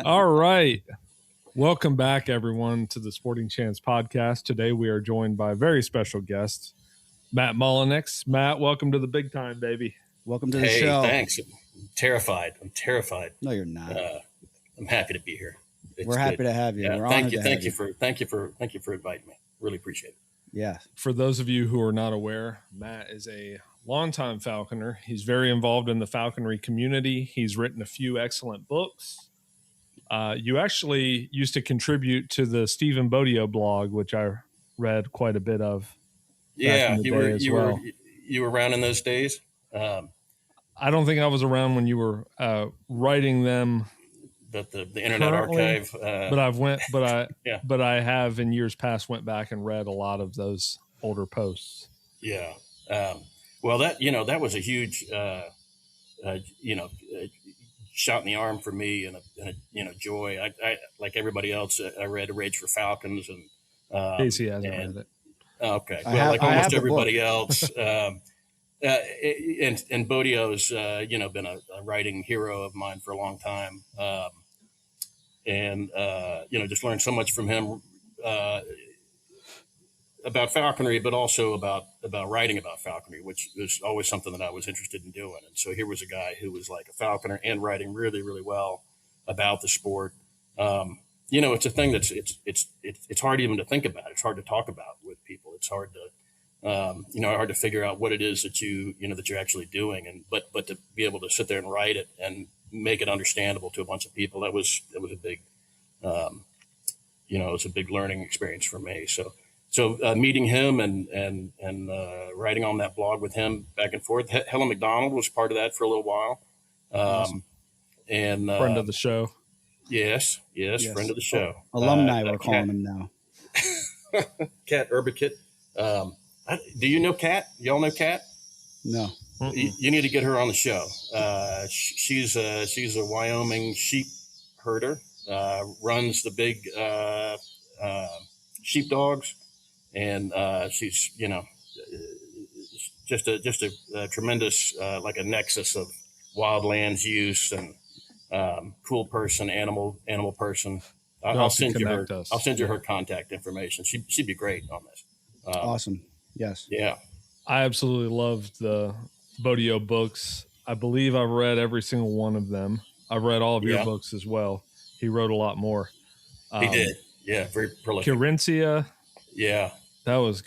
All right. Welcome back, everyone, to the Sporting Chance podcast. Today, we are joined by a very special guest, Matt Mullenix. Matt, welcome to the big time, baby. Welcome to the Hey, show. thanks. I'm terrified. No, you're not. I'm happy to be here. We're happy to have you. Yeah, We're thank honored you. to Thank have you for inviting me. Really appreciate it. Yeah. For those of you who are not aware, Matt is a longtime falconer. He's very involved in the falconry community. He's written a few excellent books. You actually used to contribute to the Stephen Bodio blog, which I read quite a bit of. Yeah, you were around in those days. I don't think I was around when you were writing them. The Internet Archive. But I have in years past went back and read a lot of those older posts. Yeah. Well, that was a huge shot in the arm for me and a joy. I like everybody else. I read Rage for Falcons and Casey hasn't read it. Okay, well, like almost everybody else. And Bodio's been a writing hero of mine for a long time, and just learned so much from him about falconry, but also about writing about falconry, which was always something that I was interested in doing. And so here was a guy who was like a falconer and writing really, really well about the sport. It's a thing that's it's hard even to think about. It's hard to talk about with people. It's hard to hard to figure out what it is that that you're actually doing, and but to be able to sit there and write it and make it understandable to a bunch of people, that was a big it was a big learning experience for me. So meeting him and writing on that blog with him back and forth. Helen McDonald was part of that for a little while. Awesome. And friend of the show. Yes, friend of the show. Alumni, we're calling him now. Kat Urbakit. Do you know Kat? Y'all know Kat? No. You need to get her on the show. She's a Wyoming sheep herder. Runs the big sheepdogs, and she's just a tremendous like a nexus of wildlands use and cool person, animal person. I'll send you her contact information. She'd be great on this. Awesome. Yes. Yeah. I absolutely loved the Bodio books. I believe I've read every single one of them. I've read all of your books as well. He wrote a lot more. He did. Yeah. Very prolific. Carinthia. Yeah. That was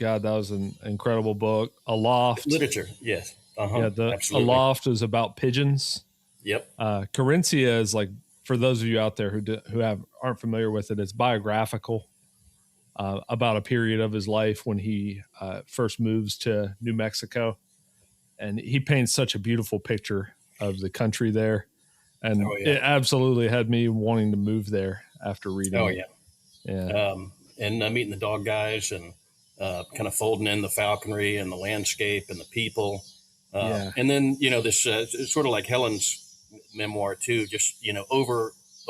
an incredible book. Aloft. Literature. Yes. Yeah. Absolutely. Aloft is about pigeons. Yep. Carinthia is like, for those of you out there who aren't familiar with it, it's biographical about a period of his life when he first moves to New Mexico, and he paints such a beautiful picture of the country there, and it absolutely had me wanting to move there after reading. And meeting the dog guys and kind of folding in the falconry and the landscape and the people, and then this it's sort of like Helen's memoir too, just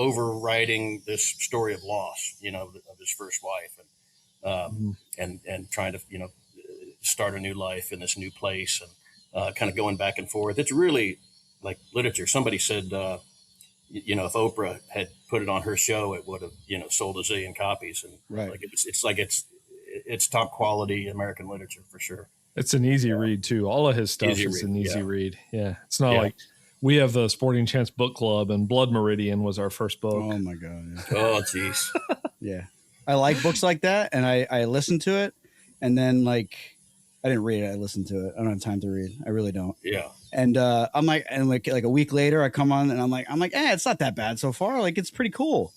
overwriting this story of loss, of his first wife, and trying to start a new life in this new place, and kind of going back and forth. It's really like literature. Somebody said if Oprah had put it on her show, it would have sold a zillion copies, and it's top quality American literature for sure. It's an easy read too. All of his stuff is an easy read. Yeah, it's not like we have the Sporting Chance Book Club, and Blood Meridian was our first book. Oh my god! Yeah. Oh jeez. Yeah, I like books like that, and I listen to it, and then I didn't read it. I listened to it. I don't have time to read. I really don't. Yeah. And I'm like a week later, I come on and I'm like, it's not that bad so far. Like, it's pretty cool.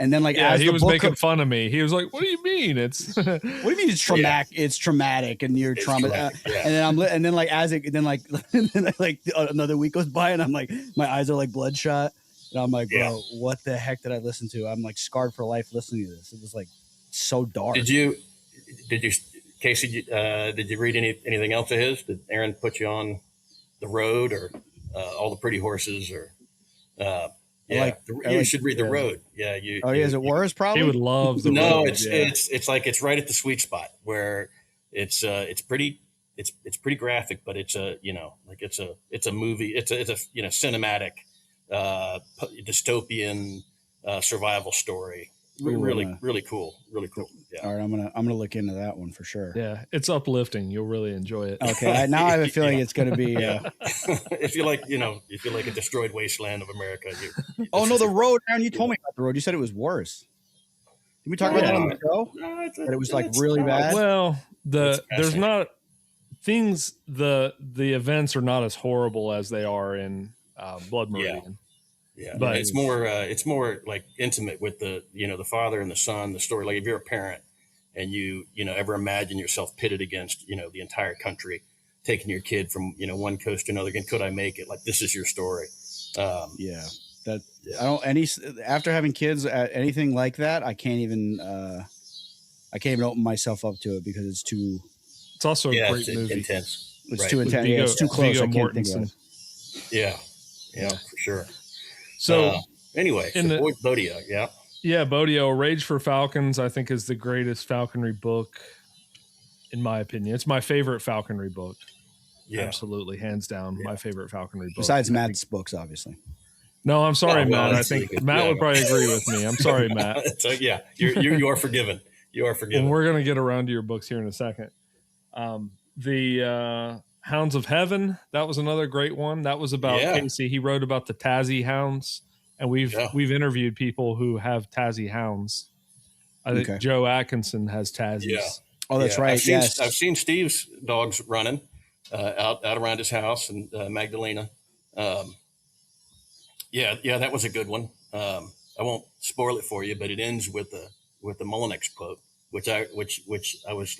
And then as he was making fun of me. He was like, "What do you mean? It's what do you mean it's traumatic? Yeah. It's traumatic, and you're traumatized." And then another week goes by, and I'm like, my eyes are like bloodshot, and I'm like, bro, what the heck did I listen to? I'm like scarred for life listening to this. It was like so dark. Did you, Casey? Did you read anything else of his? Did Aaron put you on The Road or All the Pretty Horses or? You should read The Road. Yeah, is it worse? Probably he would love The Road. No, it's like it's right at the sweet spot where it's pretty graphic, but it's a it's a movie. It's a cinematic dystopian survival story. Ooh, Really cool. Yeah. All right, I'm gonna look into that one for sure. Yeah, it's uplifting. You'll really enjoy it. Okay, now I have a feeling it's gonna be. If you like, a destroyed wasteland of America. Oh no, the road, Aaron. You told me about the road. You said it was worse. Did we talk about that on the show? That it was like really bad. Well, there's not things. The events are not as horrible as they are in Blood Meridian. Yeah, but it's more like intimate with the father and the son. The story, like if you're a parent and you ever imagine yourself pitted against the entire country, taking your kid from one coast to another, and could I make it? Like this is your story. I don't after having kids, anything like that, I can't even open myself up to it because it's too. It's also a great movie. Intense. It's too intense. It's too close. Viggo I can't think of it. Yeah, for sure. So anyway, Bodio, Bodio, Rage for Falcons, I think is the greatest falconry book, in my opinion. It's my favorite falconry book. Yeah, absolutely, hands down, my favorite falconry book. Besides Matt's books, obviously. No, I'm sorry, Matt. I think Matt would probably agree with me. I'm sorry, Matt. So, you are forgiven. You are forgiven. And we're going to get around to your books here in a second. The Hounds of Heaven, that was another great one. That was about Casey. He wrote about the Tassie hounds, and we've interviewed people who have Tassie hounds. I think Joe Atkinson has Tassies. Yeah. Oh, that's right. I've seen Steve's dogs running out around his house and Magdalena. That was a good one. I won't spoil it for you, but it ends with the Mullenix quote, which I was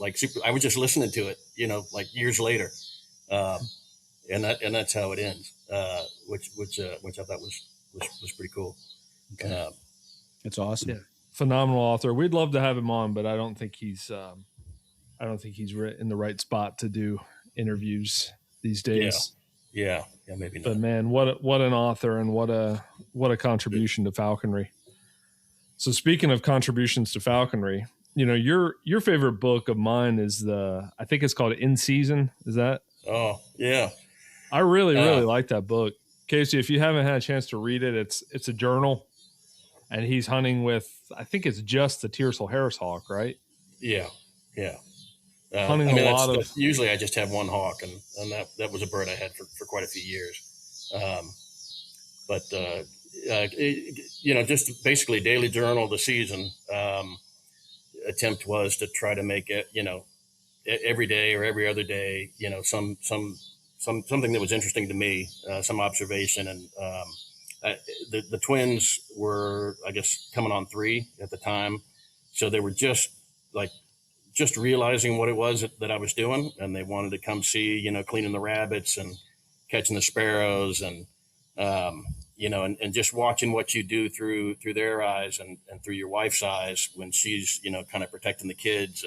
like super. I was just listening to it, like years later, and that's how it ends. Which I thought was pretty cool. Okay. It's awesome. Yeah. Phenomenal author. We'd love to have him on, but I don't think he's in the right spot to do interviews these days. Yeah, maybe not. But man, what an author and what a contribution to falconry. So speaking of contributions to falconry, your favorite book of mine is I think it's called In Season. Is that? Oh yeah. I really like that book. Casey, if you haven't had a chance to read it, it's a journal, and he's hunting with, I think it's just the Tiercel Harris hawk, right? Yeah. Hunting a lot of. Usually, I just have one hawk, and that was a bird I had for quite a few years. Just basically daily journal of the season. Attempt was to try to make it, every day or every other day, something that was interesting to me, some observation, and the twins were, I guess, coming on 3 at the time, so they were just realizing what it was that I was doing, and they wanted to come see, cleaning the rabbits and catching the sparrows, and and just watching what you do through their eyes and through your wife's eyes when she's, kind of protecting the kids,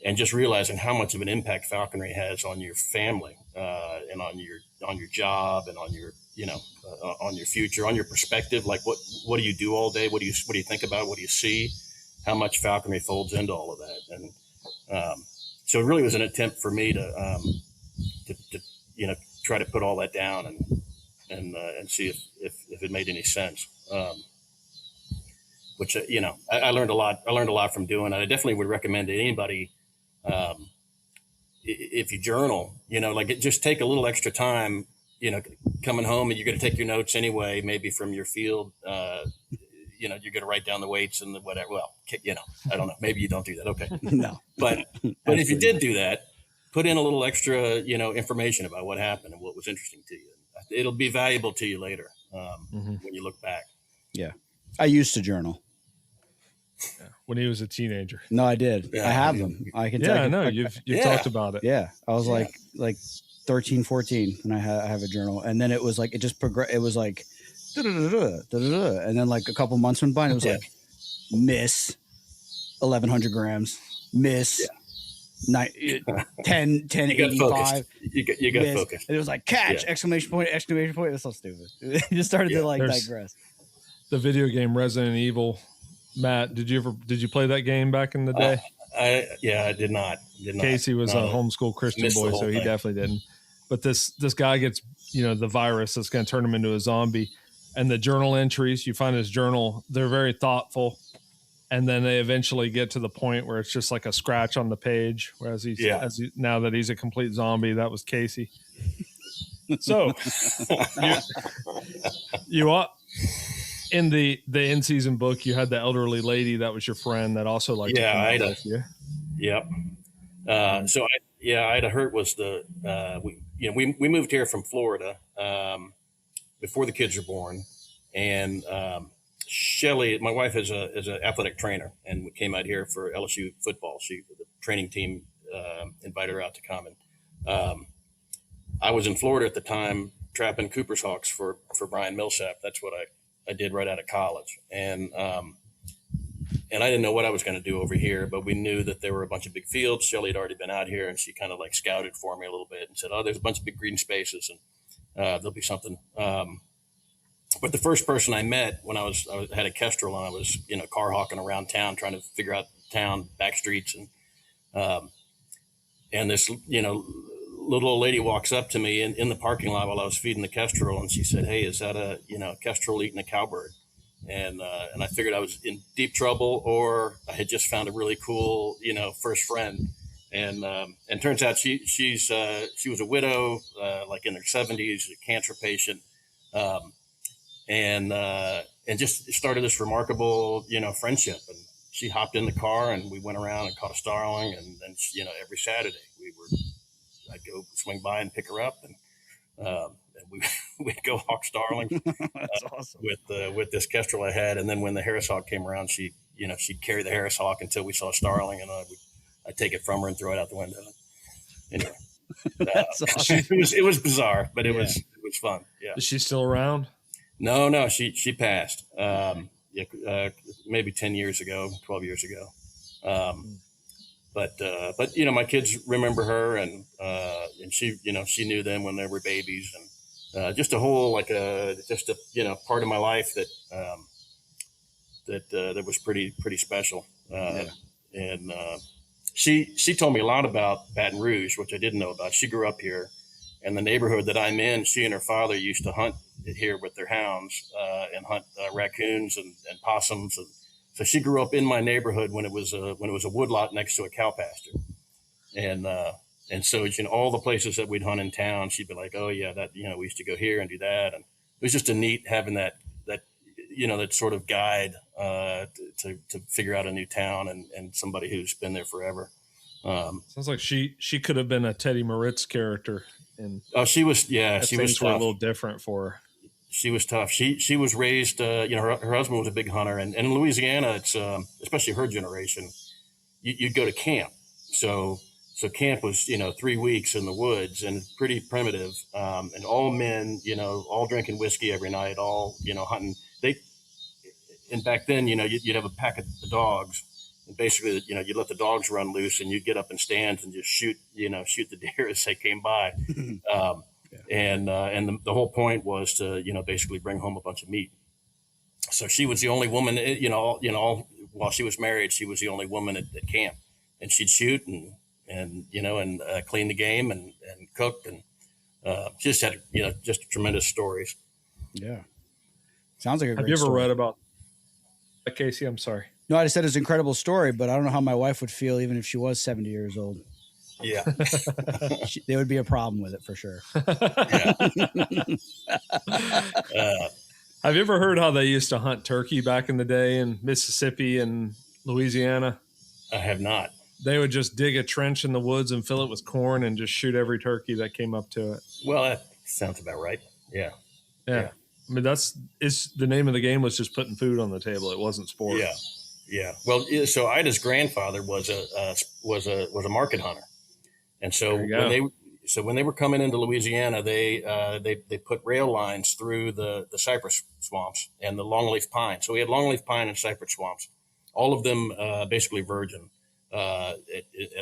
and just realizing how much of an impact falconry has on your family, and on your job, and on your, on your future, on your perspective. Like what do you do all day? What do you think about? What do you see? How much falconry folds into all of that. And so it really was an attempt for me to try to put all that down and see if it made any sense. Which, I learned a lot. I learned a lot from doing it. I definitely would recommend to anybody, if you journal, just take a little extra time, coming home, and you're going to take your notes anyway, maybe from your field, you're going to write down the weights and the whatever. Well, I don't know. Maybe you don't do that. Okay. No. But if you did do that, put in a little extra, information about what happened and what was interesting to you. It'll be valuable to you later, when you look back. Yeah. I used to journal. Yeah. When he was a teenager. No, I did. Yeah. I have them. I can. Yeah, I know. You've talked about it. Yeah. I was like 13, 14, and I have a journal, and then it was like, it just progressed. It was like, and then like a couple months went by, and it was like, miss 1,100 grams, miss 1085. You got focused. And it was like catch, exclamation point. It's so stupid. It just started to digress. The video game Resident Evil. Matt, did you play that game back in the day? I did not. Casey was a homeschool Christian boy, so he definitely didn't. But this guy gets, the virus that's going to turn him into a zombie. and the journal entries, you find his journal, they're very thoughtful. And then they eventually get to the point where it's just like a scratch on the page. Whereas now that he's a complete zombie, that was Casey. So you in the in-season book, you had the elderly lady that was your friend that also liked to come out with you. Yep. Ida Hurt was we moved here from Florida before the kids were born, and Shelly, my wife, is an athletic trainer, and we came out here for LSU football. The training team invited her out to come, and I was in Florida at the time trapping Cooper's hawks for Brian Millsap. That's what I did right out of college, and I didn't know what I was going to do over here, but we knew that there were a bunch of big fields. Shelly had already been out here, and she kind of like scouted for me a little bit and said, "Oh, there's a bunch of big green spaces, and there'll be something." But the first person I met when I had a Kestrel and I was car hawking around town trying to figure out town back streets, and this little old lady walks up to me in the parking lot while I was feeding the Kestrel, and she said, "Hey, is that a Kestrel eating a cowbird?" And I figured I was in deep trouble, or I had just found a really cool first friend, and turns out she was a widow, like in her 70s, a cancer patient. And just started this remarkable, friendship. And she hopped in the car and we went around and caught a starling. And then, every Saturday I'd go swing by and pick her up, and we'd go hawk starling. That's awesome. With this Kestrel I had. And then when the Harris hawk came around, she'd carry the Harris hawk until we saw a starling, and I'd take it from her and throw it out the window. Anyway, That's awesome. it was bizarre, but it was fun. Yeah. Is she still around? No, she passed. Maybe 10 years ago, 12 years ago. But my kids remember her, and she knew them when they were babies, and just a whole part of my life that was pretty special. And she told me a lot about Baton Rouge, which I didn't know about. She grew up here. And the neighborhood that I'm in, she and her father used to hunt here with their hounds and hunt raccoons and possums. And so she grew up in my neighborhood when it was a woodlot next to a cow pasture. And so all the places that we'd hunt in town, she'd be like, "Oh yeah, that we used to go here and do that." And it was just a neat having that sort of guide to figure out a new town and somebody who's been there forever. Sounds like she could have been a Teddy Moritz character. She was tough. A little different for her. She was tough. She was raised, her husband was a big hunter, and in Louisiana, it's especially her generation, you'd go to camp. So camp was 3 weeks in the woods and pretty primitive, and all men, all drinking whiskey every night, all hunting. And back then, you'd have a pack of dogs. And basically, you'd let the dogs run loose, and you'd get up in stands and just shoot the deer as they came by. And the whole point was to, basically bring home a bunch of meat. So she was the only woman, while she was married, she was the only woman at camp, and she'd shoot and clean the game and cook, and she just had, just tremendous stories. Yeah. Sounds like a great Have you ever story. read about Casey? I'm sorry. No, I just said it's an incredible story, but I don't know how my wife would feel even if she was 70 years old. Yeah. There would be a problem with it for sure. Have you ever heard how they used to hunt turkey back in the day in Mississippi and Louisiana? I have not. They would just dig a trench in the woods and fill it with corn and just shoot every turkey that came up to it. Well, that sounds about right. Yeah. I mean, the name of the game was just putting food on the table. It wasn't sport. Yeah. Yeah. Well, so Ida's grandfather was a market hunter. And so when they were coming into Louisiana, they put rail lines through the cypress swamps and the longleaf pine. So we had longleaf pine and cypress swamps, all of them basically virgin at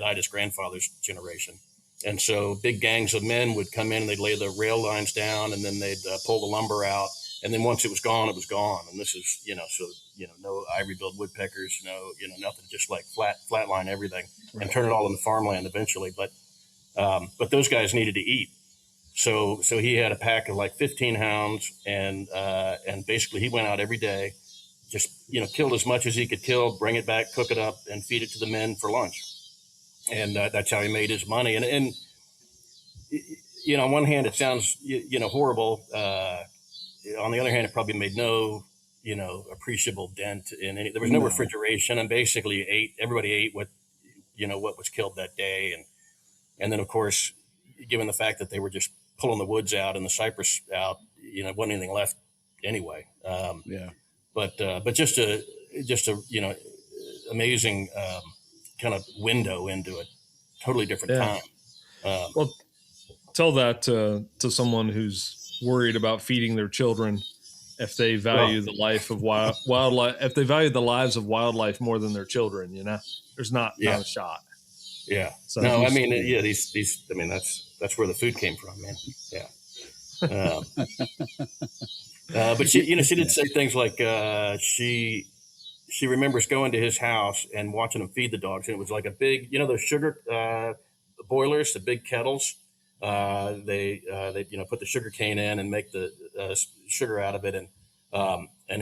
Ida's grandfather's generation. And so big gangs of men would come in and they'd lay the rail lines down, and then they'd pull the lumber out. And then once it was gone, it was gone. And this is, no ivory-billed woodpeckers, nothing, just like flatline everything, right, and turn it all into farmland eventually. But those guys needed to eat. So he had a pack of like 15 hounds, and basically he went out every day, just killed as much as he could kill, bring it back, cook it up, and feed it to the men for lunch. And that's how he made his money. And on one hand, it sounds horrible. On the other hand, it probably made no appreciable dent in any. There was no refrigeration, and basically everybody ate what was killed that day, and then of course, given the fact that they were just pulling the woods out and the cypress out, wasn't anything left anyway. But just a amazing kind of window into a totally different time. Well, tell that to someone who's worried about feeding their children, if they value the life of wildlife, if they value the lives of wildlife more than their children, there's not a shot. Yeah. So no, I mean, these. I mean, that's where the food came from, man. Yeah. But she did say things like she remembers going to his house and watching him feed the dogs, and it was like a big, those sugar boilers, the big kettles. They put the sugar cane in and make the sugar out of it, and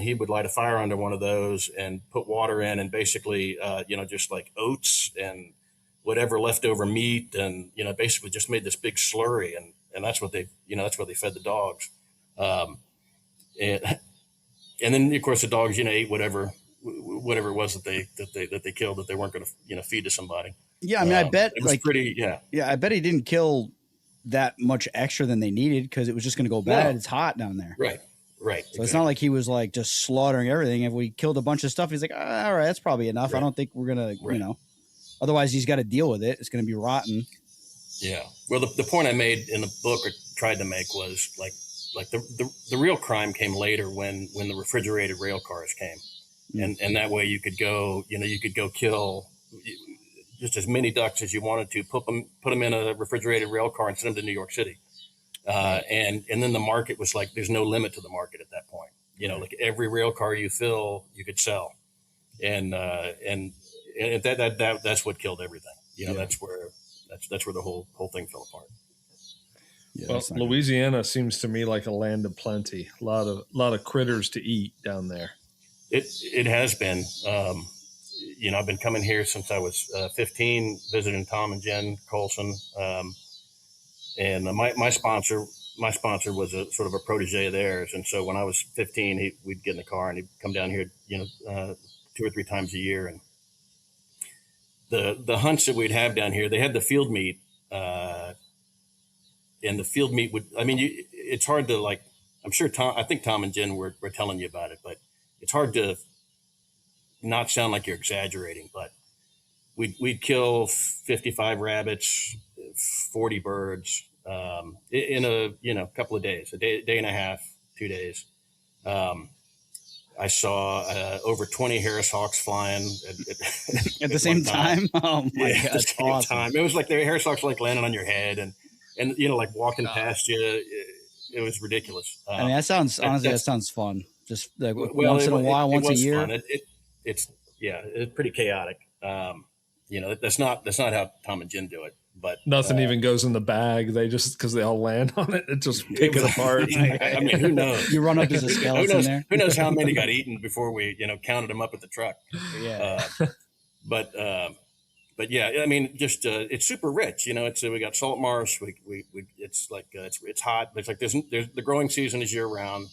he would light a fire under one of those and put water in, and basically just like oats and whatever leftover meat, and basically just made this big slurry, and that's what they fed the dogs. And then of course the dogs ate whatever it was that they killed that they weren't going to feed to somebody. Yeah, I mean, I bet it was pretty. Yeah, I bet he didn't kill that much extra than they needed, because it was just going to go bad. No. It's hot down there. Right. So exactly. It's not like he was like just slaughtering everything. If we killed a bunch of stuff, he's like, all right, that's probably enough. Right. I don't think we're gonna, otherwise he's got to deal with it. It's going to be rotten. Yeah. Well, the point I made in the book, or tried to make, was like the real crime came later when the refrigerated rail cars came, and that way you could go kill just as many ducks as you wanted to, put them in a refrigerated rail car and send them to New York City. And then the market was like, there's no limit to the market at that point. Like every rail car you fill, you could sell. And that's what killed everything. That's where the whole thing fell apart. Yeah, well, Louisiana seems to me like a land of plenty. A lot of critters to eat down there. It has been. I've been coming here since I was 15, visiting Tom and Jen Colson, and my sponsor was a sort of a protege of theirs. And so when I was 15, we'd get in the car and he'd come down here, 2 or 3 times a year. And the hunts that we'd have down here, they had the field meat, and the field meat it's hard to, like, I'm sure I think Tom and Jen were telling you about it, but it's hard to not sound like you're exaggerating, but we'd kill 55 rabbits, 40 birds, in a couple of days, a day and a half, 2 days. I saw over 20 Harris Hawks flying at the same time. Oh my God, at the same awesome. time. It was like the Harris Hawks like landing on your head and like walking past you. It was ridiculous. I mean, that sounds fun. Just like once in a while, once a year. It's pretty chaotic. That's not how Tom and Jen do it. But nothing even goes in the bag. They just, because they all land on it, and just pick it apart. I mean, who knows? You run up as a skeleton there. Who knows how many got eaten before we counted them up at the truck? Yeah. But yeah, I mean, just it's super rich. We got salt marsh. It's like it's hot. There's the growing season is year round.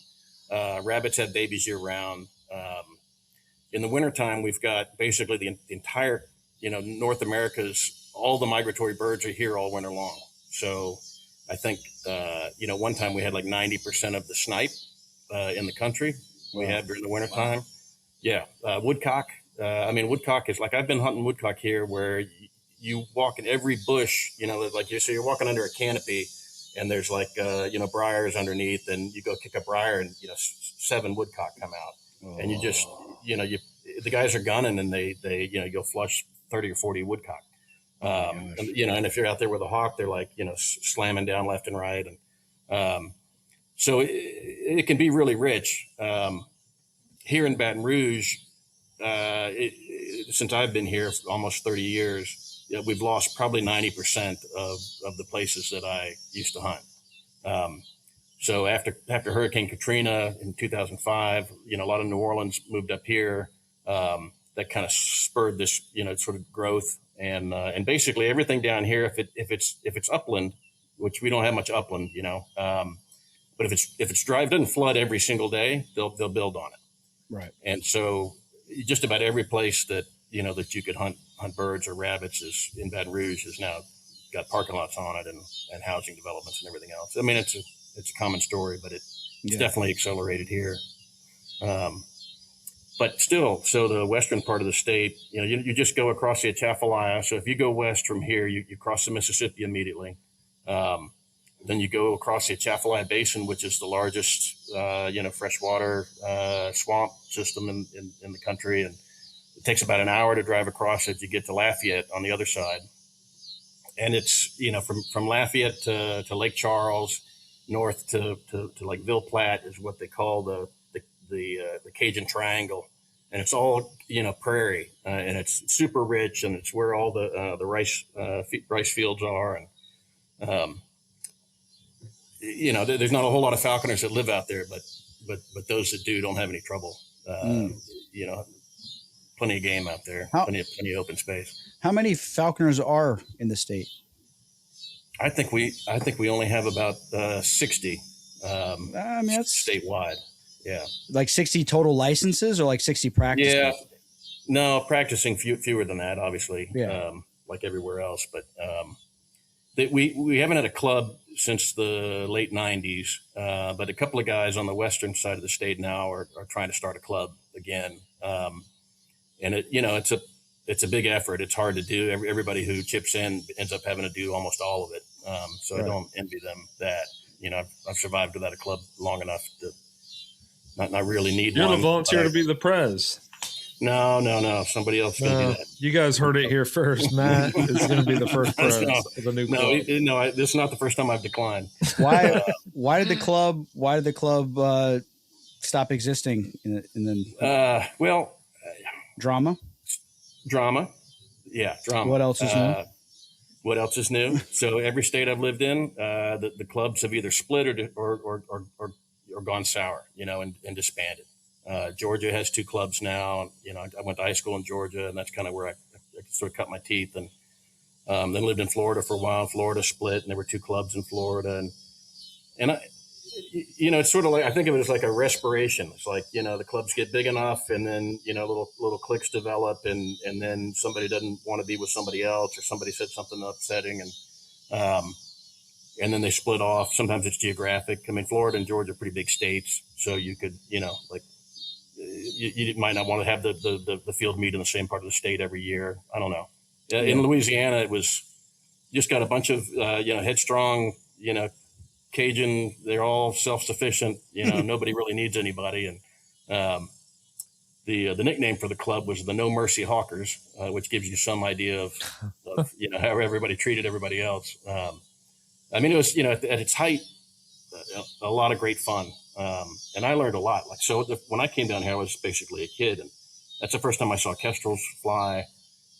Rabbits have babies year round. In the wintertime, we've got basically the entire North America's, all the migratory birds are here all winter long. So I think, one time we had like 90% of the snipe in the country we had during the wintertime. Yeah. Woodcock. Woodcock is like, I've been hunting woodcock here where you walk in every bush, so you're walking under a canopy and there's like, briars underneath, and you go kick a briar and, 7 woodcock come out. And you just, the guys are gunning and they you'll flush 30 or 40 woodcock. And if you're out there with a hawk, they're like, slamming down left and right. And so it can be really rich. Here in Baton Rouge, since I've been here for almost 30 years, we've lost probably 90% of the places that I used to hunt. So after Hurricane Katrina in 2005, a lot of New Orleans moved up here. That kind of spurred this, sort of growth, and basically everything down here, if it's upland, which we don't have much upland, but if it's dry, it doesn't flood every single day, they'll build on it. Right. And so just about every place that that you could hunt birds or rabbits is in Baton Rouge has now got parking lots on it and housing developments and everything else. I mean, it's a common story, but it's definitely accelerated here. But still, so the western part of the state, you just go across the Atchafalaya. So if you go west from here, you cross the Mississippi immediately. Then you go across the Atchafalaya Basin, which is the largest, freshwater swamp system in the country. And it takes about an hour to drive across it. You get to Lafayette on the other side. And it's, from Lafayette to Lake Charles, north to like Ville Platte is what they call the Cajun Triangle. And it's all, prairie, and it's super rich, and it's where all the rice fields are. And, there's not a whole lot of falconers that live out there, but those that do don't have any trouble. Plenty of game out there, plenty of open space. How many falconers are in the state? I think we only have about 60. That's statewide. Yeah, like 60 total licenses, or like 60 practices? Yeah, no, practicing fewer than that, obviously. Yeah. Like everywhere else, but we haven't had a club since the late 90s, but a couple of guys on the western side of the state now are trying to start a club again. And it's a big effort. It's hard to do. Everybody who chips in ends up having to do almost all of it. So right. I don't envy them that. I've survived without a club long enough to not really need You're one. the volunteer to be the prez. No. Somebody else is going to do that. You guys heard it here first. Matt is going to be the first prez of the new club. This is not the first time I've declined. Why did the club stop existing? Drama. Yeah, drama. What else is new? What else is new? So every state I've lived in, the clubs have either split or gone sour, and disbanded. Georgia has 2 clubs now. I went to high school in Georgia, and that's kind of where I sort of cut my teeth. And then lived in Florida for a while. Florida split, and there were 2 clubs in Florida. And I, it's sort of like, I think of it as like a respiration. It's like, the clubs get big enough, and then, little cliques develop, and then somebody doesn't want to be with somebody else, or somebody said something upsetting, and then they split off. Sometimes it's geographic. I mean, Florida and Georgia are pretty big states, so you could, you might not want to have the field meet in the same part of the state every year. I don't know. In Louisiana, it was just got a bunch of, headstrong, Cajun. They're all self-sufficient. Nobody really needs anybody. And the nickname for the club was the No Mercy Hawkers, which gives you some idea of how everybody treated everybody else. I mean, it was at its height, a lot of great fun, and I learned a lot. When I came down here, I was basically a kid, and that's the first time I saw kestrels fly.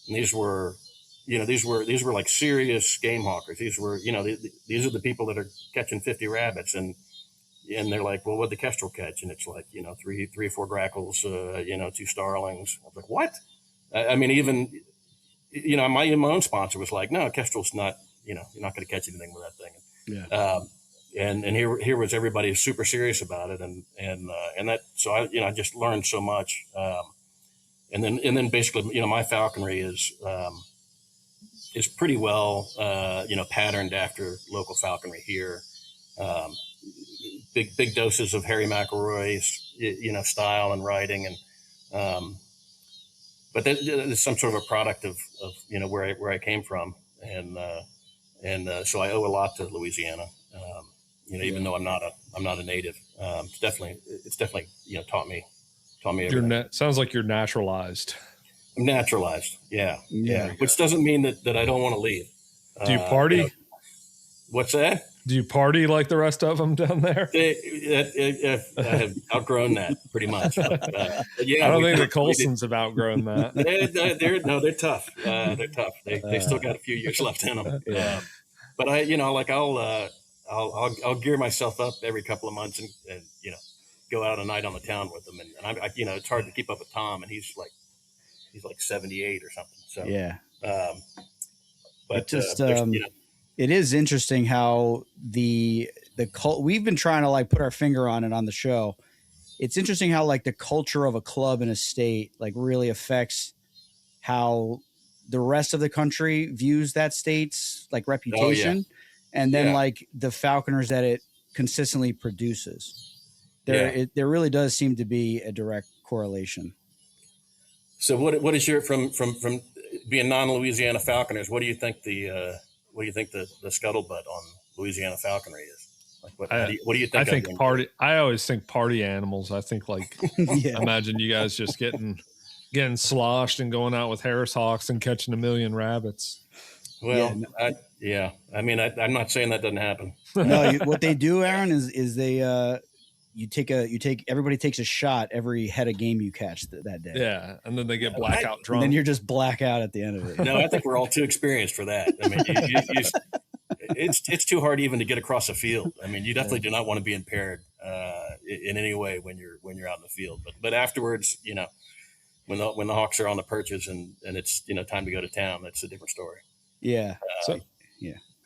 And these were like serious game hawkers. These were, these are the people that are catching 50 rabbits, and they're like, well, what'd the kestrel catch? And it's like, 3 or 4 grackles, 2 starlings. I was like, what? I mean, even, my own sponsor was like, no, kestrel's not, you're not going to catch anything with that thing. Yeah. And here was everybody super serious about it. And that, so I just learned so much. And then basically, my falconry is pretty well, patterned after local falconry here. Big doses of Harry McElroy's, style and writing, and but there's some sort of a product of where I came from, and so I owe a lot to Louisiana. Even though I'm not a native, it's definitely taught me everything. Sounds like you're naturalized. I'm naturalized, yeah. Which doesn't mean that I don't want to leave. Do you party? What's that? Do you party like the rest of them down there? I have outgrown that pretty much. But I don't think the Colsons have outgrown that. They're tough. They're tough. They still got a few years left in them. But I'll I'll gear myself up every couple of months and go out a night on the town with them. And it's hard to keep up with Tom, and he's like 78 or something. So, yeah. But it just, it is interesting how the we've been trying to like put our finger on it on the show. It's interesting how like the culture of a club in a state like really affects how the rest of the country views that state's like reputation, and then like the falconers that it consistently produces. There really does seem to be a direct correlation. So what is your from being non-Louisiana falconers? What do you think the scuttlebutt on Louisiana falconry is? Like what do you think? I think party. I always think party animals. I think like imagine you guys just getting sloshed and going out with Harris hawks and catching 1 million rabbits. Well, I mean, I'm not saying that doesn't happen. No, what they do, Aaron, is they everybody takes a shot every head of game you catch that day. Yeah, and then they get blackout drunk. And then you're just blackout at the end of it. No, I think we're all too experienced for that. I mean, it's too hard even to get across a field. I mean, you definitely do not want to be impaired in any way when you're out in the field. But afterwards, when the hawks are on the perches and it's time to go to town, that's a different story. Yeah. Go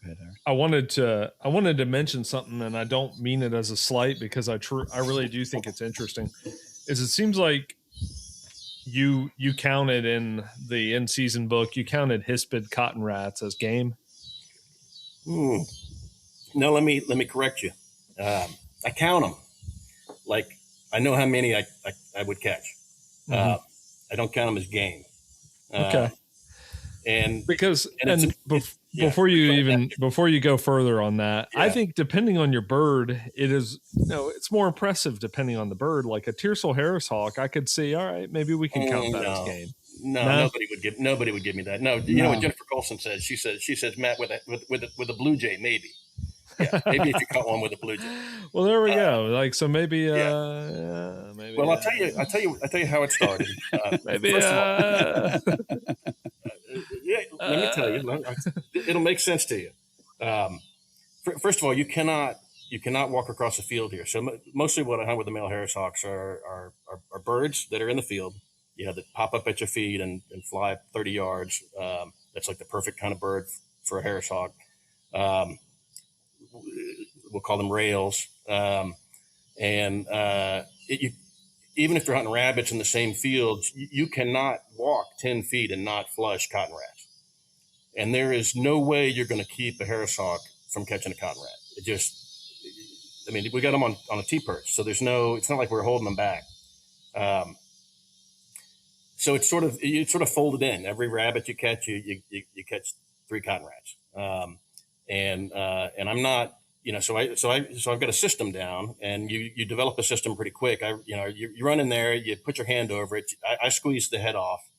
ahead, Aaron. I wanted to mention something, and I don't mean it as a slight because I really do think it's interesting. Is it seems like you counted in the in-season book, you counted hispid cotton rats as game. No, let me correct you. I count them. Like I know how many I would catch. I don't count them as game. Okay. Before you go further on that, I think depending on your bird, it is it's more impressive depending on the bird. Like a Tiercel Harris hawk, I could see. All right, maybe we can count that as game. No, nobody would give me that. No, you know what Jennifer Colson says? She says Matt with a blue jay, maybe. Yeah, maybe if you caught one with a blue jay. Well, there we go. Like so, maybe. Maybe. Well, I'll tell you how it started. Maybe. Let me tell you. It'll make sense to you. First of all, you cannot walk across the field here. So mostly what I hunt with the male Harris hawks are birds that are in the field, that pop up at your feet and fly 30 yards. That's like the perfect kind of bird for a Harris hawk. We'll call them rails. Even if you're hunting rabbits in the same field, you cannot walk 10 feet and not flush cotton rats. And there is no way you're going to keep a Harris hawk from catching a cotton rat. We got them on a T-perch, so it's not like we're holding them back. So it's sort of folded in. Every rabbit you catch, you catch 3 cotton rats. And I'm not, so I've got a system down, and you develop a system pretty quick. You run in there, you put your hand over it. I squeeze the head off.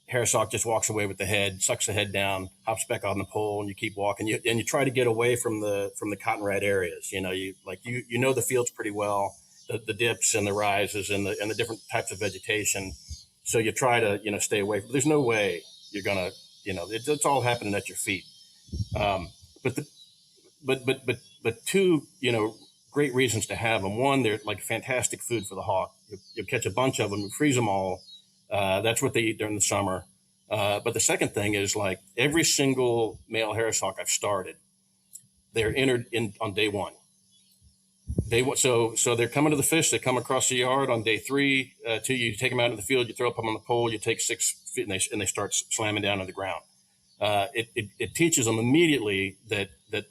Harris hawk just walks away with the head, sucks the head down, hops back on the pole, and you keep walking. You try to get away from the cotton rat areas. You know the fields pretty well, the dips and the rises and the different types of vegetation. So you try to stay away. There's no way you're gonna it's all happening at your feet. But two great reasons to have them. One, they're like fantastic food for the hawk. You'll catch a bunch of them, you freeze them all. That's what they eat during the summer. But the second thing is, like, every single male Harris hawk I've started, they're entered in on day one. So they're coming to the fish. They come across the yard on day 3. You take them out in the field. You throw them on the pole. You take 6 feet, and they start slamming down on the ground. It teaches them immediately that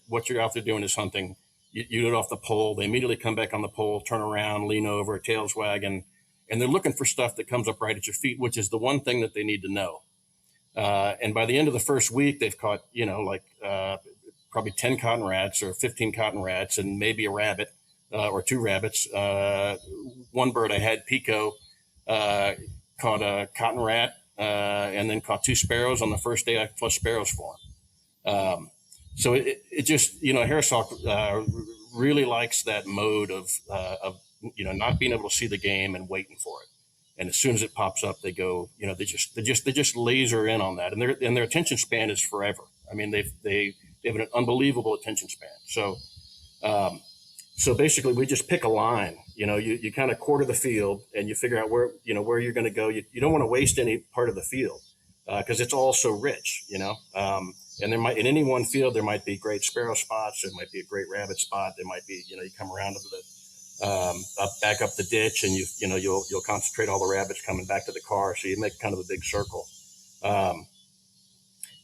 what you're out there doing is hunting. You get off the pole. They immediately come back on the pole, turn around, lean over, tails wagging. And they're looking for stuff that comes up right at your feet, which is the one thing that they need to know. And by the end of the first week, they've caught, probably 10 cotton rats or 15 cotton rats and maybe a rabbit or 2 rabbits. One bird I had, Pico, caught a cotton rat and then caught 2 sparrows on the first day I flushed sparrows for him. So it just, Harris hawk really likes that mode of not being able to see the game and waiting for it. And as soon as it pops up, they go, they just laser in on that, and their attention span is forever. I mean, they have an unbelievable attention span. So So basically, we just pick a line. You kind of quarter the field, and you figure out where you're going to go. You don't want to waste any part of the field because it's all so rich. And there might in any one field there might be great sparrow spots. There might be a great rabbit spot. There might be you come around to the back up the ditch, and you'll concentrate all the rabbits coming back to the car. So you make kind of a big circle.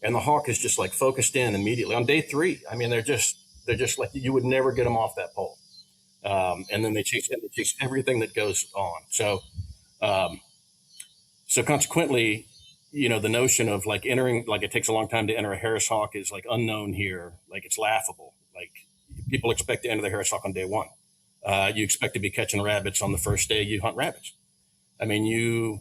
And the hawk is just like focused in immediately on day 3. I mean, they're just like you would never get them off that pole. And then they chase everything that goes on. So consequently, the notion of like entering, like it takes a long time to enter a Harris hawk is like unknown here. Like it's laughable. Like people expect to enter the Harris hawk on day 1. You expect to be catching rabbits on the first day you hunt rabbits. I mean,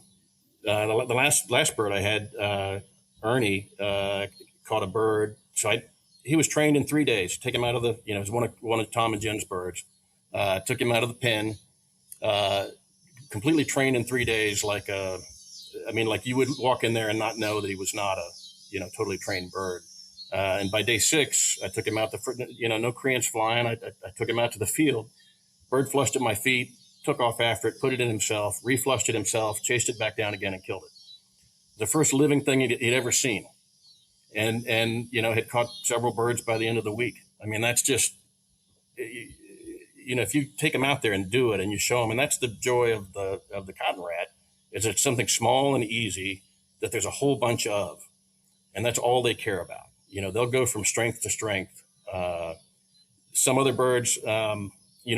the last bird I had, Ernie caught a bird. So he was trained in 3 days. Take him out of it was one of Tom and Jen's birds. Took him out of the pen. Completely trained in 3 days. Like you would walk in there and not know that he was not a totally trained bird. And by day 6, I took him out no creans flying. I took him out to the field. Bird flushed at my feet. Took off after it. Put it in himself. Reflushed it himself. Chased it back down again and killed it. The first living thing he'd ever seen, and had caught several birds by the end of the week. I mean, that's just, if you take them out there and do it and you show them, and that's the joy of the cotton rat, is it's something small and easy that there's a whole bunch of, and that's all they care about. They'll go from strength to strength. Some other birds,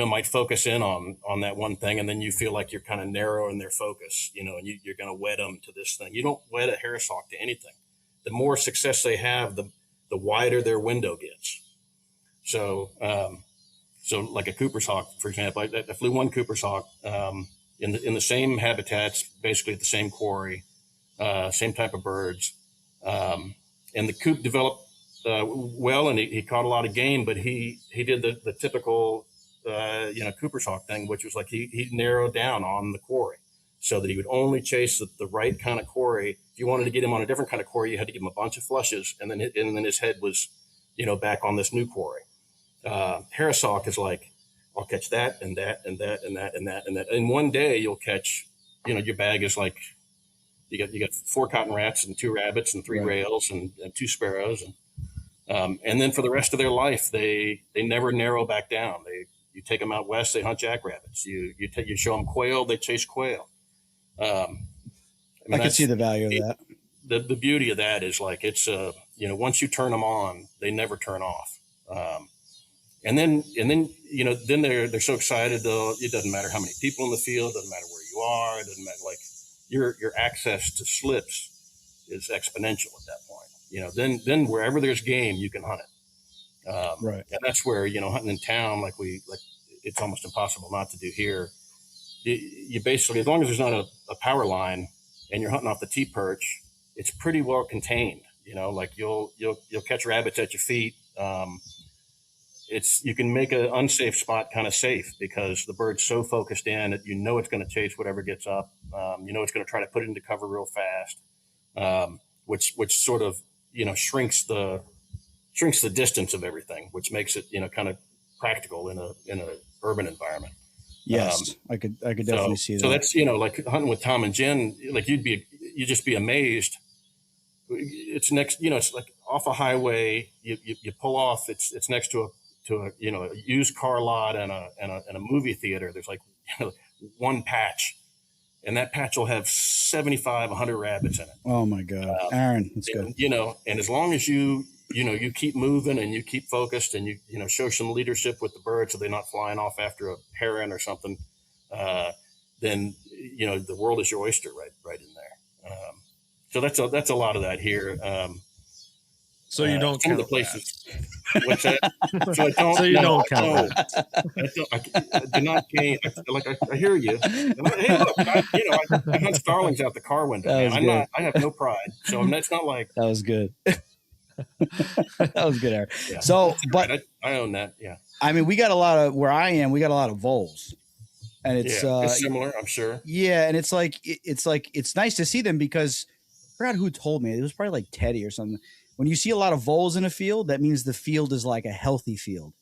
might focus in on that one thing, and then you feel like you're kind of narrow in their focus, and you're going to wed them to this thing. You don't wed a Harris hawk to anything. The more success they have, the wider their window gets. So like a Cooper's hawk, for example, I flew one Cooper's hawk in the same habitats, basically at the same quarry, same type of birds, and the coop developed well, and he caught a lot of game, but he did the typical Cooper's hawk thing, which was like he narrowed down on the quarry so that he would only chase the right kind of quarry. If you wanted to get him on a different kind of quarry, you had to give him a bunch of flushes, and then his head was, back on this new quarry. Harris hawk is like, I'll catch that and that and that and that and that and that. In one day, you'll catch, your bag is like, you got 4 cotton rats and 2 rabbits and 3 rails and 2 sparrows, and then for the rest of their life, they never narrow back down. You take them out west, they hunt jackrabbits. You show them quail, they chase quail. I can see the value of that. The beauty of that is like it's once you turn them on, they never turn off. And then they're so excited. It doesn't matter how many people in the field, it doesn't matter where you are, it doesn't matter, like your access to slips is exponential at that point. Then wherever there's game, you can hunt it. Right. And that's where, hunting in town, like it's almost impossible not to do here. You basically, as long as there's not a power line and you're hunting off the T-perch, it's pretty well contained. Like you'll catch rabbits at your feet. You can make an unsafe spot kind of safe because the bird's so focused in that it's going to chase whatever gets up. It's going to try to put it into cover real fast, which sort of shrinks the distance of everything, which makes it kind of practical in a urban environment. Yes, I could definitely see that. So that's like hunting with Tom and Jen, like you'd just be amazed. It's next, it's like off a highway. You pull off. It's next to a used car lot and a movie theater. There's like one patch, and that patch will have 75, 100 rabbits in it. Oh my God, Aaron, that's good. And as long as you keep moving and you keep focused and you show some leadership with the birds so they're not flying off after a heron or something, then the world is your oyster right in there. So that's a lot of that here. So you don't count the places. What's that? So I don't. So you don't count. I do not gain. I hear you. And hey, look, I hunt starlings out the car window. Man. I have no pride. So that's not like that was good. That was good, Aaron. Yeah. So, but I own that. Yeah. I mean, we got a lot of where I am. We got a lot of voles, and it's similar, I'm sure. Yeah, and it's nice to see them because I forgot who told me. It was probably like Teddy or something. When you see a lot of voles in a field, that means the field is like a healthy field.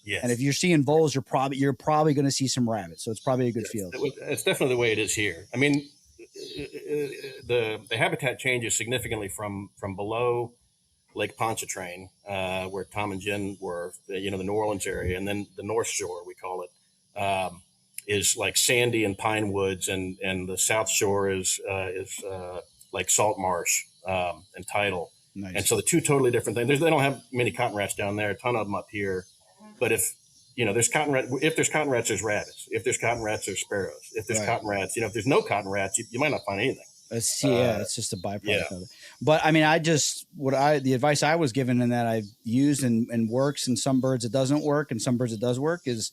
Yes. And if you're seeing voles, you're probably going to see some rabbits. So it's probably a good field. It's definitely the way it is here. I mean, the habitat changes significantly from below Lake Pontchartrain, where Tom and Jen were, the New Orleans area, and then the North Shore, we call it, is like sandy and pine woods, and the South Shore is like salt marsh and tidal. Nice. And so the two totally different things. They don't have many cotton rats down there, a ton of them up here. But if there's cotton rats, there's rabbits. If there's cotton rats, there's sparrows. If there's cotton rats, if there's no cotton rats, you might not find anything. It's just a byproduct of it. But I mean, the advice I was given and that I've used and works, and some birds it doesn't work, and some birds it does work, is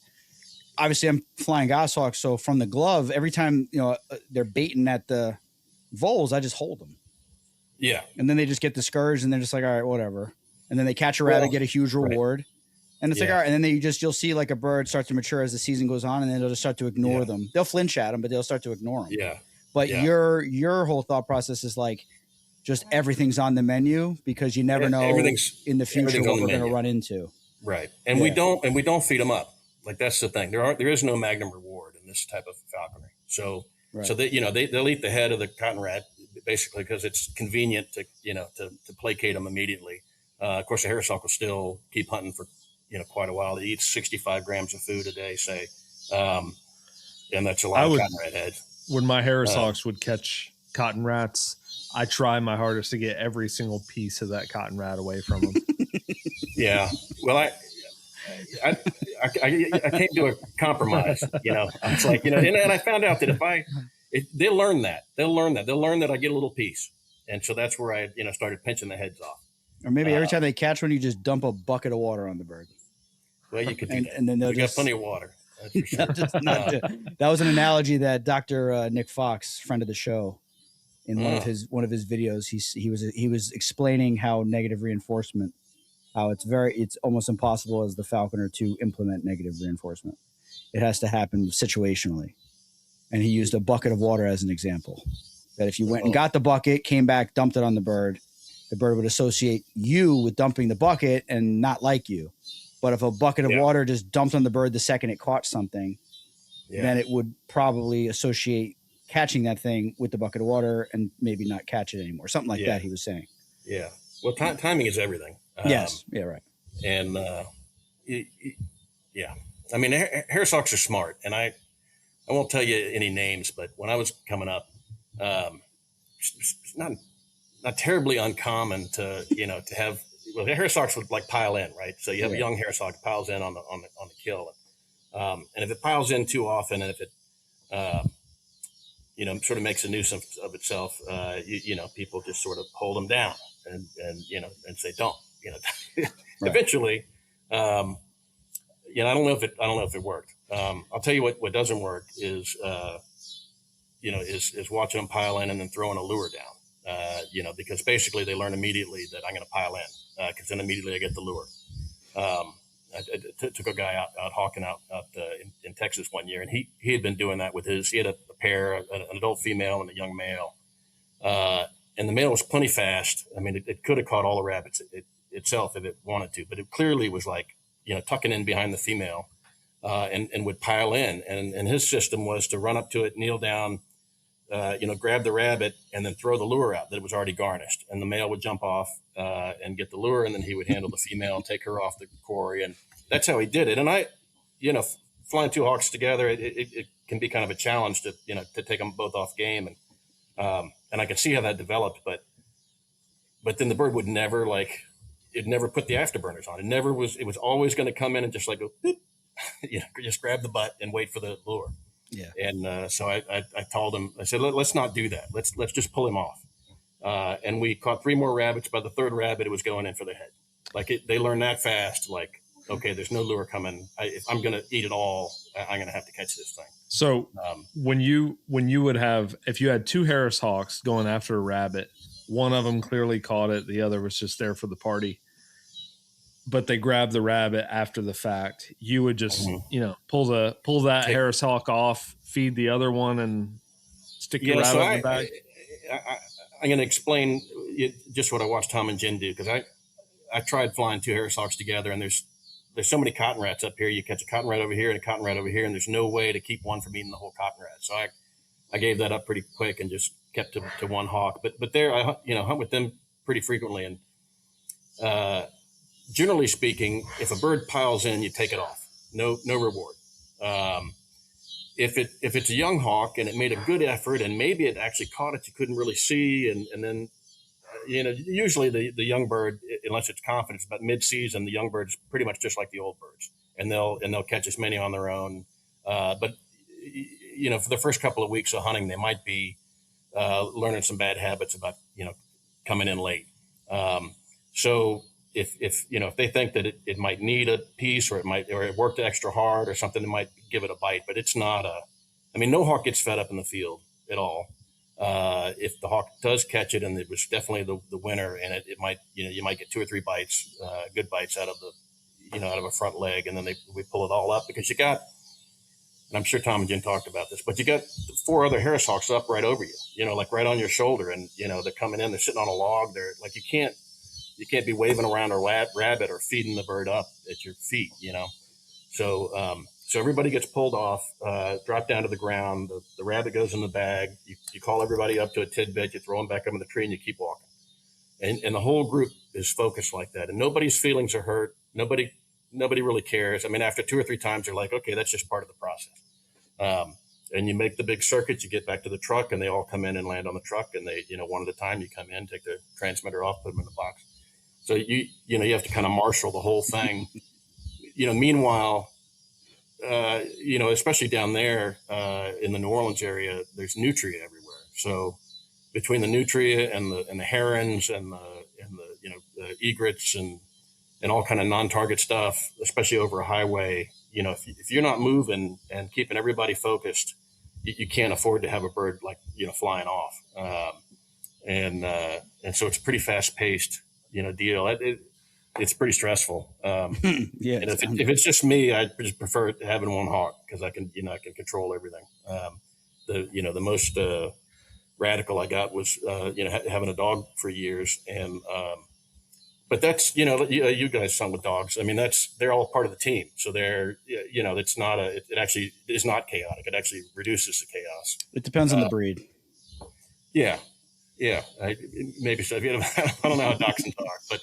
obviously I'm flying goshawk. So from the glove, every time they're baiting at the voles, I just hold them. Yeah. And then they just get discouraged, and they're just like, all right, whatever. And then they catch a rabbit, get a huge reward. Right. And it's like, all right. And then you'll see like a bird start to mature as the season goes on, and then they'll just start to ignore them. They'll flinch at them, but they'll start to ignore them. Yeah. But your whole thought process is like, just everything's on the menu, because you never know in the future what we're going to run into. Right. And we don't feed them up. Like, that's the thing. There is no magnum reward in this type of falconry. So they'll eat the head of the cotton rat, basically, because it's convenient to placate them immediately. Of course, the hairsock will still keep hunting for quite a while. It eats 65 grams of food a day, say, and that's a lot of cotton rat heads. When my hairsock would catch cotton rats, I try my hardest to get every single piece of that cotton rat away from them. Yeah, well, I came to a compromise. It's like and I found out that they'll learn that I get a little piece, and so that's where I started pinching the heads off. Or maybe every time they catch one, you just dump a bucket of water on the bird. Well, you could do that. And then they'll got plenty of water. That's for sure. That was an analogy that Dr. Nick Fox, friend of the show, in one of his videos, he was explaining how negative reinforcement, how it's almost impossible as the falconer to implement negative reinforcement. It has to happen situationally. And he used a bucket of water as an example. That if you went and got the bucket, came back, dumped it on the bird would associate you with dumping the bucket and not like you. But if a bucket of water just dumped on the bird the second it caught something, then it would probably associate catching that thing with the bucket of water and maybe not catch it anymore. Something like that, he was saying. Yeah. Well, timing is everything. Yes. Yeah, right. And, I mean, haresocks are smart. And I won't tell you any names, but when I was coming up, it's not terribly uncommon to have, well, the haresocks would like pile in, right? So you have a young haresock piles in on the kill. And if it piles in too often, and if it, sort of makes a nuisance of itself, people just sort of hold them down and say, don't, eventually, I don't know if it worked. I'll tell you what doesn't work is watching them pile in and then throwing a lure down. Because basically they learn immediately that I'm going to pile in, because then immediately I get the lure. I took a guy out hawking out in Texas one year, and he had been doing that with he had a pair, an adult female and a young male. And the male was plenty fast. I mean, it could have caught all the rabbits itself if it wanted to, but it clearly was like, tucking in behind the female, and would pile in. And his system was to run up to it, kneel down, grab the rabbit and then throw the lure out that it was already garnished. And the male would jump off and get the lure, and then he would handle the female and take her off the quarry. And that's how he did it. And I, flying two hawks together, it can be kind of a challenge to take them both off game. And I could see how that developed, but then the bird would never it never put the afterburners on. It was always going to come in and just like go, just grab the butt and wait for the lure. Yeah. And so I told him, I said, let's not do that. Let's just pull him off. And we caught 3 more rabbits. By the 3rd rabbit, it was going in for the head. They learn that fast. Like, okay, there's no lure coming. If I'm going to eat it all, I'm going to have to catch this thing. So when you would have, if you had 2 Harris hawks going after a rabbit, one of them clearly caught it. The other was just there for the party. But they grabbed the rabbit after the fact. You would just, pull that Harris hawk off, feed the other one, and stick the rabbit in the bag. I'm going to explain just what I watched Tom and Jen do, because I tried flying 2 Harris hawks together, and there's there's so many cotton rats up here. You catch a cotton rat over here and a cotton rat over here, and there's no way to keep one from eating the whole cotton rat. So I gave that up pretty quick and just kept to one hawk. But there, I hunt with them pretty frequently. And generally speaking, if a bird piles in, you take it off. No reward. If it's a young hawk and it made a good effort and maybe it actually caught it you couldn't really see, and then usually the young bird, unless it's confident, about mid-season, the young bird's pretty much just like the old birds, and they'll catch as many on their own. But for the first couple of weeks of hunting, they might be learning some bad habits about coming in late. So if they think that it might need a piece, or it worked extra hard or something, it might give it a bite. But it's not no hawk gets fed up in the field at all. If the hawk does catch it, and it was definitely the winner, and it might, you might get 2 or 3 bites, good bites out of out of a front leg, and then we pull it all up, because you got, and I'm sure Tom and Jen talked about this, but you got 4 other Harris hawks up right over you, like right on your shoulder, and they're coming in, they're sitting on a log, they're like, you can't be waving around a rabbit or feeding the bird up at your feet, So everybody gets pulled off, dropped down to the ground. The rabbit goes in the bag. You call everybody up to a tidbit. You throw them back up in the tree, and you keep walking. And the whole group is focused like that. And nobody's feelings are hurt. Nobody really cares. After 2 or 3 times, they're like, okay, that's just part of the process. And you make the big circuit. You get back to the truck, and they all come in and land on the truck. And they, one at a time, you come in, take the transmitter off, put them in the box. So you have to kind of marshal the whole thing. Meanwhile, especially down there in the New Orleans area, there's nutria everywhere. So between the nutria and the herons and the egrets and all kind of non-target stuff, especially over a highway, if you're not moving and keeping everybody focused, you can't afford to have a bird flying off. And so it's pretty fast paced, deal. It's pretty stressful. Yeah. And if it's just me, I just prefer having one hawk, because I can control everything. The most radical I got was having a dog for years, and but that's you guys hunt with dogs. They're all part of the team, so they're it's not it actually is not chaotic. It actually reduces the chaos. It depends on the breed. Yeah. Maybe so. I don't know how dachshunds are, but.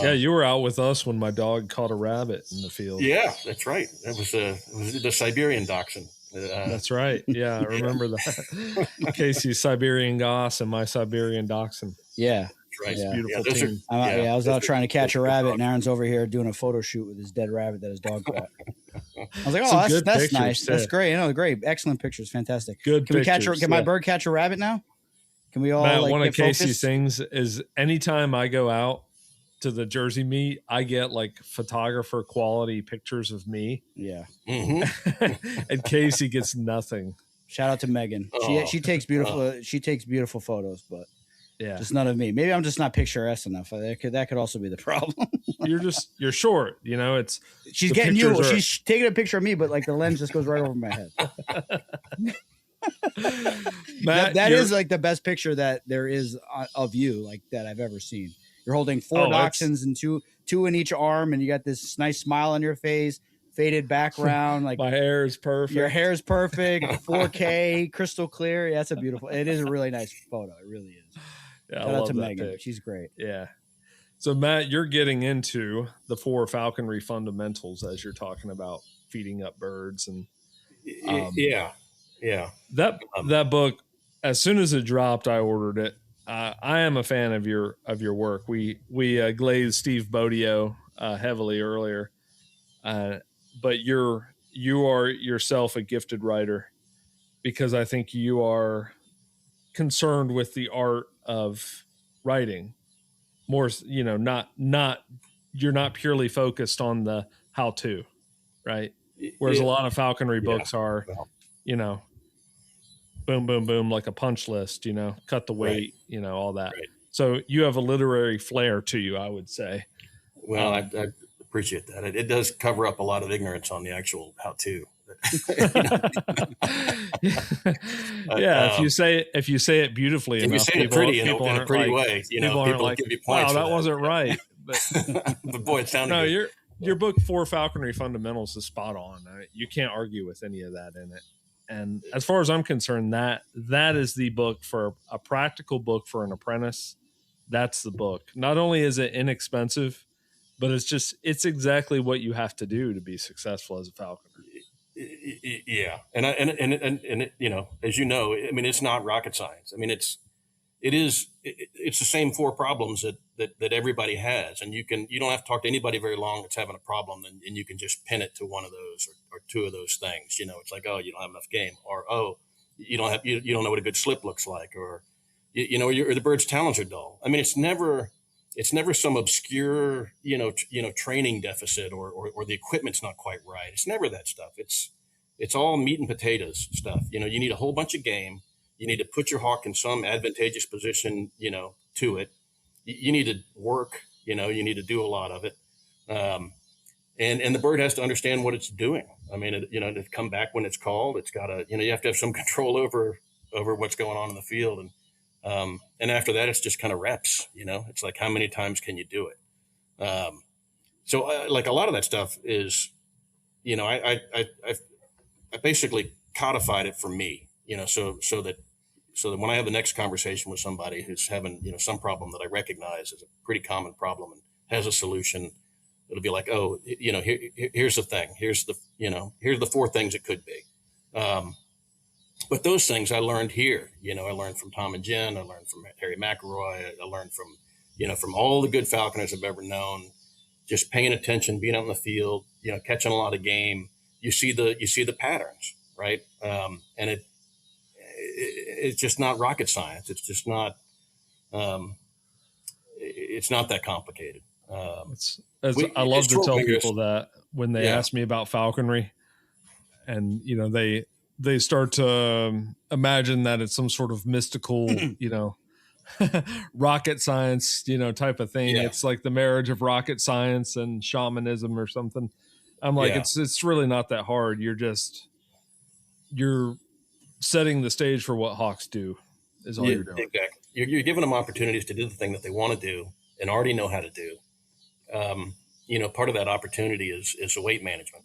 Yeah, you were out with us when my dog caught a rabbit in the field. Yeah, that's right. It was the Siberian dachshund. That's right. Yeah, I remember that. Casey's Siberian Goss and my Siberian Dachshund. Yeah. That's right. Yeah. Beautiful team. I was out trying to catch a rabbit, and Aaron's over here doing a photo shoot with his dead rabbit that his dog caught. I was like, oh, that's nice. Too. That's great. Great. Excellent pictures. Fantastic. Good pictures. Can my bird catch a rabbit now? Can we all Matt, one of Casey's things is anytime I go out to the Jersey meet, I get photographer quality pictures of me. Yeah. Mm-hmm. And Casey gets nothing. Shout out to Megan. She takes beautiful photos, but yeah, just none of me. Maybe I'm just not picturesque enough. That could also be the problem. You're short. She's getting you. She's taking a picture of me, but the lens just goes right over my head. Matt, that is the best picture that there is of you that I've ever seen. You're holding 4 dachshunds and two in each arm, and you got this nice smile on your face, faded background. My hair is perfect. Your hair is perfect. 4K, crystal clear. Yeah, it is a really nice photo. It really is. Yeah, Shout out to Megan. Pic. She's great. Yeah. So Matt, you're getting into the 4 falconry fundamentals as you're talking about feeding up birds, and yeah. That book, as soon as it dropped, I ordered it. I am a fan of your work. We glazed Steve Bodio heavily earlier, but you are yourself a gifted writer, because I think you are concerned with the art of writing more. Not you're not purely focused on the how to, right? Whereas a lot of falconry books are, boom, boom, boom, like a punch list, cut the weight, all that. Right. So you have a literary flair to you, I would say. Well, I appreciate that. It does cover up a lot of ignorance on the actual how-to. Yeah, if you say it beautifully enough, you say it pretty in a pretty way, people give you points. Wow, that wasn't right. But boy, it sounded no, good. your book for Falconry Fundamentals is spot on. You can't argue with any of that in it. And as far as I'm concerned, that is the book for a practical book for an apprentice. That's the book. Not only is it inexpensive, but it's exactly what you have to do to be successful as a falconer. Yeah, and it, as you know, I mean, it's not rocket science. I mean, it's the same four problems that everybody has, and you don't have to talk to anybody very long that's having a problem, and you can just pin it to one of those or two of those things. It's like, oh, you don't have enough game, or oh, you don't know what a good slip looks like, or or the bird's talons are dull. I mean, it's never some obscure training deficit or the equipment's not quite right. It's never that stuff. It's all meat and potatoes stuff. You need a whole bunch of game. You need to put your hawk in some advantageous position, to it. You need to work, you need to do a lot of it. And the bird has to understand what it's doing. I mean, to come back when it's called, it's got to, you have to have some control over what's going on in the field. And after that, it's just kind of reps, it's like, how many times can you do it? So like a lot of that stuff is, I basically codified it for me, so that when I have the next conversation with somebody who's having, some problem that I recognize as a pretty common problem and has a solution, it'll be like, oh, here's the thing. Here's the four things it could be. But those things I learned here. I learned from Tom and Jen. I learned from Harry McElroy. I learned from, from all the good falconers I've ever known. Just paying attention, being out in the field, catching a lot of game. You see the patterns, right? And it's just not rocket science. It's just not. It's not that complicated. I love to tell people that when they ask me about falconry, and they start to imagine that it's some sort of mystical, rocket science, type of thing. Yeah. It's like the marriage of rocket science and shamanism or something. I'm like, it's really not that hard. You're setting the stage for what hawks do is all you're doing. Exactly. You're giving them opportunities to do the thing that they want to do and already know how to do. Part of that opportunity is weight management,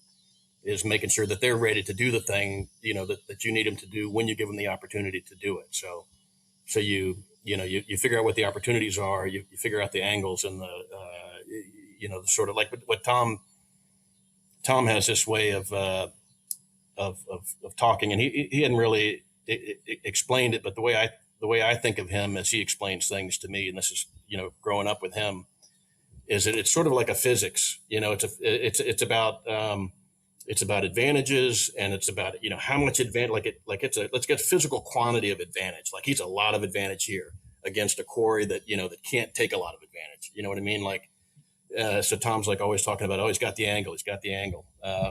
is making sure that they're ready to do the thing, that you need them to do when you give them the opportunity to do it. So you figure out what the opportunities are, you figure out the angles and the sort of like what Tom has this way of talking, and he hadn't really explained it, but the way I think of him as he explains things to me, and this is, growing up with him, is that it's sort of like a physics, it's about advantages, and it's about, how much advantage, let's get physical quantity of advantage. Like he's a lot of advantage here against a quarry that, that can't take a lot of advantage. You know what I mean? Like, so Tom's like always talking about, oh, he's got the angle,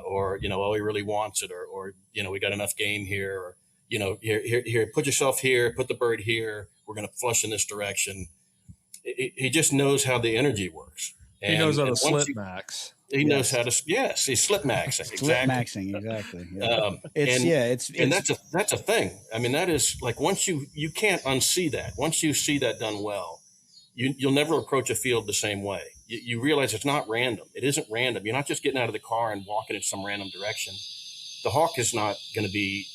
or, oh, he really wants it, or, we got enough game here, or, here, put yourself here, put the bird here. We're going to flush in this direction. He just knows how the energy works. He knows how to slip max. He knows how to, he's slip maxing. Exactly. Slip maxing, exactly. Yeah. And that's a thing. I mean, that is like, once you can't unsee that. Once you see that done well, you'll never approach a field the same way. You realize it's not random. It isn't random. You're not just getting out of the car and walking in some random direction. The hawk is not going to be,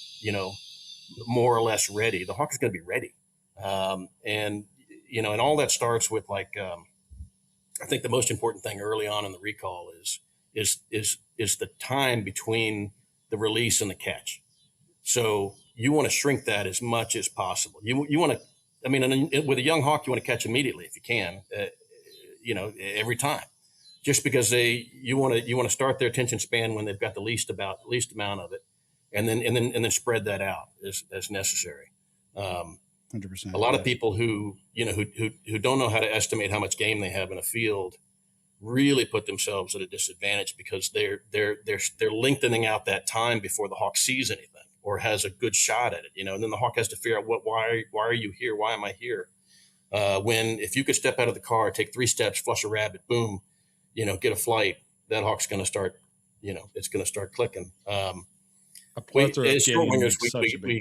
more or less ready. The hawk is going to be ready. And all that starts with like, I think the most important thing early on in the recall is the time between the release and the catch. So you want to shrink that as much as possible. You want to, I mean, with a young hawk, you want to catch immediately if you can, every time, just because you want to start their attention span when they've got the least amount of it, and then spread that out as necessary. 100%. A lot of people who don't know how to estimate how much game they have in a field really put themselves at a disadvantage, because they're lengthening out that time before the hawk sees anything or has a good shot at it, and then the hawk has to figure out why are you here? Why am I here? When if you could step out of the car, take 3 steps, flush a rabbit, boom, get a flight, that hawk's going to start, it's going to start clicking. As short wingers,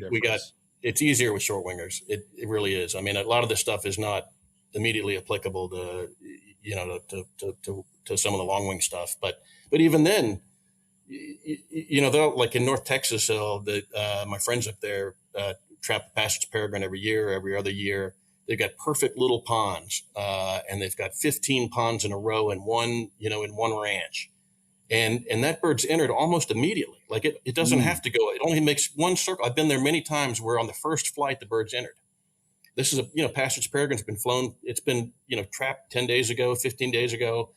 we got. It's easier with short wingers. It really is. I mean, a lot of this stuff is not immediately applicable to to some of the long wing stuff. But even then, they'll, like in North Texas, my friends up there trap the Passage Peregrine every year, every other year. They've got perfect little ponds, and they've got 15 ponds in a row in one ranch. And that bird's entered almost immediately. Like it doesn't have to go. It only makes one circle. I've been there many times where on the first flight, the bird's entered. This is Passage Peregrine's been flown. It's been, trapped 10 days ago, 15 days ago.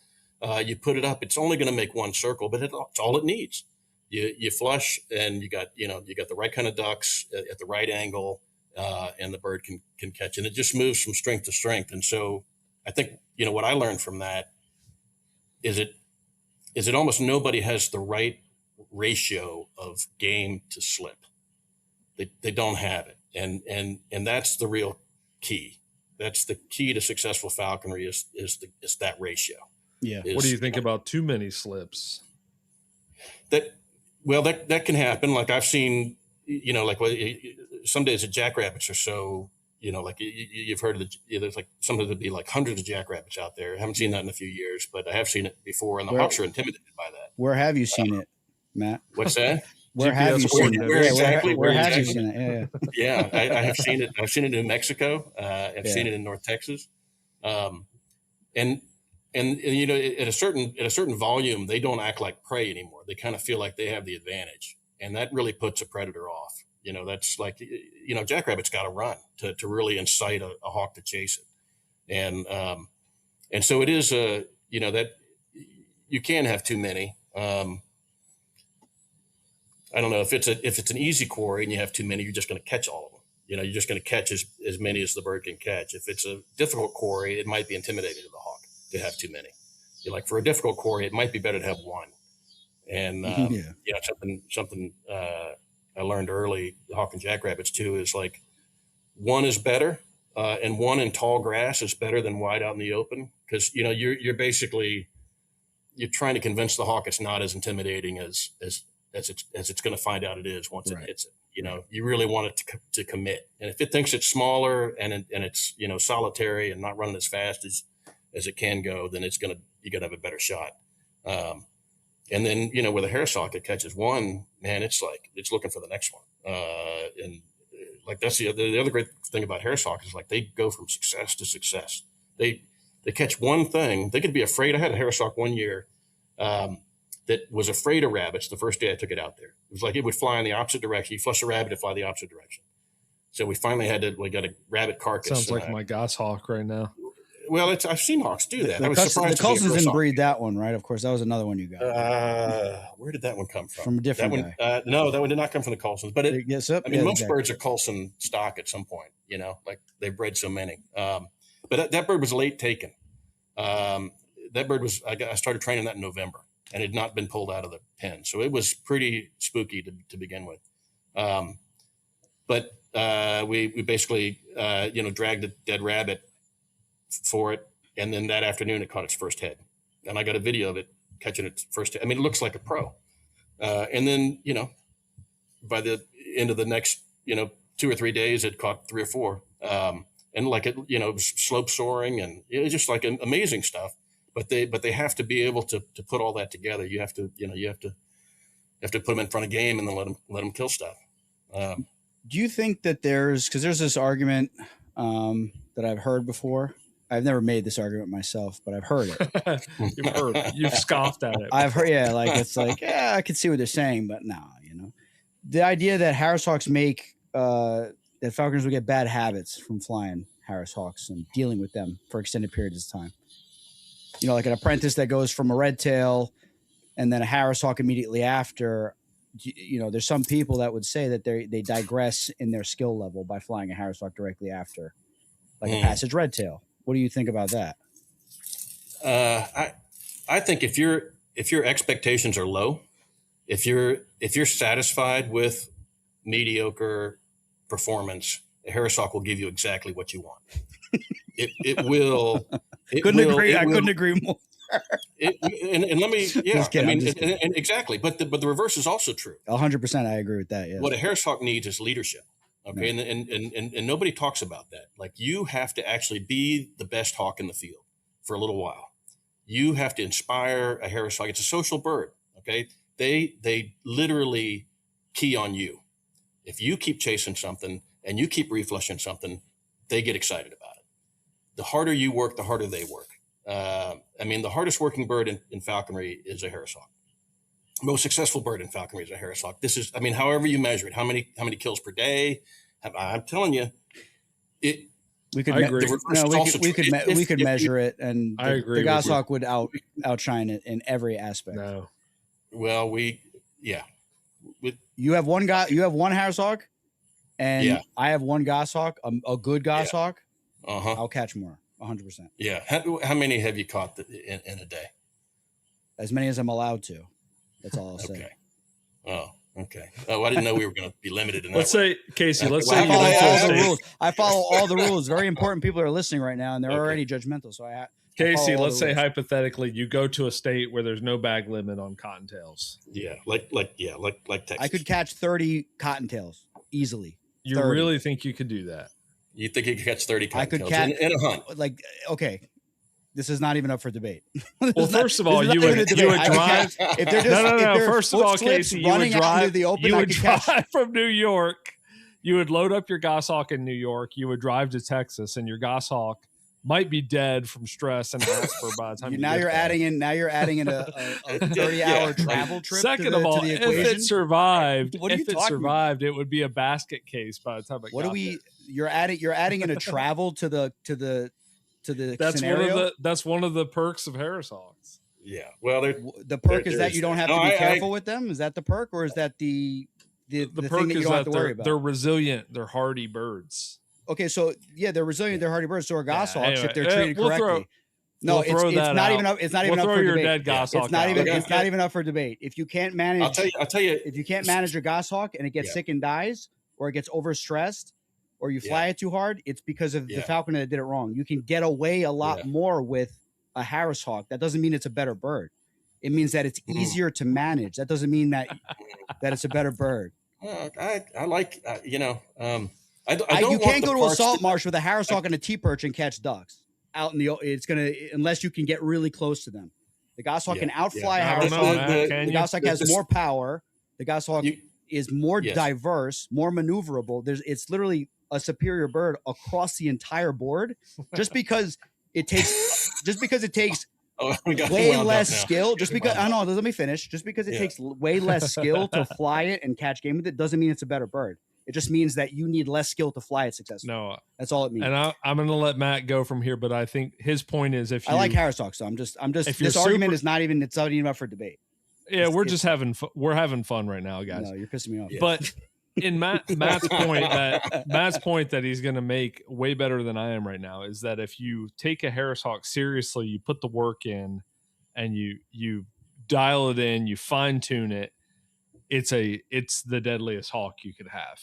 You put it up, it's only going to make one circle, but it's all it needs. You flush and you got the right kind of ducks at the right angle, and the bird can catch, and it just moves from strength to strength. And so I think, what I learned from that is it almost nobody has the right ratio of game to slip. They don't have it. And that's the real key. That's the key to successful falconry is that ratio. Yeah. What do you think about too many slips? That can happen. Like I've seen, some days the jackrabbits are so, like you've heard of there's like sometimes there'd be like hundreds of jackrabbits out there. I haven't seen that in a few years, but I have seen it before, and the hawks are intimidated by that. Where have you seen it, Matt? What's that? Where have you seen it? Where exactly? Where have you seen it? Yeah. I have seen it. I've seen it in New Mexico. I've seen it in North Texas. And at a certain volume, they don't act like prey anymore. They kind of feel like they have the advantage, and that really puts a predator off. That's like, jackrabbits got to run to really incite a hawk to chase it. And so it is that you can have too many. I don't know if it's an easy quarry and you have too many, you're just going to catch all of them. You're just going to catch as many as the bird can catch. If it's a difficult quarry, it might be intimidating to the hawk to have too many. For a difficult quarry, it might be better to have one. And something I learned early, the hawk and jackrabbits too, is like one is better, and one in tall grass is better than wide out in the open, because you're basically trying to convince the hawk it's not as intimidating as it's going to find out it is once it hits it. You really want it to commit. And if it thinks it's smaller and it's, solitary and not running as fast as it can go, then you're going to have a better shot. And then, with a hair's hawk, it catches one, man, it's like, it's looking for the next one. And like, that's the other great thing about hair's hawk is like, they go from success to success. They catch one thing. They could be afraid. I had a hair's hawk one year, that was afraid of rabbits the first day I took it out there. It was like it would fly in the opposite direction. You flush a rabbit, it'd fly the opposite direction. So we finally we got a rabbit carcass. Sounds like my goshawk right now. Well, I've seen hawks do that. I was surprised. The Coulsons didn't breed that one, right? Of course, that was another one you got. Where did that one come from? From a different guy. No, that one did not come from the Coulsons. But most birds are Coulson stock at some point. Like they bred so many. But that bird was late taken. That bird was. I started training that in November, and it had not been pulled out of the pen, so it was pretty spooky to begin with. But we basically dragged a dead rabbit for it, and then that afternoon it caught its first head, and I got a video of it catching its first head. I mean, it looks like a pro. And then by the end of the next 2 or 3 days, it caught 3 or 4, and like it was slope soaring, and it was just like amazing stuff. But they have to be able to put all that together. You have to put them in front of game and then let them kill stuff. Do you think that because there's this argument that I've heard before? I've never made this argument myself, but I've heard it. You've scoffed at it. I've heard, it's like, I can see what they're saying, but no, the idea that Harris hawks make that falconers will get bad habits from flying Harris hawks and dealing with them for extended periods of time. Like an apprentice that goes from a red tail and then a Harris hawk immediately after. There's some people that would say that they digress in their skill level by flying a Harris hawk directly after, like a passage red tail. What do you think about that? I think if your expectations are low, if you're satisfied with mediocre performance, a Harris hawk will give you exactly what you want. It will. I couldn't agree more. And let me, exactly. But the reverse is also true. 100%. I agree with that. Yeah. What a Harris hawk needs is leadership. Okay. No. And nobody talks about that. Like, you have to actually be the best hawk in the field for a little while. you have to inspire a harris hawk. It's a social bird. Okay. They literally key on you. If you keep chasing something and you keep reflushing something, they get excited about it. The harder you work, the harder they work. I mean, the hardest working bird in falconry is a harris hawk. Most successful bird in falconry is a harris hawk. This is, I mean, however you measure it, how many kills per day? I'm telling you, it. We could, agree. we could measure it, and I agree the goshawk would outshine it in every aspect. No. Well, you have one harris hawk, and Yeah. I have one goshawk, a good goshawk. Uh-huh. I'll catch more, 100%. Yeah. How many have you caught in a day? As many as I'm allowed to. That's all I'll say. Okay. Oh, okay. Oh, I didn't know we were going to be limited in that. Let's say, Casey, let's say I you follow went to a all the state. rules. I follow all the rules. Very important people are listening right now, and they're already judgmental. So I Casey, follow all let's the say rules. hypothetically you go to a state where there's no bag limit on cottontails. Yeah, like Texas. I could catch 30 cottontails easily. You 30. really think you could do that? You think you could catch 30 I could cottontails in a hunt? Like, okay, this is not even up for debate. Well, first of all, you would drive. If they're just, No. if they're First of all, foot slips Casey, you would running out into drive. the open, You I would could catch. drive from New York. You would load up your goshawk in New York. You would drive to Texas, and your goshawk might be dead from stress and asper by the time you Now get you're there. adding in a 30-hour travel trip. Second to of all, the if equation. it survived, What are you if it talking survived, it would be a basket case by the time it What got do we? there. You're adding in a travel to the That's scenario. one of the perks of harris hawks. Yeah. Well, The perk is that you don't have to be I- careful with them. Is that the perk, or is that the The thing perk that you is don't have that to worry they're about? resilient, they're hardy birds. Okay, so yeah, they're resilient. They're hardy birds. So are goshawks anyway, if they're treated we'll correctly. we'll throw it's that not out. even up. It's not We'll even up throw for your debate. dead goshawk It's not out. even. Okay. It's not even up for debate. If you can't manage, I'll tell you. if you can't manage a goshawk and it gets Yeah. sick and dies, or it gets overstressed, or you fly it too hard, it's because of the Yeah. falconer that did it wrong. You can get away a lot Yeah. more with a harris hawk. That doesn't mean it's a better bird. It means that it's easier to manage. That doesn't mean that it's a better bird. I like I don't You want can't the go to a parts salt that- marsh with a harris hawk and a T-perch and catch ducks out in the. It's gonna unless you can get really close to them. The goshawk can outfly a I harris don't know, hawk. Matt, the- can The you? goshawk has more power. The goshawk is more Yes. diverse, more maneuverable. It's literally a superior bird across the entire board. Just because it takes Oh, we got way wound up less now. skill. Just We because wound I up. know, let me finish. Just because it Yeah. takes way less skill to fly it and catch game with it doesn't mean it's a better bird. It just means that you need less skill to fly it successfully. No, That's all it means. and I'm going to let Matt go from here, but I think his point is if you I like harris hawks, so I'm just If you're this argument super- is not even it's not even up for debate. yeah, we're it's- just having having fun right now, guys. No, you're pissing me off. Yeah. But in Matt's point that he's going to make way better than I am right now is that if you take a harris hawk seriously, you put the work in, and you dial it in, you fine tune it. It's the deadliest hawk you could have.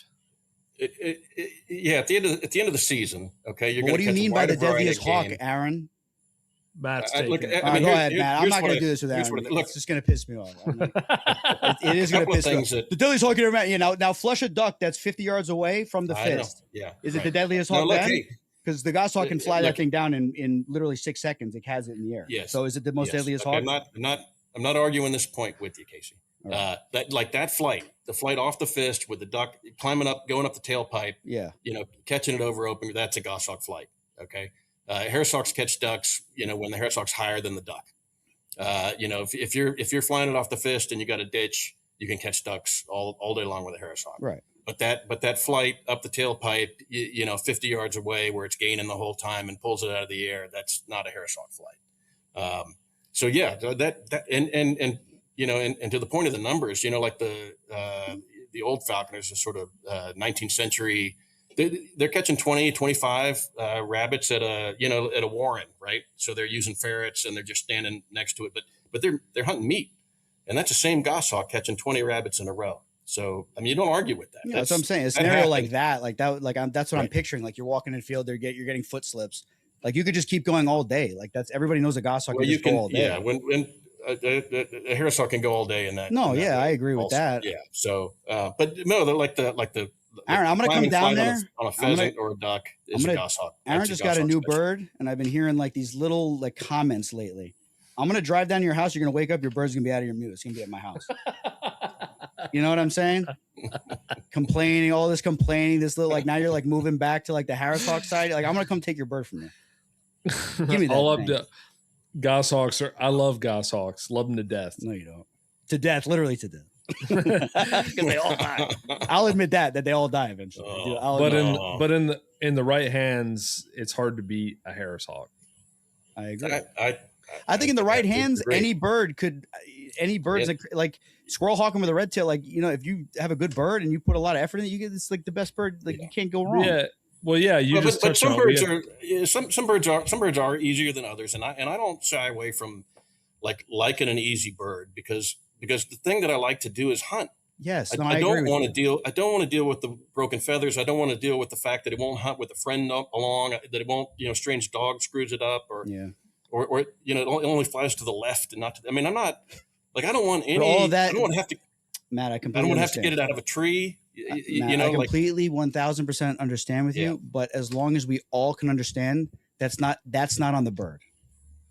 Yeah, at the end of the season, okay. You're But what do gonna you catch a mean by the wider variety deadliest of hawk, game. Aaron? Matt's I- look, taking it. I All right, mean, go here- ahead, here- Matt. I'm here's not what going to I- do this with here's Aaron. what I- look. It's just going to piss me off. It is going to couple of piss me things off. that- The deadliest hawk in the now flush a duck that's 50 yards away from the I know. fist. Yeah. Is it right. the deadliest No, hawk look, then? hey, Because the goshawk can fly that look. thing down in literally 6 seconds. It has it in the air. Yes. So is it the most yes. deadliest Okay, hawk? I'm not arguing this point with you, Casey. All right. That flight, the flight off the fist with the duck climbing up, going up the tailpipe, Yeah. catching it over open, that's a goshawk flight. Okay. Harris hawks catch ducks, when the harris hawk's higher than the duck. If you're flying it off the fist and you got a ditch, you can catch ducks all day long with a harris hawk. Right. But that flight up the tailpipe, 50 yards away where it's gaining the whole time and pulls it out of the air, that's not a harris hawk flight. So yeah, that and to the point of the numbers, like the old falconers, the sort of 19th century, they're catching 20, 25 rabbits at a warren, right? So they're using ferrets and they're just standing next to it, but they're hunting meat, and that's the same goshawk catching 20 rabbits in a row. So I mean, you don't argue with that. Yeah, that's what I'm saying. A scenario happens. that's what I'm Right. picturing. Like you're walking in the field, you're getting foot slips. Like you could just keep going all day. Like everybody knows a goshawk Well, can just go all day. yeah. When a harris hawk can go all day in that. No, in that yeah, way I agree with also. that. Yeah. So, but no, they're like the Aaron, I'm gonna climbing come down flight there. on a pheasant or a duck is I'm a gonna- goshawk. Aaron That's just got a goshawk new special. bird, and I've been hearing like these little like comments lately. I'm going to drive down to your house. You're going to wake up. Your bird's going to be out of your mute. It's going to be at my house. You know what I'm saying? Complaining, all this complaining, this little, like, now you're like moving back to like the Harris Hawk side. Like, I'm going to come take your bird from you. Give me that. All up to goshawks. I love goshawks. Love them to death. No, you don't. To death, literally to death. Because they all die. I'll admit that they all die eventually. But in the right hands, it's hard to beat a Harris Hawk. I agree. I think in the right hands, any bird's like squirrel hawking with a red tail. Like, you know, if you have a good bird and you put a lot of effort in it, you get this like the best bird. Like you can't go wrong. Yeah. Well, yeah. But some birds are easier than others, and I don't shy away from liking an easy bird because the thing that I like to do is hunt. Yes, I don't want to deal with the broken feathers. I don't want to deal with the fact that it won't hunt with a friend along, that it won't, strange dog screws it up, or it only flies to the left and not to. I mean, I'm not like I don't want any. All that, I don't want to have to. Matt, I don't want to have to get it out of a tree. Matt, I completely 1,000% understand with you, but as long as we all can understand, that's not on the bird.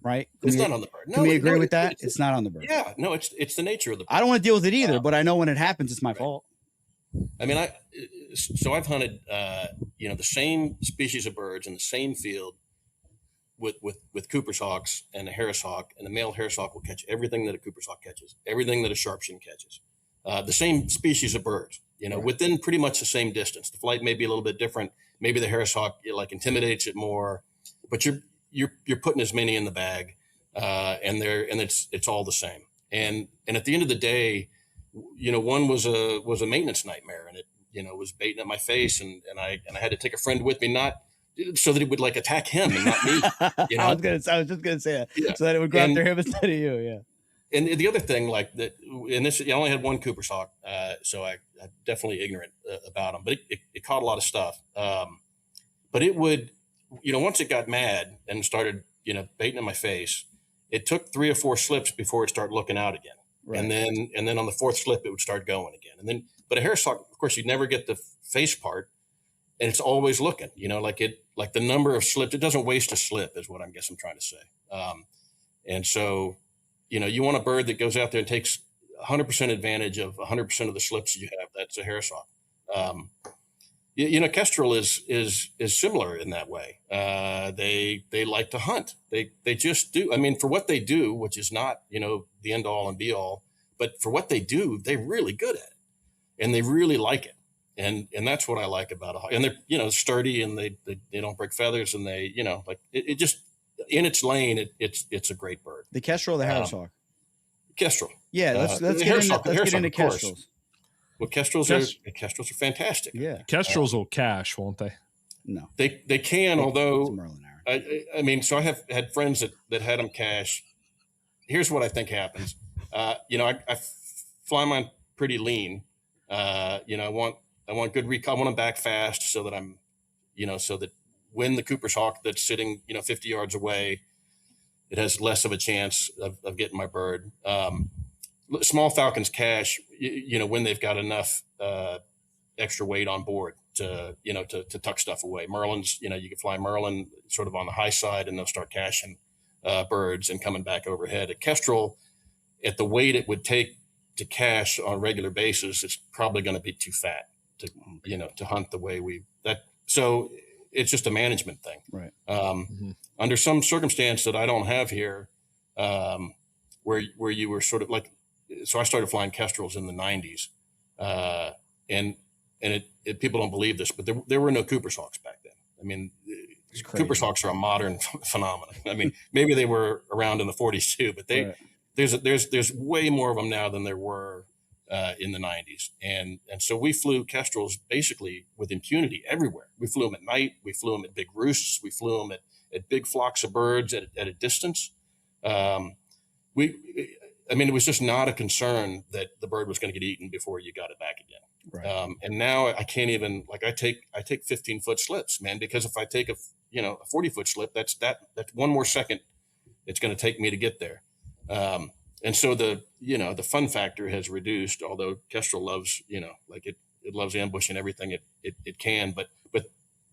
Right? It's not on the bird. Can we agree with that? It's not on the bird. Yeah, no, it's the nature of the bird. I don't want to deal with it either, but I know when it happens, it's my fault. I mean, I've hunted, the same species of birds in the same field with Cooper's hawks and a Harris hawk, and the male Harris hawk will catch everything that a Cooper's hawk catches, everything that a sharpshin catches. The same species of birds, within pretty much the same distance. The flight may be a little bit different. Maybe the Harris hawk intimidates it more, but you're putting as many in the bag, and it's all the same. And at the end of the day, one was a maintenance nightmare, and it was baiting at my face, and I had to take a friend with me, not so that it would attack him and not me. I was just gonna say that, so that it would go after him instead of you. Yeah. And the other thing, I only had one Cooper's hawk, so I'm definitely ignorant about them, but it caught a lot of stuff. But it would, once it got mad and started, baiting in my face, it took 3 or 4 slips before it started looking out again. Right. And then on the 4th slip, it would start going again. But a Harris hawk, of course, you'd never get the face part, and it's always looking, like the number of slips, it doesn't waste a slip is what I guess I'm trying to say. And so, you want a bird that goes out there and takes 100% advantage of 100% of the slips you have. That's a Harris hawk. Kestrel is similar in that way. They like to hunt. They just do. I mean, for what they do, which is not, the end all and be all, but for what they do, they're really good at it, and they really like it. And that's what I like about a hawk. And they're, sturdy, and they don't break feathers, and they, it just, in its lane, it's a great bird. The Kestrel or the Harris hawk? Kestrel. Yeah, let's get into Kestrels. Well, Kestrels are fantastic. Yeah, Kestrels will cash, won't they? No, they can. Although, I mean, so I have had friends that had them cash. Here's what I think happens. I fly mine pretty lean. I want good recall. I want them back fast so that I'm, so that when the Cooper's hawk that's sitting, 50 yards away, it has less of a chance of getting my bird. Small falcons cash, when they've got enough extra weight on board to tuck stuff away. Merlins, you can fly Merlin sort of on the high side, and they'll start caching birds and coming back overhead. A Kestrel, at the weight it would take to cache on a regular basis, it's probably going to be too fat to hunt the way so it's just a management thing. Right. Under some circumstance that I don't have here, where you were sort of like, so I started flying Kestrels in the 90s, and people don't believe this, but there were no Cooper's hawks back then. I mean, Cooper's hawks are a modern phenomenon. I mean, maybe they were around in the 40s too, but there's way more of them now than there were in the 90s. And so we flew Kestrels basically with impunity everywhere. We flew them at night. We flew them at big roosts. We flew them at big flocks of birds at a distance. It was just not a concern that the bird was going to get eaten before you got it back again. Right. And now I can't even, I take 15-foot slips, man, because if I take a 40-foot slip, that's one more second it's going to take me to get there. And so the fun factor has reduced, although Kestrel loves, it loves ambushing everything it can, but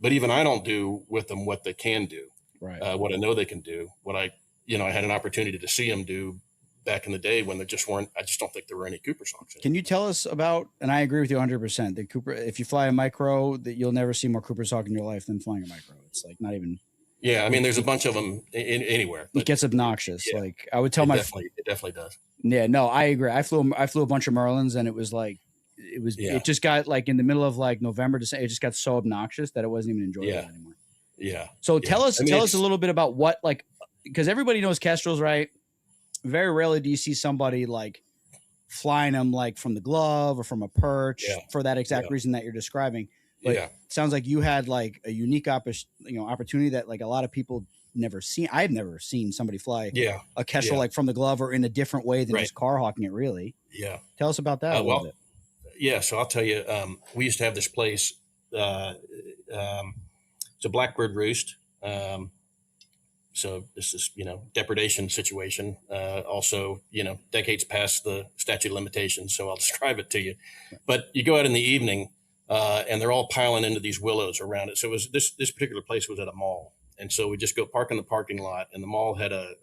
even I don't do with them what they can do. Right. What I know they can do, what I I had an opportunity to see them do back in the day when there just weren't. I just don't think there were any Cooper's hawks. Can you tell us about? And I agree with you 100%. The Cooper, if you fly a micro, that you'll never see more Cooper's hawk in your life than flying a micro. It's like not even. Yeah, I mean, there's a bunch of them anywhere. It gets obnoxious. Yeah, like I would tell it definitely does. Yeah, no, I agree. I flew a bunch of Merlins, and it was like it just got like in the middle of like November, December. It just got so obnoxious that it wasn't even enjoyable anymore. Yeah. So tell us a little bit about what, like, because everybody knows Kestrels, right? Very rarely do you see somebody like flying them like from the glove or from a perch for that exact reason that you're describing. But it sounds like you had like a unique opportunity that like a lot of people never seen. I've never seen somebody fly a Kestrel like from the glove or in a different way than just car hawking it, really. Yeah. Tell us about that a little bit. Yeah, so I'll tell you, we used to have this place. It's a blackbird roost. So this is, depredation situation. Also, decades past the statute of limitations. So I'll describe it to you. But you go out in the evening, and they're all piling into these willows around it. So it was this particular place was at a mall. And so we just go park in the parking lot, and the mall had a,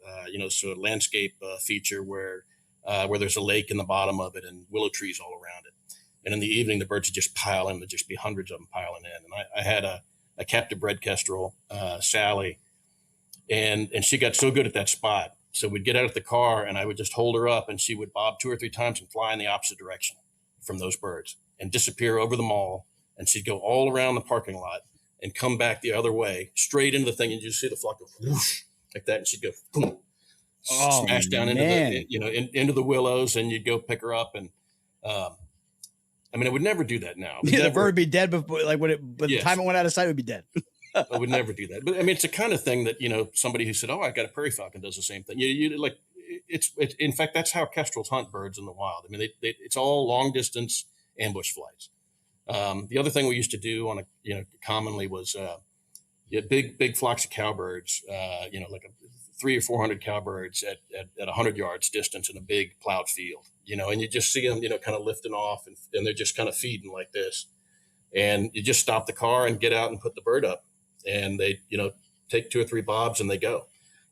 sort of landscape feature where there's a lake in the bottom of it and willow trees all around it. And in the evening, the birds would just pile in. There'd just be hundreds of them piling in. And I had a captive bred kestrel, Sally, and she got so good at that spot. So we'd get out of the car, and I would just hold her up, and she would bob 2 or 3 times and fly in the opposite direction from those birds and disappear over the mall. And she'd go all around the parking lot and come back the other way, straight into the thing, and you just see the flock go whoosh, like that, and she'd go boom, smash down into the willows, and you'd go pick her up. And I mean, I would never do that now. The bird would be dead before, like by the time it went out of sight, it would be dead. I would never do that. But I mean, it's the kind of thing that somebody who said, "Oh, I got a prairie falcon," does the same thing. You like it's in fact that's how kestrels hunt birds in the wild. I mean, it's all long distance ambush flights. The other thing we used to do commonly was big flocks of cowbirds, like 300 or 400 cowbirds at 100 yards distance in a big plowed field, and you just see them, kind of lifting off and they're just kind of feeding like this. And you just stop the car and get out and put the bird up, and they, take 2 or 3 bobs and they go,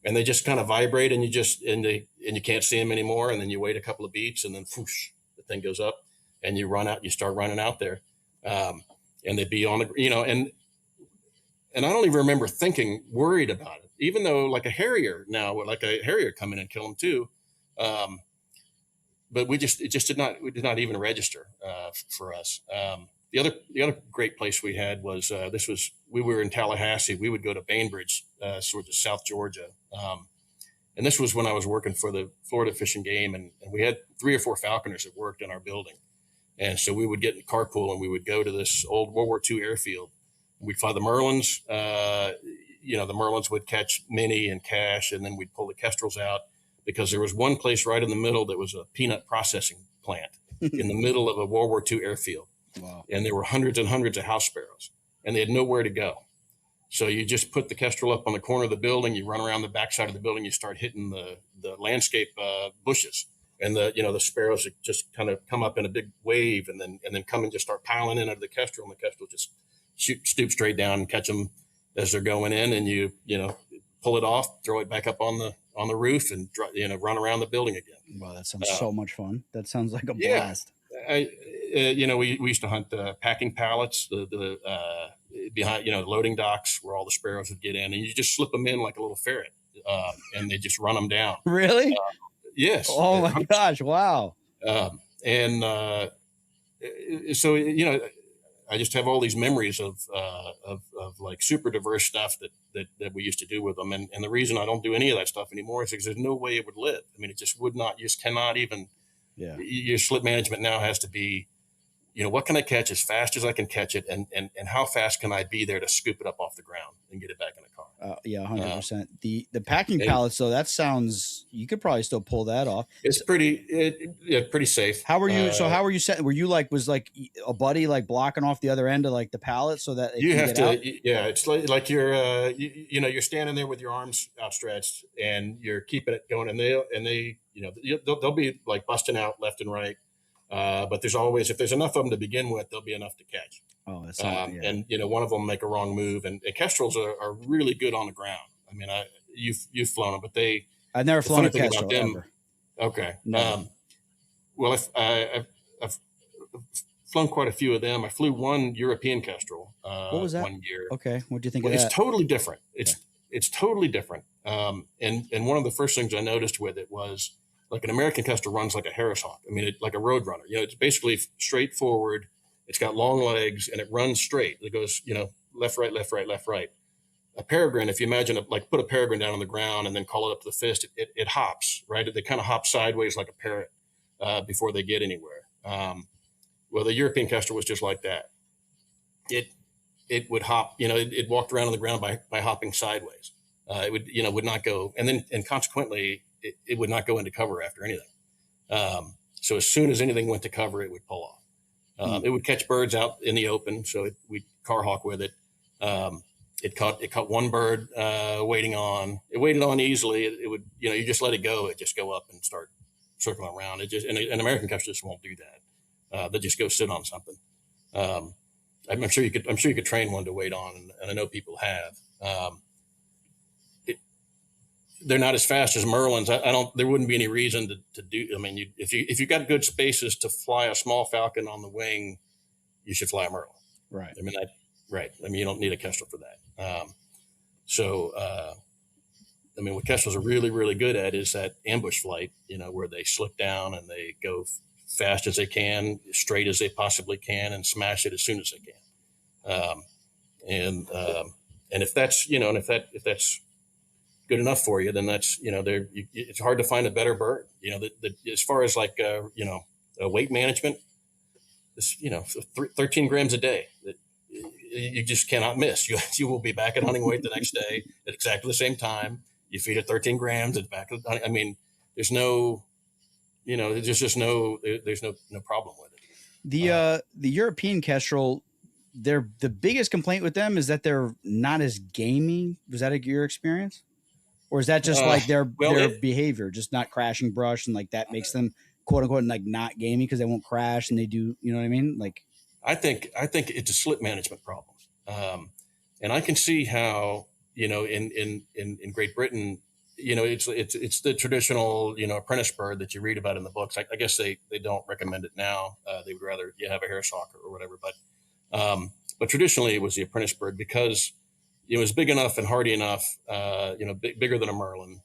and they just kind of vibrate, and you can't see them anymore. And then you wait a couple of beats, and then whoosh, the thing goes up, and you start running out there. And they'd be on the, and I don't even remember worried about it, even though like a harrier come in and kill them too. But it did not even register, for us. The other great place we had was, we were in Tallahassee. We would go to Bainbridge, sort of South Georgia. And this was when I was working for the Florida Fish and Game, and we had 3 or 4 falconers that worked in our building. And so we would get in carpool, and we would go to this old World War II airfield. We'd fly the Merlins. The Merlins would catch Minnie and Cash, and then we'd pull the Kestrels out, because there was one place right in the middle that was a peanut processing plant in the middle of a World War II airfield. Wow. And there were hundreds and hundreds of house sparrows, and they had nowhere to go. So you just put the kestrel up on the corner of the building, you run around the backside of the building, you start hitting the landscape bushes. And the sparrows just kind of come up in a big wave, and then come and just start piling in under the kestrel, and the kestrel just stoop straight down and catch them as they're going in, and you pull it off, throw it back up on the roof, and run around the building again. Wow, that sounds so much fun. That sounds like a blast. We used to hunt packing pallets, the behind loading docks where all the sparrows would get in, and you just slip them in like a little ferret, and they just run them down. Really? Yes. Oh my gosh! Wow. So I just have all these memories of like super diverse stuff that we used to do with them, and the reason I don't do any of that stuff anymore is because there's no way it would live. I mean, it just would not. You just cannot even. Yeah. Your slip management now has to be, what can I catch as fast as I can catch it, and how fast can I be there to scoop it up off the ground and get it back in the car? 100%. The packing pallets, though, that sounds, you could probably still pull that off. It's pretty safe. How were you? So how were you set? Were you was like a buddy like blocking off the other end of like the pallet so that you have to? Out? Yeah, it's like you're you're standing there with your arms outstretched, and you're keeping it going, and they they'll be like busting out left and right. But there's always, if there's enough of them to begin with, there'll be enough to catch. Oh, that's and one of them make a wrong move, and kestrels are really good on the ground. I mean, you've flown them, but they I've never The flown funny a thing about Kestrel them, ever. okay. No. Well, I've flown quite a few of them. I flew one European Kestrel What was that? one year. Okay. What'd you think Well, of it's that? totally different. It's totally different. And one of the first things I noticed with it was like an American Kestrel runs like a Harris Hawk. I mean, like a road runner. You know, it's basically straightforward. It's got long legs and it runs straight. It goes, you know, left, right, left, right, left, right. A peregrine, if you imagine like put a peregrine down on the ground and then call it up to the fist, it hops, right? They kind of hop sideways like a parrot before they get anywhere. Well, the European Kestrel was just like that. It would hop, you know, it walked around on the ground by hopping sideways. It would, you know, would not go, and consequently, it would not go into cover after anything. So as soon as anything went to cover, it would pull off. It would catch birds out in the open, so we'd car hawk with it. It caught one bird waiting on. It waited on easily. It would, you know, you just let it go. It just go up and start circling around. It just, and an American Kestrel just won't do that. They just go sit on something. I'm sure you could train one to wait on, and I know people have. They're not as fast as Merlins. I don't. There wouldn't be any reason to do. I mean, if you got good spaces to fly a small falcon on the wing, you should fly a Merlin. Right. I mean, right. I mean, you don't need a Kestrel for that. I mean, what Kestrels are really, really good at is that ambush flight. You know, where they slip down and they go fast as they can, straight as they possibly can, and smash it as soon as they can. And if that's, you know, and if that's good enough for you, then that's, you know, it's hard to find a better bird. You know, as far as like you know, weight management, this, you know, 13 grams a day that you just cannot miss. You will be back at hunting weight the next day at exactly the same time. You feed it 13 grams. It's back. I mean, there's no, you know, there's no problem with it. The European Kestrel, the biggest complaint with them is that they're not as gamey. Was that your experience? Or is that just like their behavior, just not crashing brush, and like that makes them quote unquote like not gamey because they won't crash and they do, you know what I mean? Like, I think it's a slip management problem, and I can see how, you know, in Great Britain, you know, it's the traditional, you know, apprentice bird that you read about in the books. I guess they don't recommend it now. They would rather you have a Harris Hawk or whatever, but traditionally it was the apprentice bird because it was big enough and hardy enough, you know, bigger than a Merlin,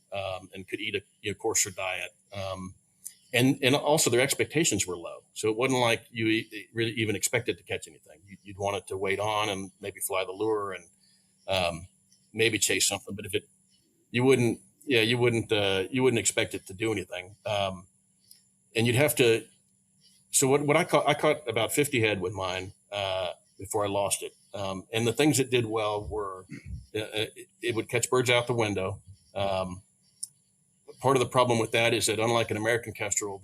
and could eat a coarser diet. And also their expectations were low. So it wasn't like you really even expected to catch anything. You'd want it to wait on and maybe fly the lure and maybe chase something. But you wouldn't expect it to do anything. And you'd have to, so what I caught about 50 head with mine before I lost it. And the things it did well were it would catch birds out the window. Part of the problem with that is that unlike an American Kestrel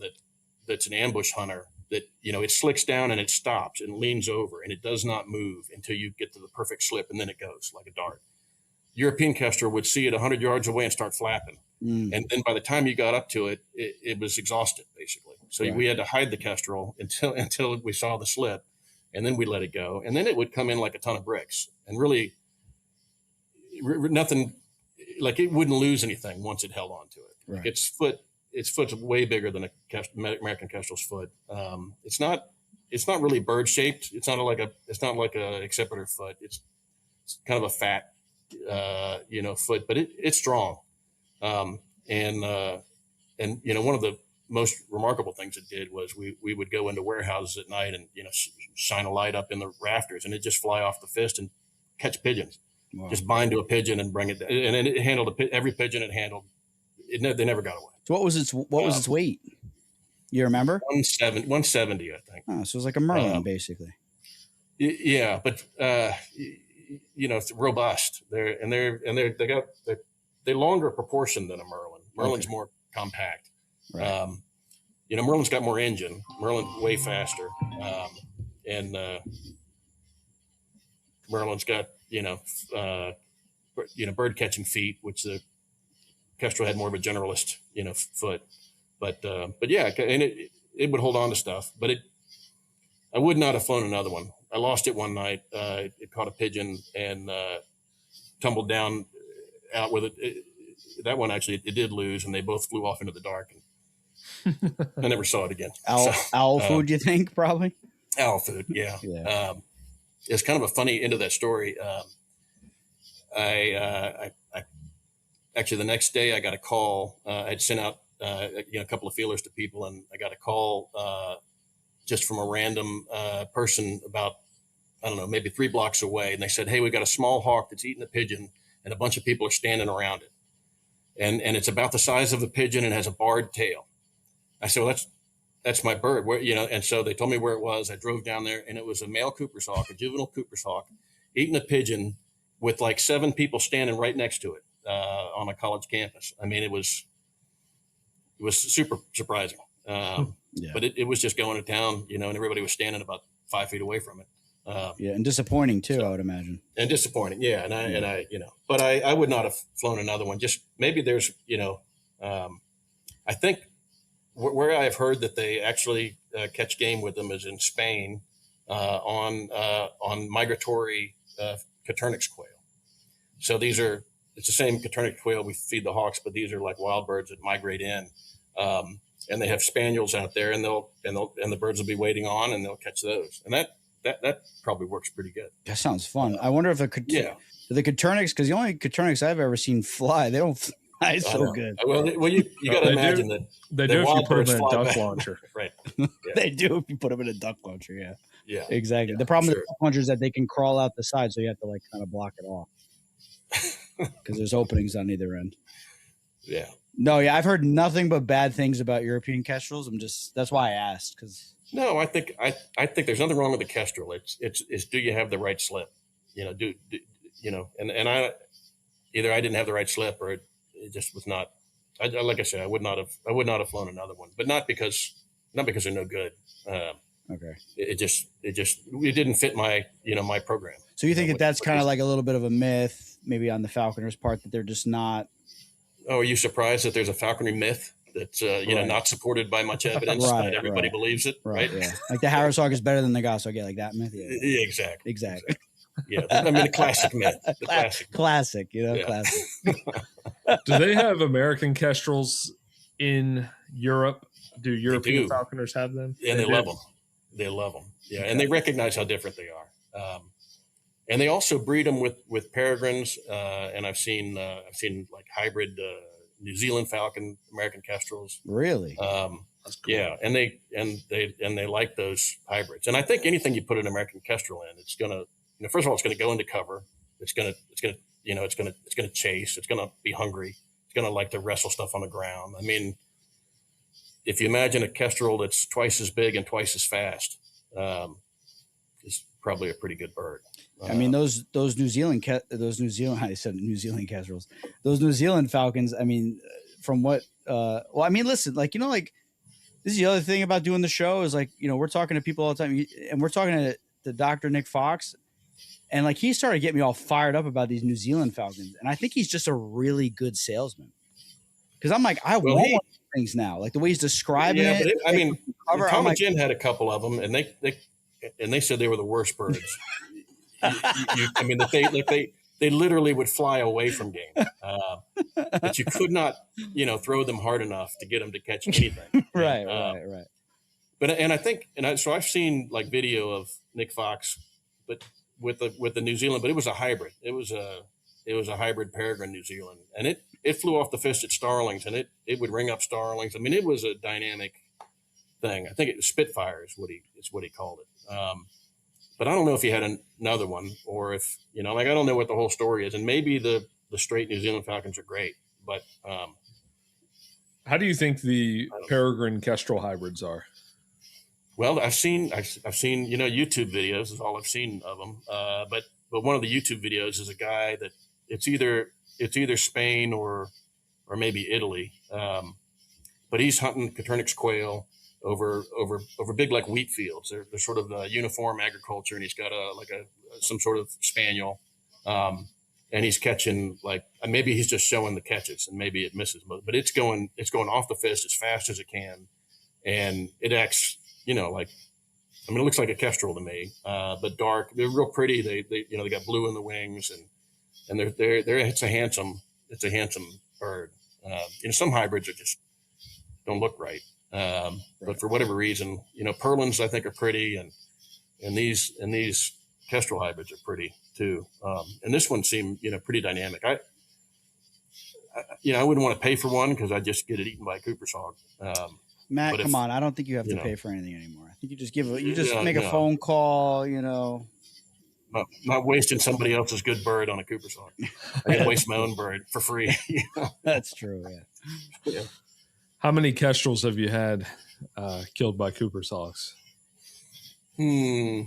that's an ambush hunter, that, you know, it slicks down and it stops and leans over and it does not move until you get to the perfect slip, and then it goes like a dart. European Kestrel would see it 100 yards away and start flapping. And then by the time you got up to it, it was exhausted basically. So we had to hide the Kestrel until we saw the slip, and then we let it go. And then it would come in like a ton of bricks, and really nothing, like it wouldn't lose anything once it held on to it. right. Like its foot's way bigger than American Kestrel's foot. It's not really bird shaped. It's not like a accipiter foot. It's kind of a fat, you know, foot, but it's strong. And you know, one of the most remarkable things it did was we would go into warehouses at night and, you know, shine a light up in the rafters, and it just fly off the fist and catch pigeons. Wow. Just bind to a pigeon and bring it down. And then it handled every pigeon it handled. They never got away. So what was its weight? You remember? 170, I think. Oh, so it was like a Merlin basically. Yeah, but you know, it's robust. They're longer proportion than a Merlin. Merlin's more compact. Right. You know, Merlin's got more engine. Merlin's way faster, and Merlin's got bird catching feet, which the Kestrel had more of a generalist, you know, foot. But yeah, and it would hold on to stuff. But I would not have flown another one. I lost it one night. It caught a pigeon and tumbled down out with it. that one actually it did lose, and they both flew off into the dark, and I never saw it again. Owl food, you think probably? Owl food, yeah. It's kind of a funny end of that story. I actually the next day I got a call. I'd sent out a couple of feelers to people, and I got a call just from a random person about, I don't know, maybe 3 blocks away, and they said, "Hey, we got a small hawk that's eating a pigeon, and a bunch of people are standing around it, and it's about the size of a pigeon and has a barred tail." I said, "Well, that's my bird." Where, and so they told me where it was. I drove down there, and it was a male Cooper's hawk, a juvenile Cooper's hawk, eating a pigeon with like 7 people standing right next to it on a college campus. I mean, it was super surprising. But it was just going to town, and everybody was standing about 5 feet away from it. And disappointing too, I would imagine. And disappointing, yeah. And I, but I would not have flown another one. Just maybe there's, I think where I've heard that they actually catch game with them is in Spain on migratory Coturnix quail. So it's the same Coturnix quail we feed the hawks, but these are like wild birds that migrate in. And they have spaniels out there, and the birds will be waiting on, and they'll catch those. And that probably works pretty good. That sounds fun. I wonder if the Coturnix, because the only Coturnix I've ever seen fly, they don't fly so good. Well, you got to imagine that they do if you put them in a duck back. launcher, right? Yeah. They do if you put them in a duck launcher. Yeah, yeah, exactly. Yeah, the problem with duck launcher is that they can crawl out the side, so you have to like kind of block it off because there's openings on either end. Yeah. No, yeah, I've heard nothing but bad things about European kestrels. That's why I asked. No, I think there's nothing wrong with the kestrel. It's do you have the right slip? And I either I didn't have the right slip, or it just was not. Like I said, I would not have flown another one, but not because they're no good. Okay. It didn't fit my my program. So you think that's kind of like a little bit of a myth, maybe on the falconer's part, that they're just not. Oh, are you surprised that there's a falconry myth that's not supported by much evidence, but everybody believes it, right? Yeah. Like the Harris hawk is better than the goshawk, like that myth. Yeah, exactly. Yeah, I mean, a classic myth. Classic, classic. Do they have American kestrels in Europe? Do European falconers have them? Yeah, they love them. They love them. Yeah, and they recognize how different they are. And they also breed them with peregrines, and I've seen like hybrid New Zealand falcon American kestrels. Really? That's cool. Yeah, and they like those hybrids. And I think anything you put an American kestrel in, it's gonna, first of all, it's gonna go into cover. It's gonna chase. It's gonna be hungry. It's gonna like to wrestle stuff on the ground. I mean, if you imagine a kestrel that's twice as big and twice as fast, is probably a pretty good bird. I mean, those New Zealand I said New Zealand kestrels, those New Zealand falcons. I mean, from what? Listen, like this is the other thing about doing the show is like we're talking to people all the time, and we're talking to Dr. Nick Fox, and like he started getting me all fired up about these New Zealand falcons, and I think he's just a really good salesman. Because I'm like, I want one of these things now, like the way he's describing it. I mean, Tom and Jen had a couple of them, and they said they were the worst birds. I mean, that they literally would fly away from game, but you could not, throw them hard enough to get them to catch anything. Right. But so I've seen like video of Nick Fox, but with the New Zealand, but it was a hybrid. It was a hybrid peregrine New Zealand, and it flew off the fist at starlings, and it would ring up starlings. I mean, it was a dynamic thing. I think it was Spitfire is what he called it. But I don't know if he had another one, or if I don't know what the whole story is. And maybe the straight New Zealand falcons are great, but how do you think the peregrine kestrel hybrids are? Well, I've seen YouTube videos is all I've seen of them. But one of the YouTube videos is a guy that it's either Spain or maybe Italy, but he's hunting Coturnix quail over big like wheat fields. They're sort of uniform agriculture, and he's got some sort of spaniel, and he's catching maybe he's just showing the catches, and maybe it misses, but it's going off the fist as fast as it can, and it acts it looks like a kestrel to me, but dark. They're real pretty. They got blue in the wings, and they're it's a handsome bird. Some hybrids are just don't look right. But for whatever reason, Perlins I think are pretty, and these kestrel hybrids are pretty too. And this one seemed pretty dynamic. I wouldn't want to pay for one because I just get it eaten by a Cooper's hog. Matt, come on! I don't think you have to pay for anything anymore. I think you just make a phone call. Not wasting somebody else's good bird on a Cooper's hog. I can waste my own bird for free. That's true. Yeah. How many kestrels have you had killed by Cooper's hogs? I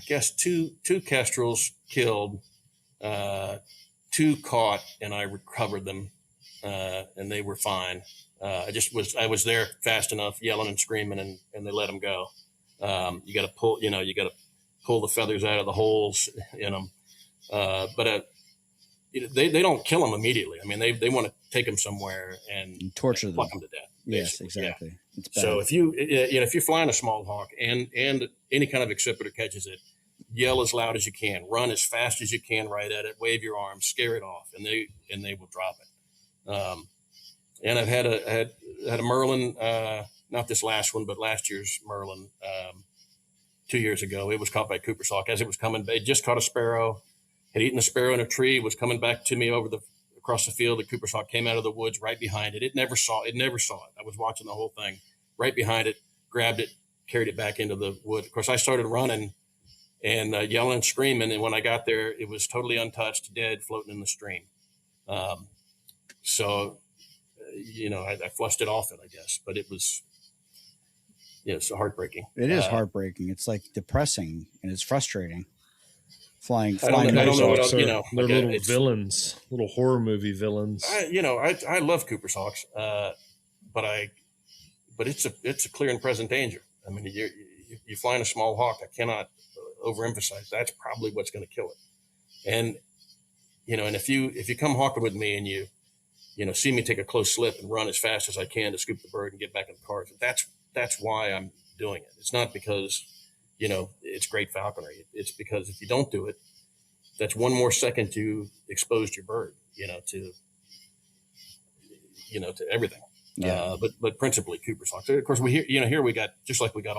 guess two kestrels killed, 2 caught, and I recovered them, and they were fine. I was there fast enough, yelling and screaming, and they let them go. You got to pull the feathers out of the holes in them, but they don't kill them immediately. I mean, they want to take them somewhere and torture them, pluck them to death. Yes, exactly. Yeah. It's bad. So if you're flying a small hawk and any kind of accipiter catches it, yell as loud as you can, run as fast as you can right at it, wave your arms, scare it off, and they will drop it. And I've had a Merlin, not this last one, but last year's Merlin, 2 years ago. It was caught by Cooper's hawk as it was coming. It just caught a sparrow, had eaten the sparrow in a tree, was coming back to me across the field. The Cooper's hawk came out of the woods right behind it. It never saw it. I was watching the whole thing right behind it, grabbed it, carried it back into the wood. Of course, I started running and yelling and screaming. And when I got there, it was totally untouched, dead, floating in the stream. So I flushed it off it, I guess, but it was, it's heartbreaking. It is heartbreaking. It's like depressing and it's frustrating. Flying. I don't know what else, they're little villains, little horror movie villains. I love Cooper's hawks, but it's a clear and present danger. I mean, you're flying a small hawk. I cannot overemphasize that's probably what's going to kill it. And and if you come hawking with me and you see me take a close slip and run as fast as I can to scoop the bird and get back in the car, that's why I'm doing it. It's not because it's great falconry. It's because if you don't do it, that's one more second you exposed your bird, to everything. Yeah. But principally Cooper's hawks. Of course, here we got, just like we got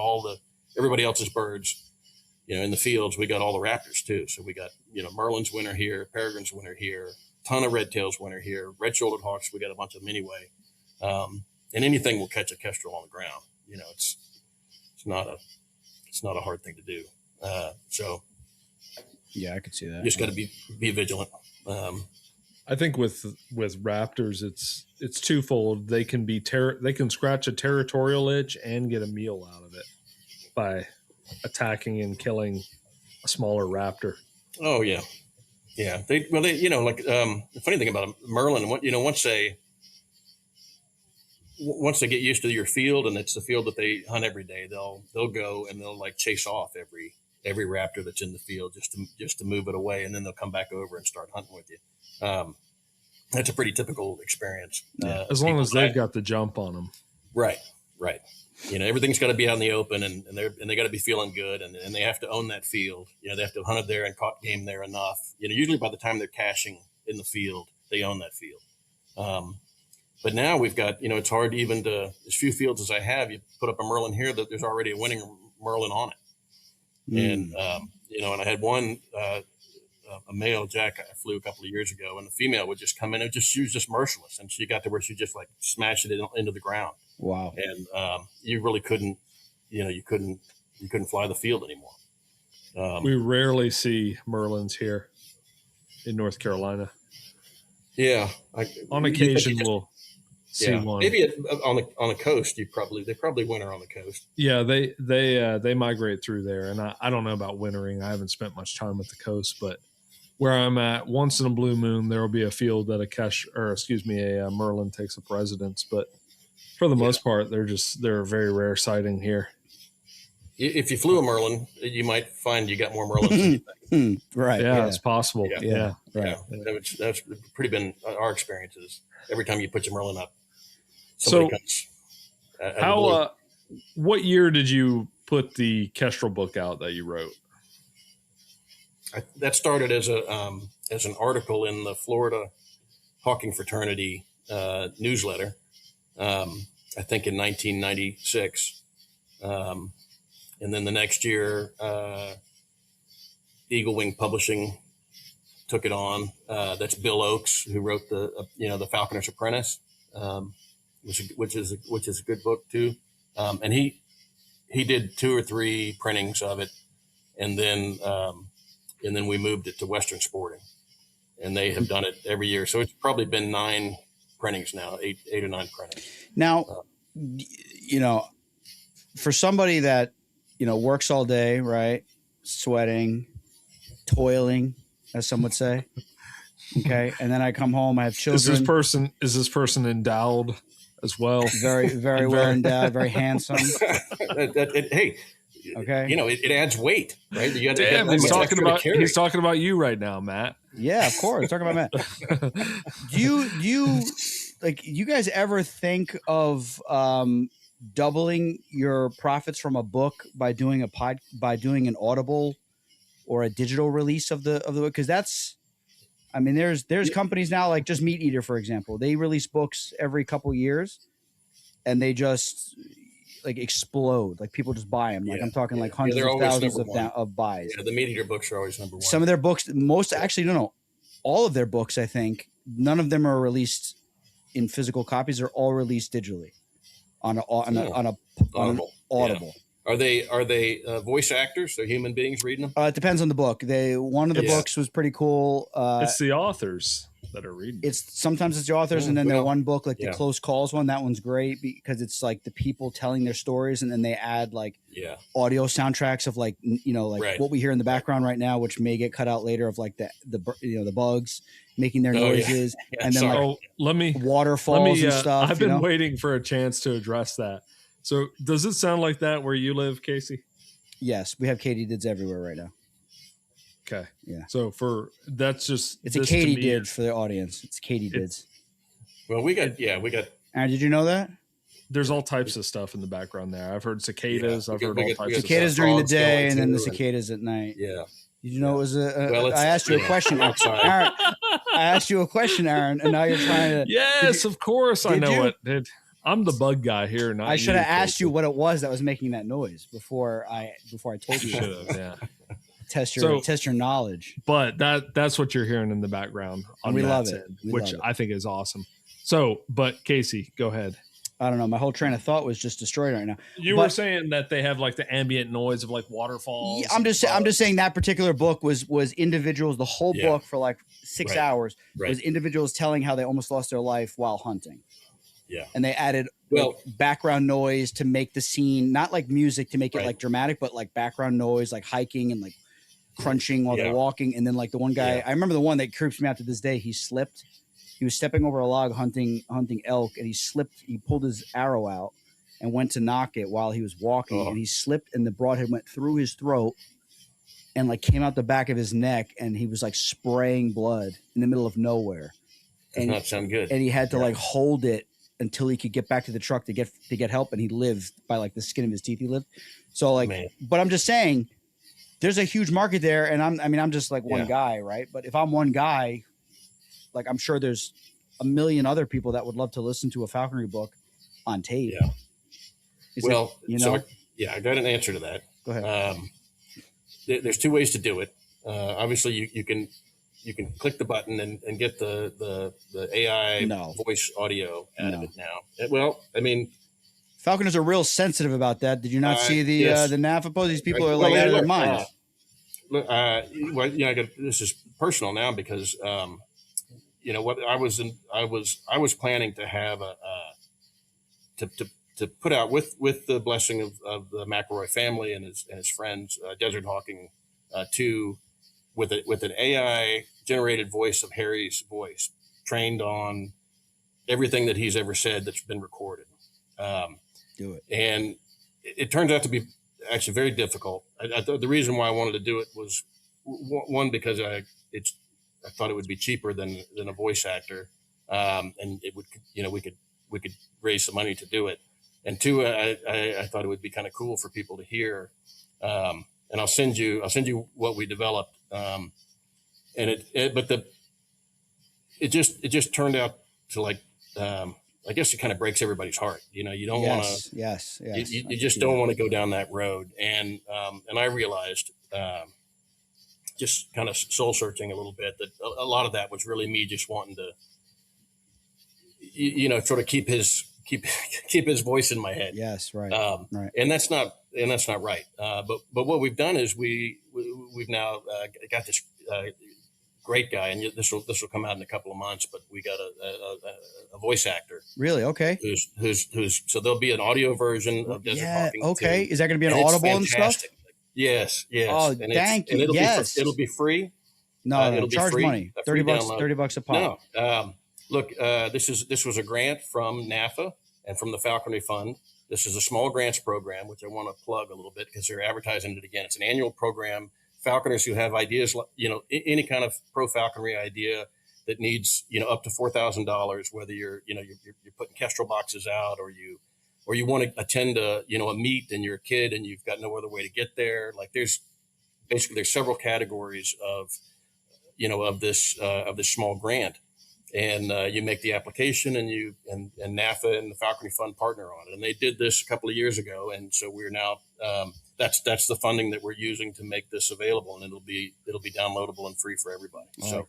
everybody else's birds, in the fields, we got all the raptors too. So we got, Merlins winter here, peregrines winter here, ton of red tails winter here, red-shouldered hawks. We got a bunch of them anyway. And anything will catch a kestrel on the ground. It's not a hard thing to do. So yeah, I could see that. You just got to be vigilant. I think with raptors, it's twofold. They can they can scratch a territorial itch and get a meal out of it by attacking and killing a smaller raptor. Oh yeah. Yeah. The funny thing about a Merlin, once they get used to your field and it's the field that they hunt every day, they'll go and they'll like chase off every raptor that's in the field just to move it away, and then they'll come back over and start hunting with you. That's a pretty typical experience. As long as they've got the jump on them. Right. Everything's got to be out in the open, and they got to be feeling good, and they have to own that field. They have to have hunted there and caught game there enough. Usually by the time they're caching in the field, they own that field. But now we've got, it's hard even to, as few fields as I have, you put up a Merlin here that there's already a winning Merlin on it. And, and I had one, a male jack I flew a couple of years ago, and the female would just come in and she was just merciless. And she got to where she just like smashed it into the ground. Wow. And you really couldn't, you couldn't fly the field anymore. We rarely see Merlins here in North Carolina. Yeah. On occasion, we'll see one. Maybe on the coast, they probably winter on the coast. Yeah, they migrate through there, and I don't know about wintering. I haven't spent much time at the coast, but where I'm at, once in a blue moon, there will be a field that a Merlin takes up residence. But for the most part, they're a very rare sighting here. If you flew a Merlin, you might find you got more Merlins than you think. Right. Yeah, it's possible. Yeah. Right. That's pretty been our experiences. Every time you put your Merlin up, so comes. What year did you put the Kestrel book out that you wrote? That started as an article in the Florida Hawking Fraternity newsletter. I think in 1996, and then the next year, Eagle Wing Publishing took it on. That's Bill Oakes, who wrote the Falconer's Apprentice, which is a good book too. And he did 2 or 3 printings of it, and then we moved it to Western Sporting, and they have done it every year. So it's probably been 9 printings now, 8 or 9 printings. Now, for somebody that, works all day, right? Sweating, toiling, as some would say. Okay. And then I come home, I have children. Is this person endowed as well? Very, very well endowed, very handsome. Hey, okay. It adds weight, right? Damn, he's talking about you right now, Matt. Yeah, of course. Talking about Matt. Do you like, you guys ever think of doubling your profits from a book by doing an Audible or a digital release of the book? Because there's companies now, like just Meat Eater, for example. They release books every couple years, and they just like explode. Like people just buy them. Like I'm talking like hundreds of thousands of buys. Yeah, the Meat Eater books are always number 1. Some of their books, all of their books, I think, none of them are released in physical copies. They're all released digitally on an Audible. Yeah. Are they voice actors? They're human beings reading them? It depends on the book. One of the books was pretty cool. It's the authors that are reading. Sometimes it's the authors, and then there's one book, like the Close Calls one. That one's great because it's like the people telling their stories, and then they add like audio soundtracks of like what we hear in the background right now, which may get cut out later, of like the bugs making their noises, and then waterfalls and stuff. I've been waiting for a chance to address that. So does it sound like that where you live, Casey? Yes, we have katydids everywhere right now. Okay. Yeah. So it's a katydid for the audience. It's katydids. Well, we got. Aaron, did you know that? There's all types of stuff in the background there. I've heard cicadas. I've heard all types of cicadas during the day, and then the cicadas at night. Yeah. Did you know it was I asked you a question. Aaron, I asked you a question, Aaron, and now you're trying to. Yes, of course. I know it. I'm the bug guy here. I should have asked you what it was that was making that noise before I told you. Should have, yeah. Test your knowledge. But that's what you're hearing in the background on Matt's end, which I think is awesome. So, but Casey, go ahead. I don't know. My whole train of thought was just destroyed right now. You were saying that they have like the ambient noise of like waterfalls. Yeah, I'm just saying that particular book was individuals. The whole book for like 6 hours was individuals telling how they almost lost their life while hunting. Yeah. And they added background noise to make the scene, not like music to make it like dramatic, but like background noise, like hiking and like crunching while they're walking. And then like the one guy, I remember the one that creeps me out to this day. He slipped. He was stepping over a log hunting elk, and he slipped. He pulled his arrow out and went to knock it while he was walking, and he slipped, and the broadhead went through his throat and like came out the back of his neck, and he was like spraying blood in the middle of nowhere. Does not sound good. And he had to like hold it until he could get back to the truck to get help, and he lived by like the skin of his teeth. He lived. So like, but I'm just saying, there's a huge market there, and I'm just like one guy, right? But if I'm one guy, like I'm sure there's a million other people that would love to listen to a falconry book on tape. Yeah. I got an answer to that. Go ahead. There's 2 ways to do it. Obviously, you can click the button and get the AI voice audio out of it now. Well, I mean, falconers are real sensitive about that. Did you not see the NAFA post? These people are like out of their minds. This is personal now because what I was planning to have to put out with the blessing of the McElroy family and his friends, Desert Hawking 2, with an AI generated voice of Harry's voice, trained on everything that he's ever said that's been recorded. Do it. And it turns out to be actually very difficult. The reason why I wanted to do it was one, because I thought it would be cheaper than a voice actor, and it would we could raise some money to do it. And 2, I thought it would be kind of cool for people to hear. And I'll send you what we developed. But it just turned out to like, I guess it kind of breaks everybody's heart. You know, you don't want to, yes. you just don't want to go down that road. And I realized, just kind of soul searching a little bit, that a lot of that was really me just wanting to, sort of keep his voice in my head. Yes. Right. Right. And that's not right. But what we've done is we've now got this great guy, and this will come out in a couple of months. But we got a voice actor. Really? Okay. Who's so there'll be an audio version of Desert Hawking. Okay. Too. Is that going to be an Audible and stuff? Yes. Oh, and thank you. It'll be free. No, it'll be charge free, money. $30 $30 a pop. No. Look, this was a grant from NAFA and from the Falconry Fund. This is a small grants program, which I want to plug a little bit because they're advertising it again. It's an annual program. Falconers who have ideas, any kind of pro falconry idea that needs, up to $4,000, whether you're putting kestrel boxes out or you want to attend a meet and you're a kid and you've got no other way to get there. Like there's several categories of this small grant. And you make the application, and NAFA and the Falconry Fund partner on it. And they did this a couple of years ago, and so we're now that's the funding that we're using to make this available, and it'll be downloadable and free for everybody. So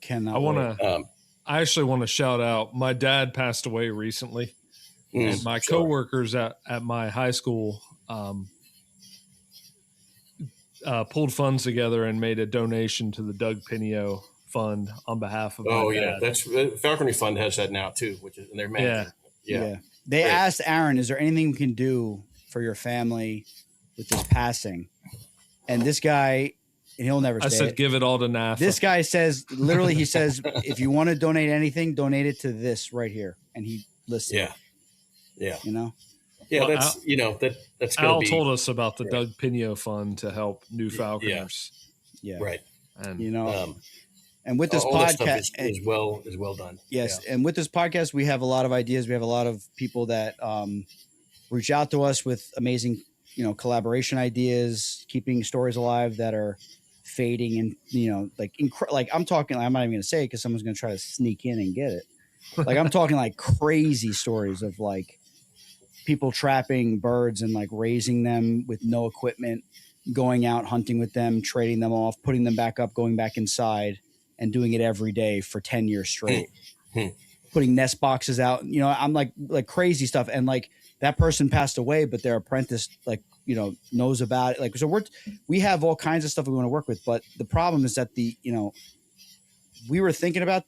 I actually want to shout out. My dad passed away recently, and my coworkers at my high school pulled funds together and made a donation to the Doug Pinio Fund on behalf of my dad. That's Falconry Fund has that now too, which is, and they're managing. Yeah. They asked Aaron, "Is there anything we can do for your family with this passing?" And this guy, he'll never say I said, it. "Give it all to NAFA." This guy says, literally, he says, "If you want to donate anything, donate it to this right here." And he listed. Yeah. Yeah. Yeah, well, that's Al told us about the Doug Pinio Fund to help new falconers. Yeah. Right. And and with this podcast is well done. Yes. Yeah. And with this podcast, we have a lot of ideas. We have a lot of people that reach out to us with amazing, collaboration ideas, keeping stories alive that are fading and, like I'm talking, I'm not even going to say it because someone's going to try to sneak in and get it. Like I'm talking like crazy stories of like people trapping birds and like raising them with no equipment, going out hunting with them, trading them off, putting them back up, going back inside, and doing it every day for 10 years straight, putting nest boxes out, I'm like crazy stuff. And like that person passed away, but their apprentice, knows about it. Like, so we have all kinds of stuff we want to work with, but the problem is that we were thinking about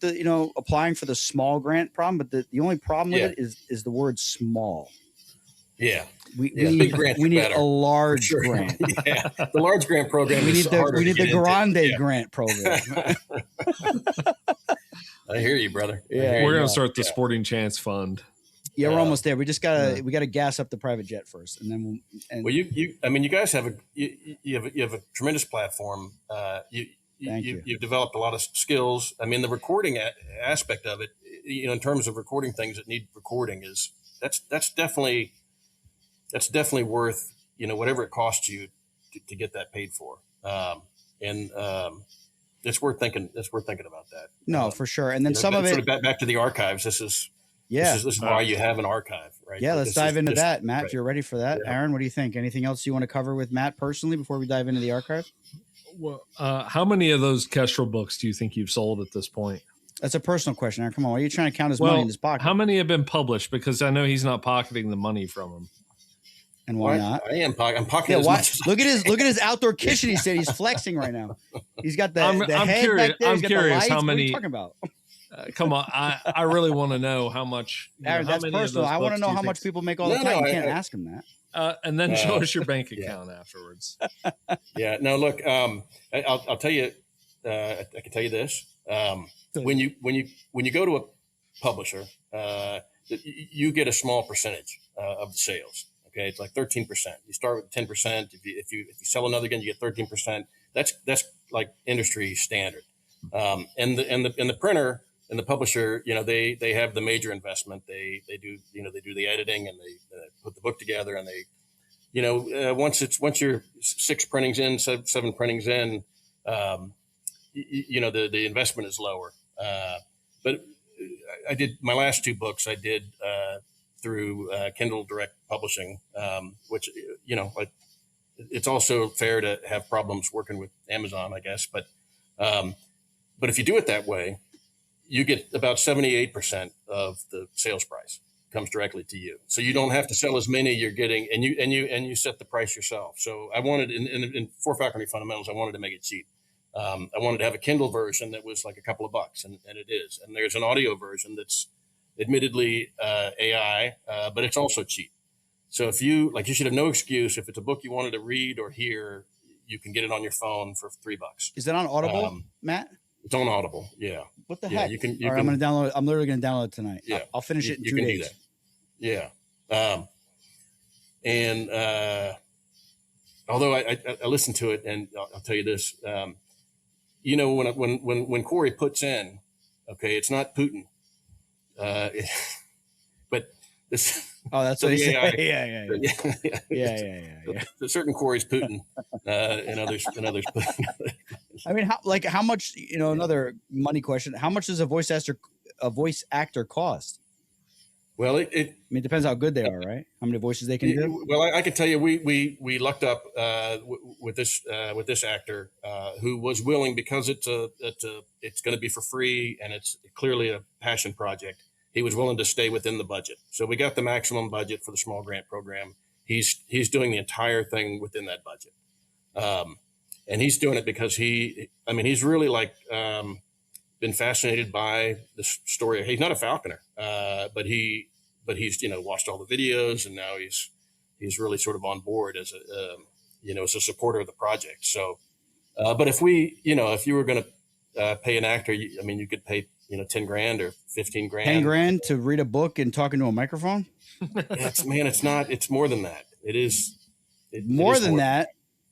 applying for the small grant problem, but the only problem with it is the word small. Yeah. We need a large grant. Yeah. The large grant program we need the grande grant program. I hear you, brother. Yeah. We're going to start the Sporting Chance Fund. Yeah, we're almost there. We just gotta gas up the private jet first, and then you guys have you have a tremendous platform. You've developed a lot of skills. I mean, the recording aspect of it, in terms of recording things that need recording, that's definitely worth whatever it costs you to get that paid for. It's worth thinking. It's worth thinking about that. No, for sure. And then some of it sort of back to the archives. This is why you have an archive, right? Yeah, let's dive into that, Matt. Right. If you're ready for that, Aaron, what do you think? Anything else you want to cover with Matt personally before we dive into the archive? Well, how many of those Kestrel books do you think you've sold at this point? That's a personal question, Aaron. Come on, why are you trying to count his money in his pocket? How many have been published? Because I know he's not pocketing the money from them. And why not? I'm pocketing. Yeah, look at his outdoor kitchen. He said he's flexing right now. He's got the head curious, back there. He's got the lights. How many? What are you talking about? Come on, I really want to know how much. Aaron, that's personal. I want to know how much people make all the time. You can't ask him that. And then show us your bank account afterwards. Yeah. No, look. I'll tell you. I can tell you this. When you go to a publisher, you get a small percentage of the sales. Okay, it's like 13%. You start with 10%. If you sell another gun, you get 13%. That's like industry standard. And the printer and the publisher, they have the major investment. They do the editing and they put the book together, and they, once you're 6 printings in, 7 printings in, the investment is lower. But I did my last 2 books. I did through Kindle Direct Publishing, which like it's also fair to have problems working with Amazon, I guess. But if you do it that way, you get about 78% of the sales price comes directly to you. So you don't have to sell as many. You're getting and you set the price yourself. So I wanted in for Falconry Fundamentals, I wanted to make it cheap. I wanted to have a Kindle version that was like a couple of bucks, and it is. And there's an audio version that's admittedly AI, but it's also cheap. So if you should have no excuse. If it's a book you wanted to read or hear, you can get it on your phone for $3. Is that on Audible, Matt? It's on Audible. Yeah. What the yeah, heck? You can. All right, I'm gonna download. I'm literally gonna download it tonight. Yeah. I'll finish it in 2 days. Yeah. Although I listened to it, and I'll tell you this, when Corey puts in, okay, it's not Putin, but this. Oh, that's what he said. Yeah. So certain Corey's Putin, and others Putin. I mean, how much? Another money question. How much does a voice actor cost? Well, it depends how good they are, right? How many voices they can do. Well, I can tell you, we lucked up with this actor who was willing, because it's going to be for free, and it's clearly a passion project. He was willing to stay within the budget, so we got the maximum budget for the small grant program. He's doing the entire thing within that budget, and he's doing it because he's really been fascinated by the story. He's not a falconer, but he's watched all the videos, and now he's really sort of on board as a supporter of the project. So, but if you were going to pay an actor, you could pay $10,000 or $15,000. $10,000 to read a book and talk into a microphone. It's more than that. It is more than that.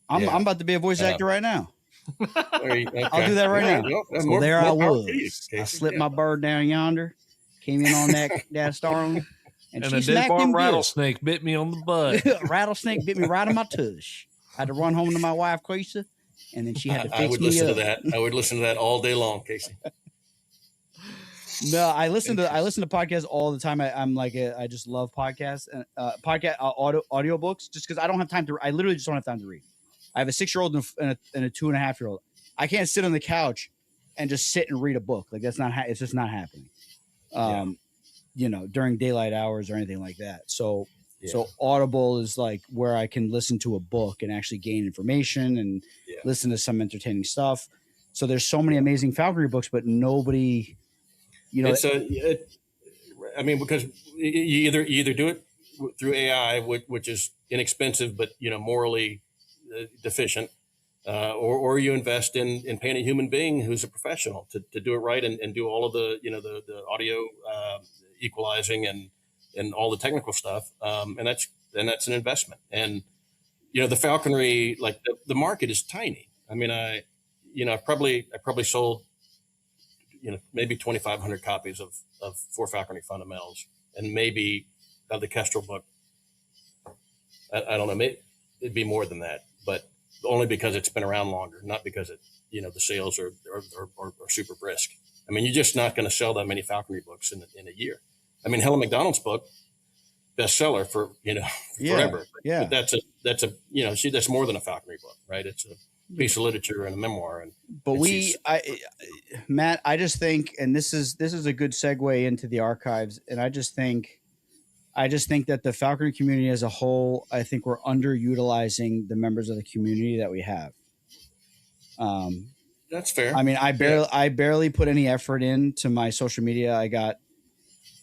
I'm about to be a voice actor right now. Okay. I'll do that right now. So there I was. I slipped my bird down yonder, came in on that starling, and she a smacked dead him good. rattlesnake bit me on the butt. Rattlesnake bit me right on my tush. I had to run home to my wife, Casey, and then she had to fix me up. I would listen to that. I would listen to that all day long, Casey. No, I listen to podcasts all the time. I just love podcasts and audio books, just because I don't have time to. I literally just don't have time to read. I have a 6-year-old and a 2.5-year-old. I can't sit on the couch and just sit and read a book. Like that's not. It's just not happening. During daylight hours or anything like that. So Audible is like where I can listen to a book and actually gain information and listen to some entertaining stuff. So there's so many amazing falconry books, but nobody. Because you either do it through AI, which is inexpensive but morally deficient, or you invest in paying a human being who's a professional to do it right and do all of the the audio equalizing and all the technical stuff, and that's an investment. And the falconry, like the market is tiny. I mean, I probably sold maybe 2,500 copies of For Falconry Fundamentals, and maybe of the Kestrel book. I don't know, maybe it'd be more than that, but only because it's been around longer, not because the sales are super brisk. I mean, you're just not going to sell that many falconry books in a year. I mean, Helen McDonald's book, bestseller for forever. Yeah. But that's more than a falconry book, right? It's a piece of literature and a memoir. Matt, I just think, and this is a good segue into the archives, and I just think that the falconry community as a whole, I think we're underutilizing the members of the community that we have. That's fair. I mean, I barely put any effort into my social media. I got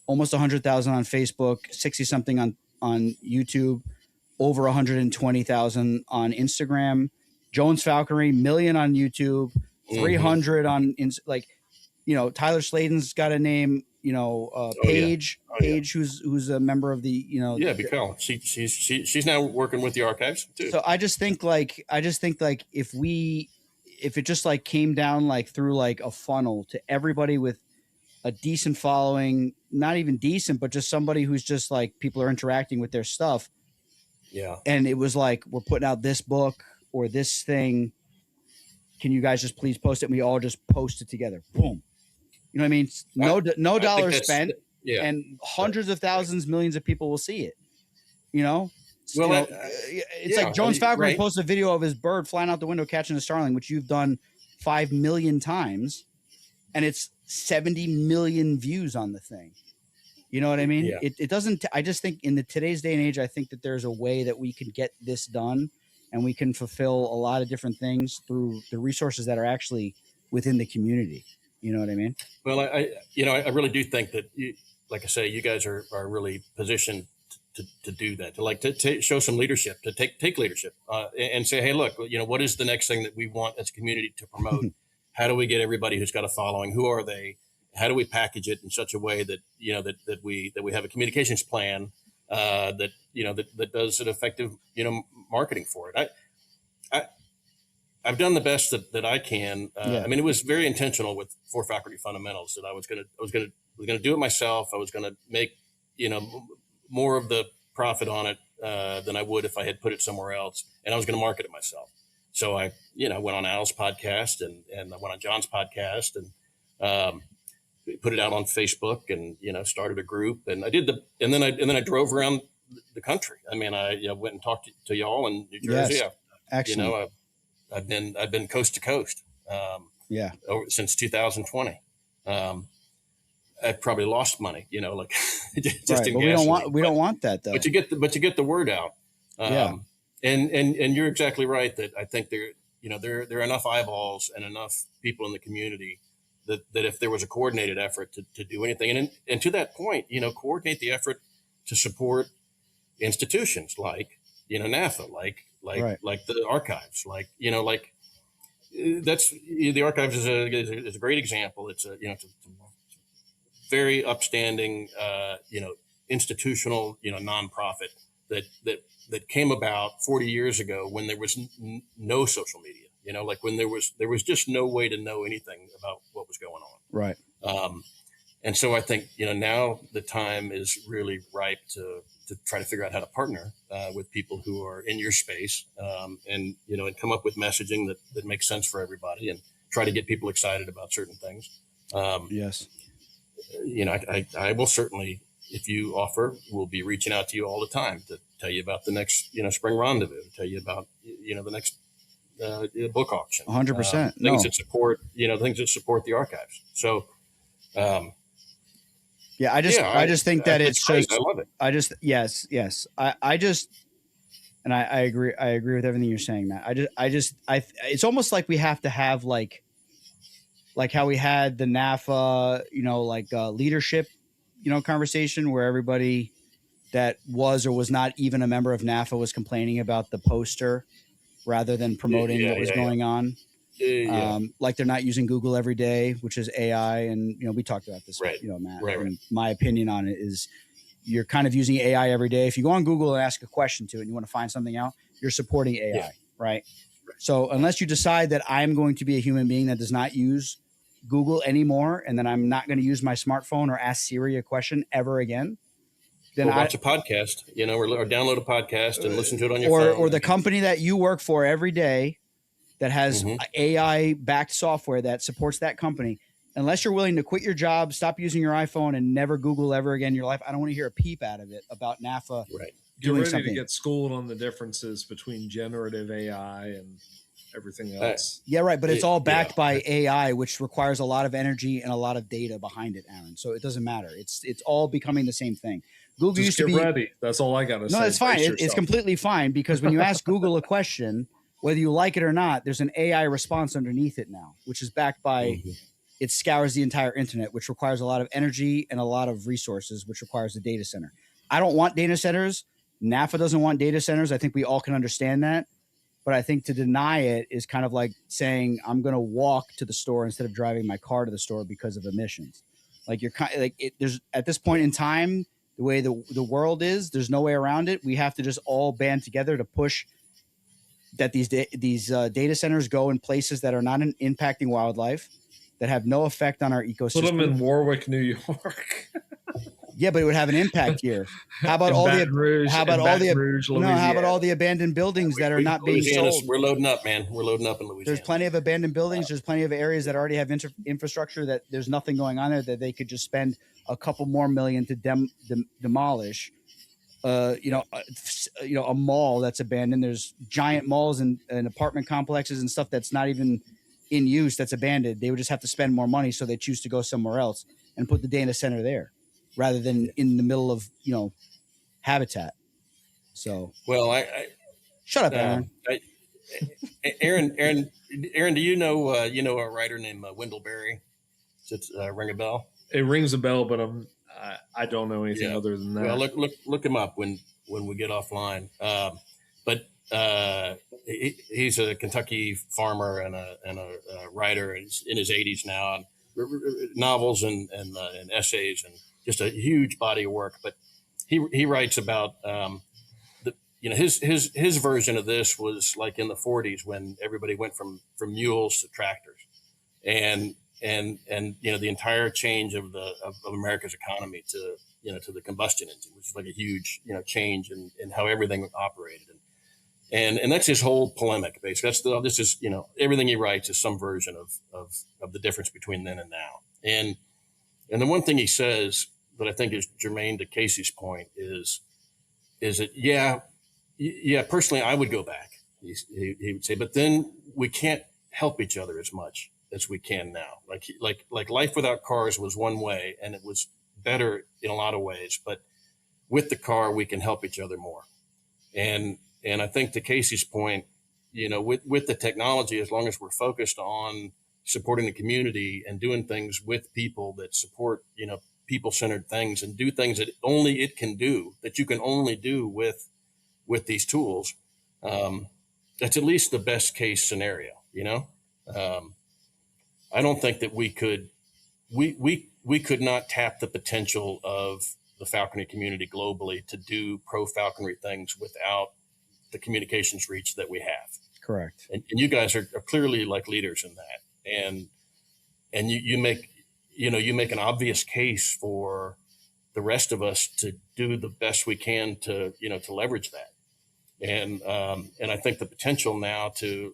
almost 100,000 on Facebook, 60 something on YouTube, over 120,000 on Instagram. Jones Falconry, 1 million on YouTube, 300 on Tyler Sladen's got a name, Paige, who's a member of the, Because she's now working with the archives too. So I just think if it just like came down like through like a funnel to everybody with a decent following, not even decent, but just somebody who's just like people are interacting with their stuff. Yeah. And it was like, we're putting out this book or this thing. Can you guys just please post it? And we all just post it together. Boom. You know what I mean? No dollars spent, yeah, and hundreds of thousands, millions of people will see it. You know, well, it's like Jones Falconry posted a video of his bird flying out the window catching a starling, which you've done 5 million times, and it's 70 million views on the thing. You know what I mean? Yeah. It doesn't. I just think in today's day and age, I think that there's a way that we can get this done, and we can fulfill a lot of different things through the resources that are actually within the community. You know what I mean? Well, I really do think that, like I say, you guys are really positioned to do that, to show some leadership, to take leadership, and say, hey, look, what is the next thing that we want as a community to promote? How do we get everybody who's got a following? Who are they? How do we package it in such a way that that we have a communications plan that does an effective marketing for it? I've done the best that I can. I mean, it was very intentional with For Faculty Fundamentals that I was gonna do it myself. I was gonna make more of the profit on it than I would if I had put it somewhere else, and I was gonna market it myself. So I went on Al's podcast and I went on John's podcast and put it out on Facebook and started a group, and and then I drove around the country. I mean, I went and talked to y'all in New Jersey. Yes. Excellent. I've been coast to coast. Since 2020. I've probably lost money, just right. in But we don't want that though. But you get the word out. And you're exactly right that I think there are enough eyeballs and enough people in the community that if there was a coordinated effort to do anything, and to that point, coordinate the effort to support institutions like NAFA, like the archives, that's the archives is a great example. It's a very upstanding institutional nonprofit that came about 40 years ago when there was no social media. When there was just no way to know anything about what was going on. Right. And so I think now the time is really ripe to try to figure out how to partner with people who are in your space, and come up with messaging that makes sense for everybody, and try to get people excited about certain things. Yes. I will certainly, if you offer, will be reaching out to you all the time to tell you about the next spring rendezvous, tell you about the next book auction, 100%. things that support the archives. So. I just think that it's just, I love it. Yes. And I agree. I agree with everything you're saying, Matt. It's almost like we have to have like how we had the NAFA, leadership, conversation where everybody that was or was not even a member of NAFA was complaining about the poster rather than promoting what was going on. Like they're not using Google every day, which is AI. And, we talked about this, Matt. Right. And my opinion on it is you're kind of using AI every day. If you go on Google and ask a question to it and you want to find something out, you're supporting AI, right? So unless you decide that I'm going to be a human being that does not use Google anymore, and then I'm not going to use my smartphone or ask Siri a question ever again, then watch a podcast, or download a podcast and listen to it on your phone. Or the company that you work for every day that has AI backed software that supports that company. Unless you're willing to quit your job, stop using your iPhone, and never Google ever again in your life, I don't want to hear a peep out of it about NAFA. Right. Get ready to get schooled on the differences between generative AI and everything else. But it's all backed by AI, which requires a lot of energy and a lot of data behind it, Aaron. So it doesn't matter. It's all becoming the same thing. Google Just used to be ready. That's all I got to say. No, it's fine. It's completely fine, because when you ask Google a question, whether you like it or not, there's an AI response underneath it now, which is backed by, it scours the entire internet, which requires a lot of energy and a lot of resources, which requires a data center. I don't want data centers. NAFA doesn't want data centers. I think we all can understand that. But I think to deny it is kind of like saying I'm going to walk to the store instead of driving my car to the store because of emissions. Like you're kind of like there's at this point in time, the way the world is, there's no way around it. We have to just all band together to push that these data centers go in places that are not impacting wildlife, that have no effect on our ecosystem. Put them in Warwick, New York. Yeah, but it would have an impact here. How about all the abandoned buildings that are not being sold? We're loading up, man. We're loading up in Louisiana. There's plenty of abandoned buildings. There's plenty of areas that already have infrastructure that there's nothing going on there that they could just spend a couple more million to demolish. A mall that's abandoned. There's giant malls and apartment complexes and stuff that's not even in use that's abandoned. They would just have to spend more money, so they choose to go somewhere else and put the data center there rather than in the middle of habitat. So I shut up, Aaron. Aaron, do you know a writer named Wendell Berry? Does it ring a bell? It rings a bell, but I don't know anything other than that. Well, look him up when we get offline. But he's a Kentucky farmer and a writer. He's in his 80s now, and novels and essays and just a huge body of work. But he writes about his version of this was like in the 40s when everybody went from mules to tractors, and the entire change of America's economy to the combustion engine, which is like a huge change in how everything operated, and that's his whole polemic basically. This is everything he writes is some version of the difference between then and now, and the one thing he says that I think is germane to Casey's point is that personally I would go back, he would say, but then we can't help each other as much as we can now. Like life without cars was one way, and it was better in a lot of ways, but with the car we can help each other more. And I think to Casey's point, with the technology, as long as we're focused on supporting the community and doing things with people that support people-centered things and do things that only it can do, that you can only do with these tools, that's at least the best case scenario. I don't think that we could not tap the potential of the falconry community globally to do pro falconry things without the communications reach that we have. Correct. And you guys are clearly like leaders in that. And you make an obvious case for the rest of us to do the best we can to leverage that. And I think the potential now to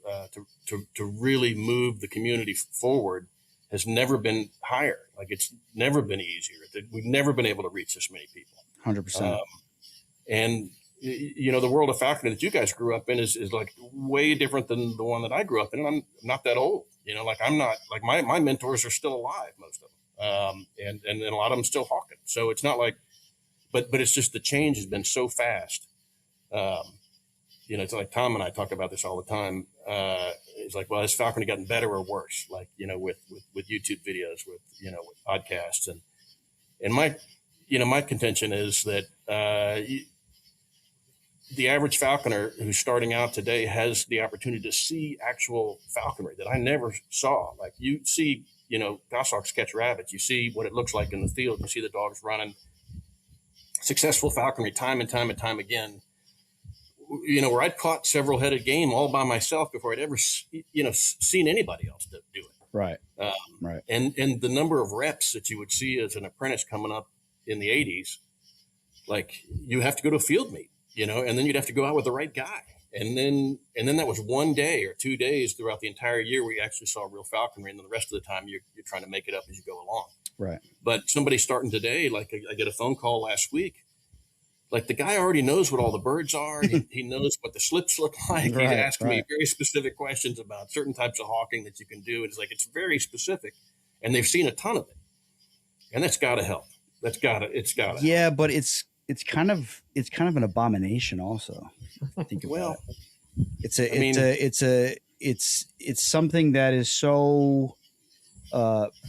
really move the community forward has never been higher. Like it's never been easier. We've never been able to reach this many people. 100%. And the world of falconry that you guys grew up in is like way different than the one that I grew up in. And I'm not that old. I'm not like my mentors are still alive, most of them, and a lot of them still hawking. So it's not like, but it's just the change has been so fast. It's like Tom and I talk about this all the time. It's like, well, has falconry gotten better or worse? Like, with YouTube videos, with podcasts, and my contention is that the average falconer who's starting out today has the opportunity to see actual falconry that I never saw. Like you see, goshawks catch rabbits. You see what it looks like in the field. You see the dogs running. Successful falconry time and time and time again. Where I'd caught several headed game all by myself before I'd ever, seen anybody else do it. Right. Right. And the number of reps that you would see as an apprentice coming up in the 80s, like you have to go to a field meet, and then you'd have to go out with the right guy. And then that was 1 day or 2 days throughout the entire year where you actually saw real falconry. And then the rest of the time you're trying to make it up as you go along. Right. But somebody starting today, like I get a phone call last week, like the guy already knows what all the birds are. He knows what the slips look like. He's asking me very specific questions about certain types of hawking that you can do. And it's like, it's very specific, and they've seen a ton of it, and that's got to help. It's got to. Yeah. Help. But it's kind of an abomination also. Think about it. It's something that is so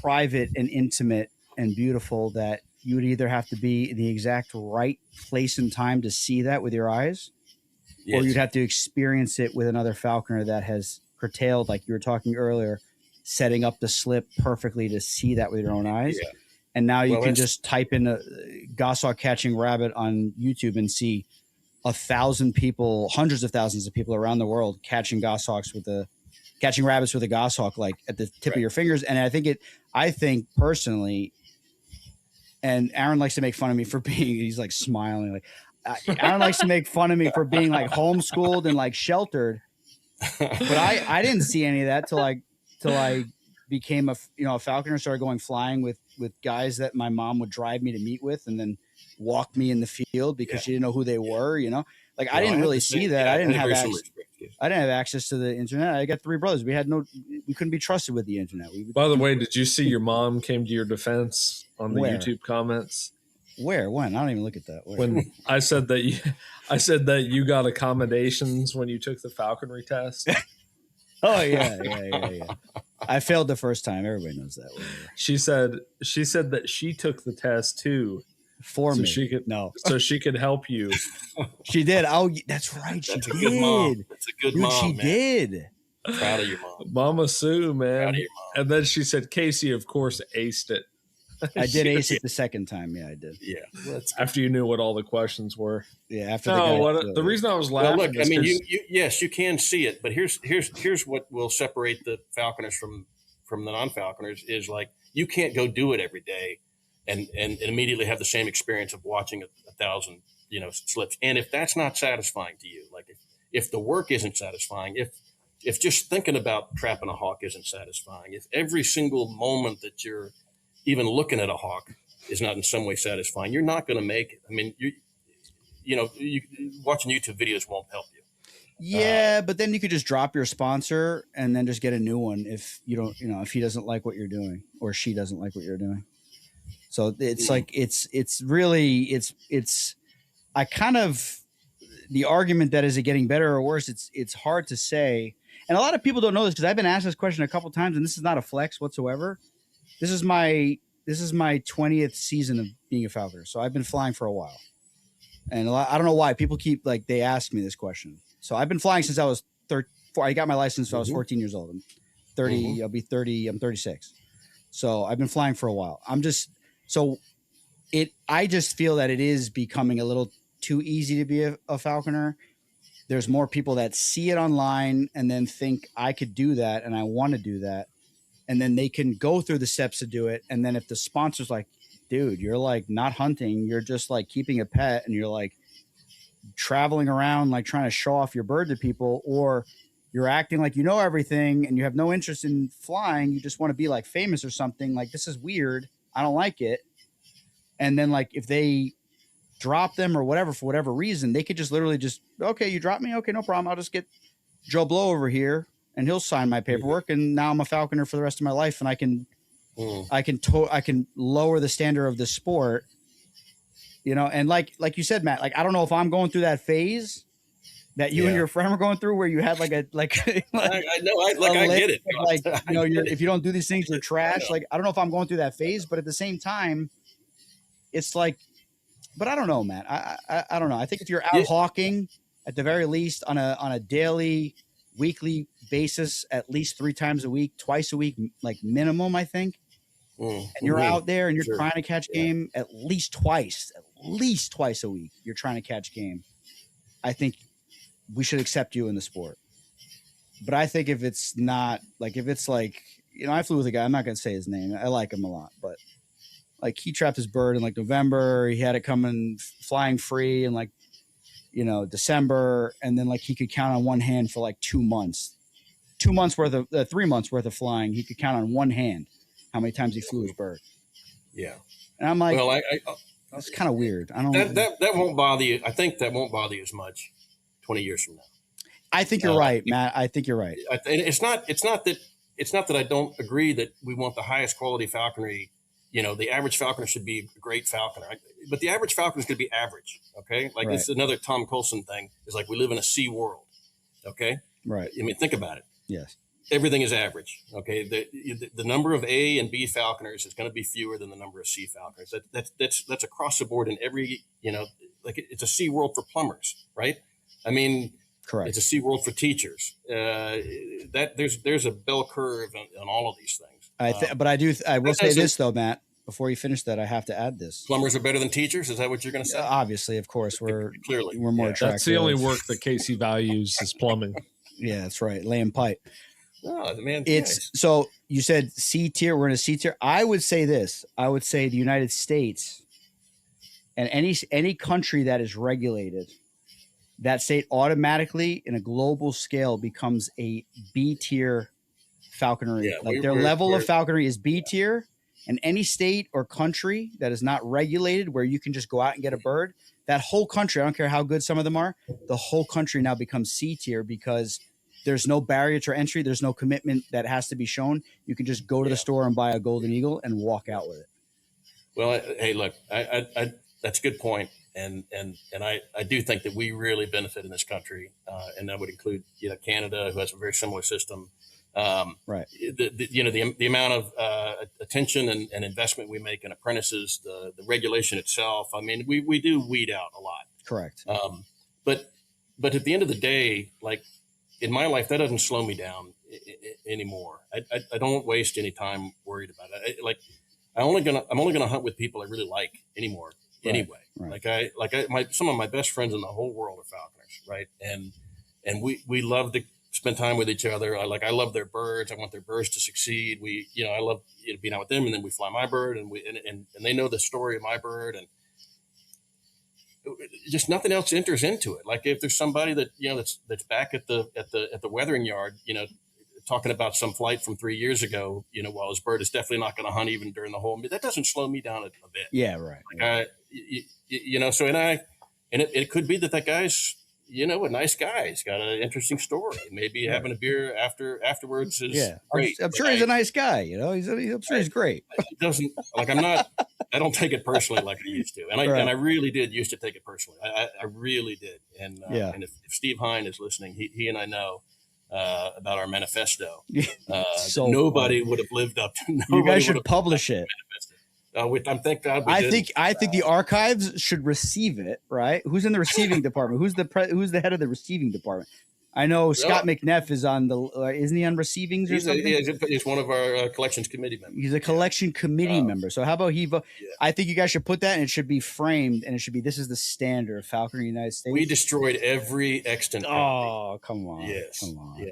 private and intimate and beautiful that you would either have to be in the exact right place and time to see that with your eyes, or you'd have to experience it with another falconer that has curtailed, like you were talking earlier, setting up the slip perfectly to see that with your own eyes. Yeah. And now you can just type in a goshawk catching rabbit on YouTube and see 1,000 people, hundreds of thousands of people around the world catching rabbits with a goshawk, like at the tip of your fingers. And I think personally, And Aaron likes to make fun of me for being, he's like smiling. Like Aaron likes to make fun of me for being like homeschooled and like sheltered. But I didn't see any of that till I became a falconer, started going flying with guys that my mom would drive me to meet with and then walk me in the field because she didn't know who they were, Like I didn't really see that. I didn't have access to the internet. I got 3 brothers. We couldn't be trusted with the internet. By the way, did you see your mom came to your defense on the YouTube comments? Where? When? I don't even look at that. Where? When I said that you got accommodations when you took the falconry test. Oh yeah. I failed the first time. Everybody knows that. Whatever. She said that she took the test too for me. So she could help you. She did. Oh, that's right. She did. Good mom. That's a good mom. She did. Proud of your mom. Mama Sue, man. Proud of your mom. And then she said, Casey, of course, aced it. I did ace it the second time. Yeah, I did. Yeah. After you knew what all the questions were. Yeah. After the reason I was laughing. Well, look, I mean, yes, you can see it, but here's what will separate the falconers from the non-falconers is like you can't go do it every day and immediately have the same experience of watching 1,000 slips. And if that's not satisfying to you, like if the work isn't satisfying, if just thinking about trapping a hawk isn't satisfying, if every single moment that you're even looking at a hawk is not in some way satisfying, you're not going to make it. I mean, you watching YouTube videos won't help you. Yeah, but then you could just drop your sponsor and then just get a new one if you don't, if he doesn't like what you're doing or she doesn't like what you're doing. So it's like it's really I kind of the argument that is it getting better or worse? It's hard to say, and a lot of people don't know this because I've been asked this question a couple times, and this is not a flex whatsoever. This is my 20th season of being a falconer, so I've been flying for a while, and I don't know why people keep they ask me this question. So I've been flying since I was 13. I got my license when I was 14 years old. I'm 30. I'll be 30. I'm 36. So I've been flying for a while. I just feel that it is becoming a little too easy to be a falconer. There's more people that see it online and then think I could do that and I want to do that. And then they can go through the steps to do it. And then if the sponsor's like, dude, you're like not hunting, you're just like keeping a pet and you're like traveling around, like trying to show off your bird to people, or you're acting like you know everything and you have no interest in flying. You just want to be like famous or something. Like, this is weird. I don't like it. And then like, if they drop them or whatever, for whatever reason, they could just literally just, okay, you drop me. Okay, no problem. I'll just get Joe Blow over here and he'll sign my paperwork. And now I'm a falconer for the rest of my life. And I can lower the standard of the sport, and like you said, Matt, like, I don't know if I'm going through that phase that you and your friend were going through where you had I get it. If you don't do these things, you're trash. Like, I don't know if I'm going through that phase, but at the same time, it's like, but I don't know, Matt. I don't know. I think if you're out hawking at the very least on a daily, weekly basis, at least 3 times a week, twice a week, like minimum, I think. And you're out there and you're trying to catch game at least twice a week. You're trying to catch game. I think we should accept you in the sport. But I think if it's not like, if it's like, I flew with a guy, I'm not going to say his name. I like him a lot, but like he trapped his bird in like November. He had it coming flying free in like, December. And then like he could count on one hand for like 2 months, 3 months worth of flying. He could count on one hand how many times he flew his bird. Yeah. And I'm like, well, it's kind of weird. I don't that won't bother you. I think that won't bother you as much 20 years from now. I think you're right, Matt. I think you're right. It's not that I don't agree that we want the highest quality falconry. The average falconer should be a great falconer, but the average falconer is going to be average. Okay. Like This is another Tom Coulson thing, is like, we live in a sea world. Okay. Right. I mean, think about it. Yes. Everything is average. Okay. The number of A and B falconers is going to be fewer than the number of C falconers. That's across the board in every, it's a sea world for plumbers, right? I mean, correct. It's a sea world for teachers. There's a bell curve on all of these things. I will say this though, Matt, before you finish that, I have to add this. Plumbers are better than teachers. Is that what you're going to say? Obviously, of course, we're more attractive. That's the only work that Casey values is plumbing. Yeah, that's right. Laying pipe. Oh man, It's nice. so you said C tier. We're in a C tier. I would say this. I would say the United States and any country that is regulated, that state automatically in a global scale becomes a B tier falconry. Yeah, Like their level of falconry is B tier, and any state or country that is not regulated where you can just go out and get a bird, that whole country, I don't care how good some of them are, the whole country now becomes C tier because there's no barrier to entry. There's no commitment that has to be shown. You can just go to the store and buy a golden eagle and walk out with it. Well, hey, look, that's a good point, and I do think that we really benefit in this country, and that would include Canada, who has a very similar system. Right. The amount of attention and investment we make in apprentices, the regulation itself. I mean, we do weed out a lot. Correct. But at the end of the day, like in my life, that doesn't slow me down anymore. I don't waste any time worried about it. I'm only gonna hunt with people I really like anymore. Right, anyway, right. Some of my best friends in the whole world are falconers, right? And we love to spend time with each other. I love their birds. I want their birds to succeed. I love being out with them, and then we fly my bird, and they know the story of my bird, and just nothing else enters into it. Like if there's somebody that that's back at the weathering yard, talking about some flight from 3 years ago, while his bird is definitely not going to hunt even during the whole, that doesn't slow me down a bit. Yeah, right. So it could be that guy's, a nice guy. He's got an interesting story. Maybe having a beer afterwards is great. I'm sure he's a nice guy. I'm sure he's great. It doesn't I don't take it personally like I used to, and I really did used to take it personally. I really did, and if Steve Hine is listening, he and I know about our manifesto. So nobody would have lived up to. You guys should publish it. Thank God. I think the archives should receive it. Right? Who's in the receiving department? Who's the head of the receiving department? I know Scott McNeff is on the. Isn't he on receivings or something? He's one of our collections committee members. He's a collection committee member. So how about he vote? Yeah. I think you guys should put that, and it should be framed, and it should be this is the standard of falconry in the United States. We destroyed every extant. Oh, come on! Yes. Come on! Yeah.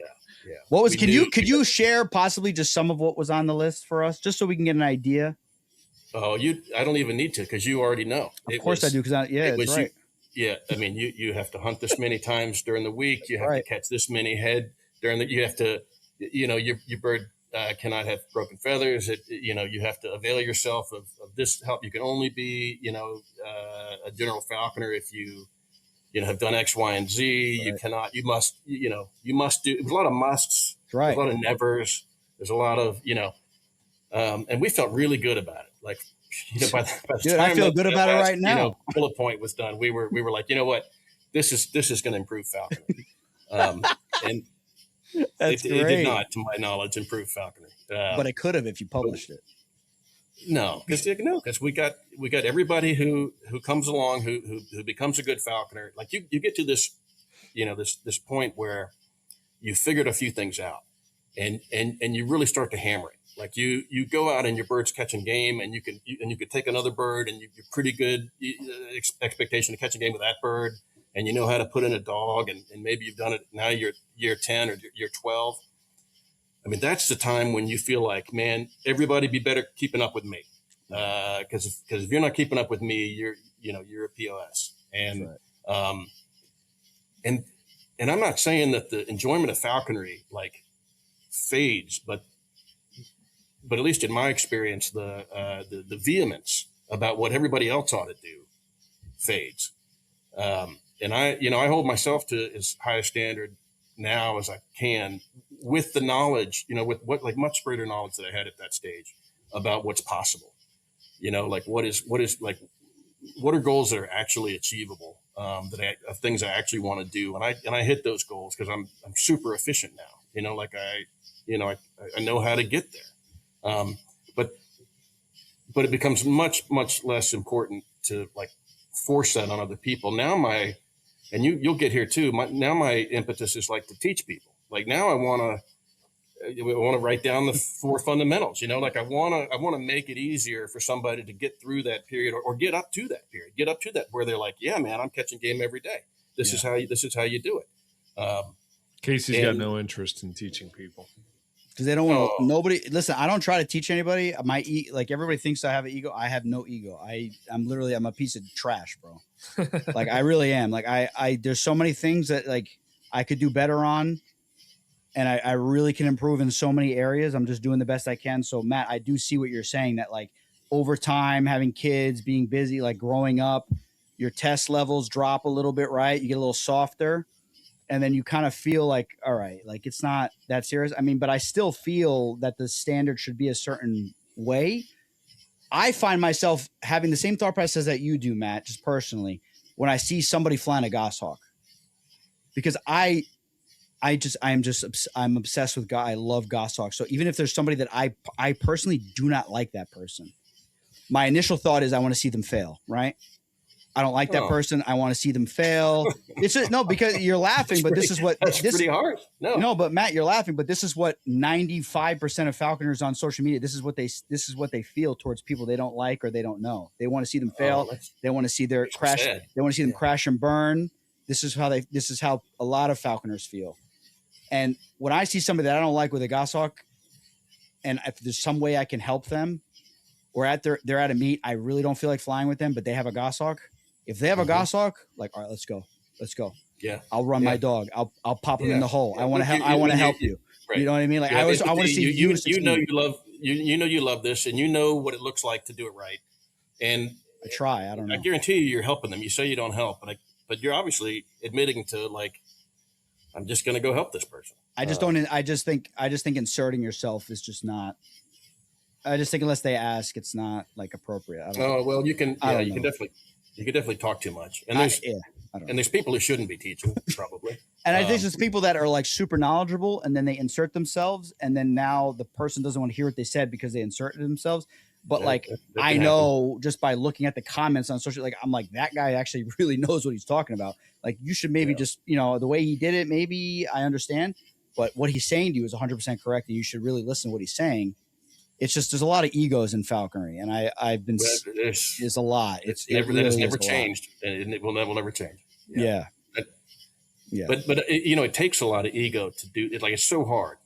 What was? Could you share possibly just some of what was on the list for us, just so we can get an idea? Oh, I don't even need to because you already know. Of course I do because it's right. I mean, you have to hunt this many times during the week. You have to catch this many head during the. You have to, your bird cannot have broken feathers. You have to avail yourself of this help. You can only be, a general falconer if you have done X, Y, and Z. Right. You cannot. You must. You must do. There's a lot of musts. Right. There's a lot of nevers. There's a lot of and we felt really good about it. Like. By the time I feel good about it right now. Bullet point was done. We were like, you know what, this is going to improve falconry, and it did not, to my knowledge, improve falconry. But it could have if you published it. No, because we got everybody who comes along who becomes a good falconer. Like you get to this, this point where you figured a few things out, and you really start to hammer it. Like you go out and your bird's catching game, and you could take another bird, and you're pretty good expectation of catching game with that bird, and you know how to put in a dog, and maybe you've done it now. You're year 10 or year 12. I mean, that's the time when you feel like, man, everybody be better keeping up with me, because if you're not keeping up with me, you're a POS, and right. And I'm not saying that the enjoyment of falconry like fades, but at least in my experience, the vehemence about what everybody else ought to do fades. And I hold myself to as high a standard now as I can, with the knowledge, with what like much greater knowledge that I had at that stage about what's possible. Like what are goals that are actually achievable, of things I actually want to do, and I hit those goals because I'm super efficient now. I know how to get there. But it becomes much less important to like force that on other people. Now you'll get here too. My impetus is like to teach people. Like now I want to write down the 4 fundamentals. Like I want to make it easier for somebody to get through that period or get up to that period, get up to that where they're like, yeah, man, I'm catching game every day. This is how you do it. Casey's got no interest in teaching people. Because they don't want nobody. Listen, I don't try to teach anybody. Like everybody thinks I have an ego. I have no ego. I'm a piece of trash, bro. Like I really am. Like there's so many things that like I could do better on, and I really can improve in so many areas. I'm just doing the best I can. So Matt, I do see what you're saying, that like over time, having kids, being busy, like growing up, your test levels drop a little bit, right? You get a little softer. And then you kind of feel like, all right, like it's not that serious. I mean, but I still feel that the standard should be a certain way. I find myself having the same thought process that you do, Matt, just personally, when I see somebody flying a goshawk, because I'm obsessed with I love goshawks. So even if there's somebody that I personally do not like that person, my initial thought is I want to see them fail, right? I don't like that person. I want to see them fail. It's just, no, because you're laughing, but this is what that's pretty hard. No, but Matt, you're laughing, but this is what 95% of falconers on social media. This is what they feel towards people they don't like or they don't know. They want to see them fail. They want to see their crash. Sad. They want to see them crash and burn. This is how a lot of falconers feel. And when I see somebody that I don't like with a goshawk, and if there's some way I can help them, or they're at a meet, I really don't feel like flying with them, but they have a goshawk. If they have a goshawk, like, all right, let's go. Yeah, I'll run my dog. I'll pop him in the hole. I want to help you. Right. You know what I mean? Like I want to see you. You love this, and you know what it looks like to do it right. And I try. I don't know. I guarantee you're helping them. You say you don't help, but you're obviously admitting to like, I'm just going to go help this person. I just think inserting yourself is just not. I just think unless they ask, it's not like appropriate. Well, you can definitely talk too much, and there's people who shouldn't be teaching probably. And I think there's people that are like super knowledgeable, and then they insert themselves, and then now the person doesn't want to hear what they said because they inserted themselves. But I know just by looking at the comments on social, like I'm like, that guy actually really knows what he's talking about. Like you should maybe just, the way he did it, maybe I understand, but what he's saying to you is 100% correct, and you should really listen to what he's saying. It's just there's a lot of egos in falconry, and I've been there's a lot. It's never changed, and it will never change. Yeah. But it takes a lot of ego to do it. Like it's so hard.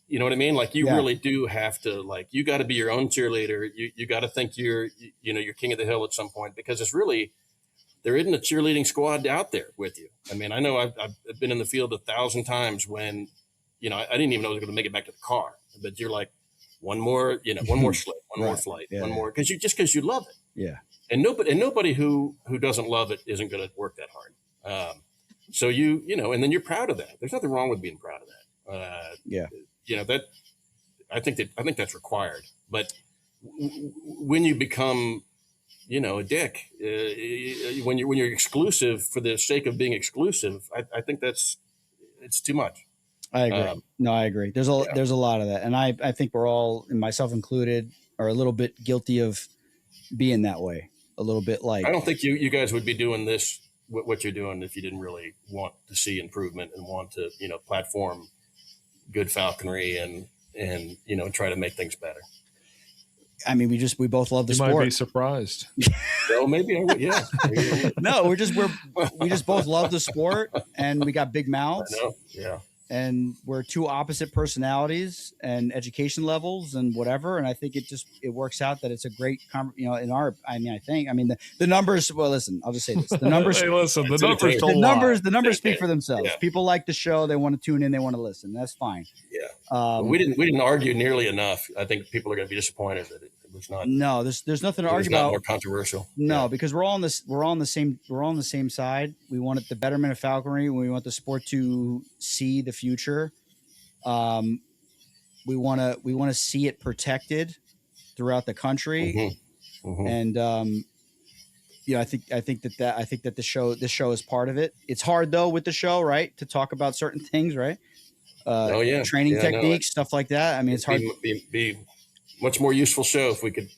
You know what I mean? Like you really do have to, like, you got to be your own cheerleader. You got to think you're king of the hill at some point, because it's really, there isn't a cheerleading squad out there with you. I mean, I know I've been in the field 1,000 times when, I didn't even know I was going to make it back to the car, but you're like, one more slip, one more flight, one more, because you love it. Yeah. And nobody who doesn't love it isn't going to work that hard. So and then you're proud of that. There's nothing wrong with being proud of that. That I think that's required. But when you become, a dick, when you're exclusive for the sake of being exclusive, I think it's too much. I agree. I agree. There's a lot of that, and I think we're all, myself included, are a little bit guilty of being that way. A little bit like, I don't think you guys would be doing this, what you're doing, if you didn't really want to see improvement and want to, platform good falconry and try to make things better. I mean, we both love the sport. You might be surprised. Well, maybe I would. Yeah. No, we just both love the sport, and we got big mouths. I know. Yeah. And we're two opposite personalities and education levels and whatever. And I think it works out that it's a great, the numbers, well, listen, I'll just say this. The numbers, the numbers speak for themselves. Yeah. People like the show. They want to tune in. They want to listen. That's fine. Yeah. We didn't argue nearly enough. I think people are going to be disappointed that it was not. No, there's nothing to argue about. More controversial. No, because we're all on the same side. We want the betterment of falconry. We want the sport to see the future. We want to see it protected throughout the country. Mm-hmm. And I think that this show is part of it. It's hard though with the show, right, to talk about certain things, right? Training techniques, stuff like that. I mean, it's hard. Be much more useful show if we could.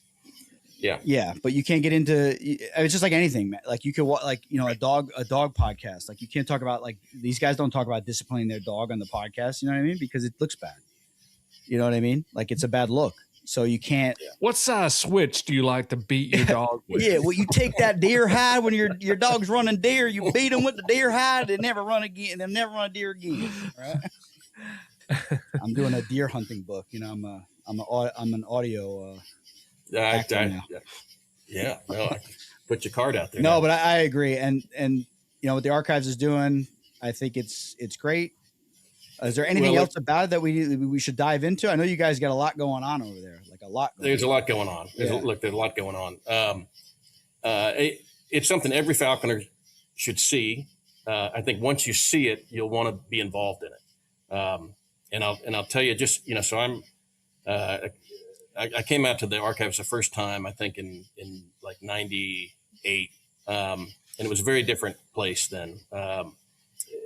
Yeah, but you can't get into. It's just like anything, man. Like you could, a dog podcast. Like you can't talk about, like, these guys don't talk about disciplining their dog on the podcast. You know what I mean? Because it looks bad. You know what I mean? Like it's a bad look. So you can't. What size switch do you like to beat your dog with? Yeah, well, you take that deer hide when your dog's running deer. You beat them with the deer hide. They never run again. They'll never run a deer again. Right? I'm doing a deer hunting book. You know, I'm an audio actor now. Yeah, no, I put your card out there. No, now. but I agree, and you know what the archives is doing, I think it's great. Is there anything else about it that we should dive into? I know you guys got a lot going on over there, like a lot. There's a lot going on. There's a lot going on. It's something every falconer should see. I think once you see it, you'll want to be involved in it. And I'll tell you, just so I came out to the archives the first time, I think in like '98, and it was a very different place then.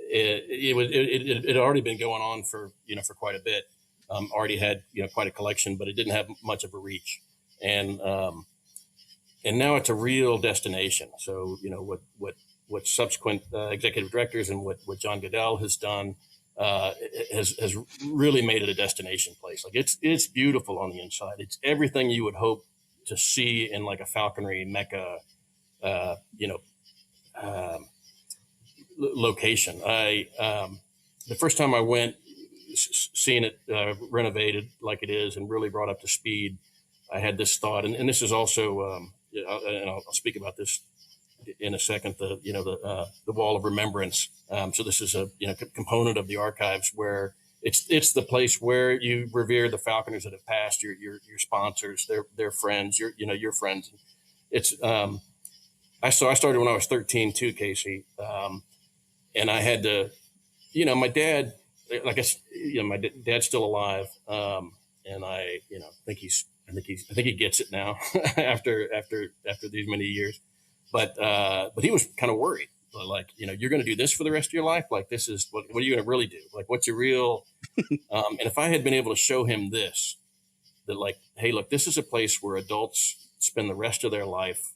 It had already been going on for quite a bit. Already had quite a collection, but it didn't have much of a reach, and now it's a real destination. So what subsequent executive directors and what John Goodell has done has really made it a destination place. Like it's beautiful on the inside. It's everything you would hope to see in like a falconry mecca, location. The first time I went, seeing it renovated like it is and really brought up to speed, I had this thought, and this is also, and I'll speak about this in a second. The wall of remembrance. So this is a component of the archives where it's the place where you revere the falconers that have passed, your sponsors, their friends, your friends. It's I started when I was 13 too, Casey, and I had to, my dad. Like my dad's still alive, and I think he gets it now after these many years. But he was kind of worried, like you're going to do this for the rest of your life. Like this is what are you going to really do? Like what's your real? And if I had been able to show him this, that like, hey, look, this is a place where adults spend the rest of their life,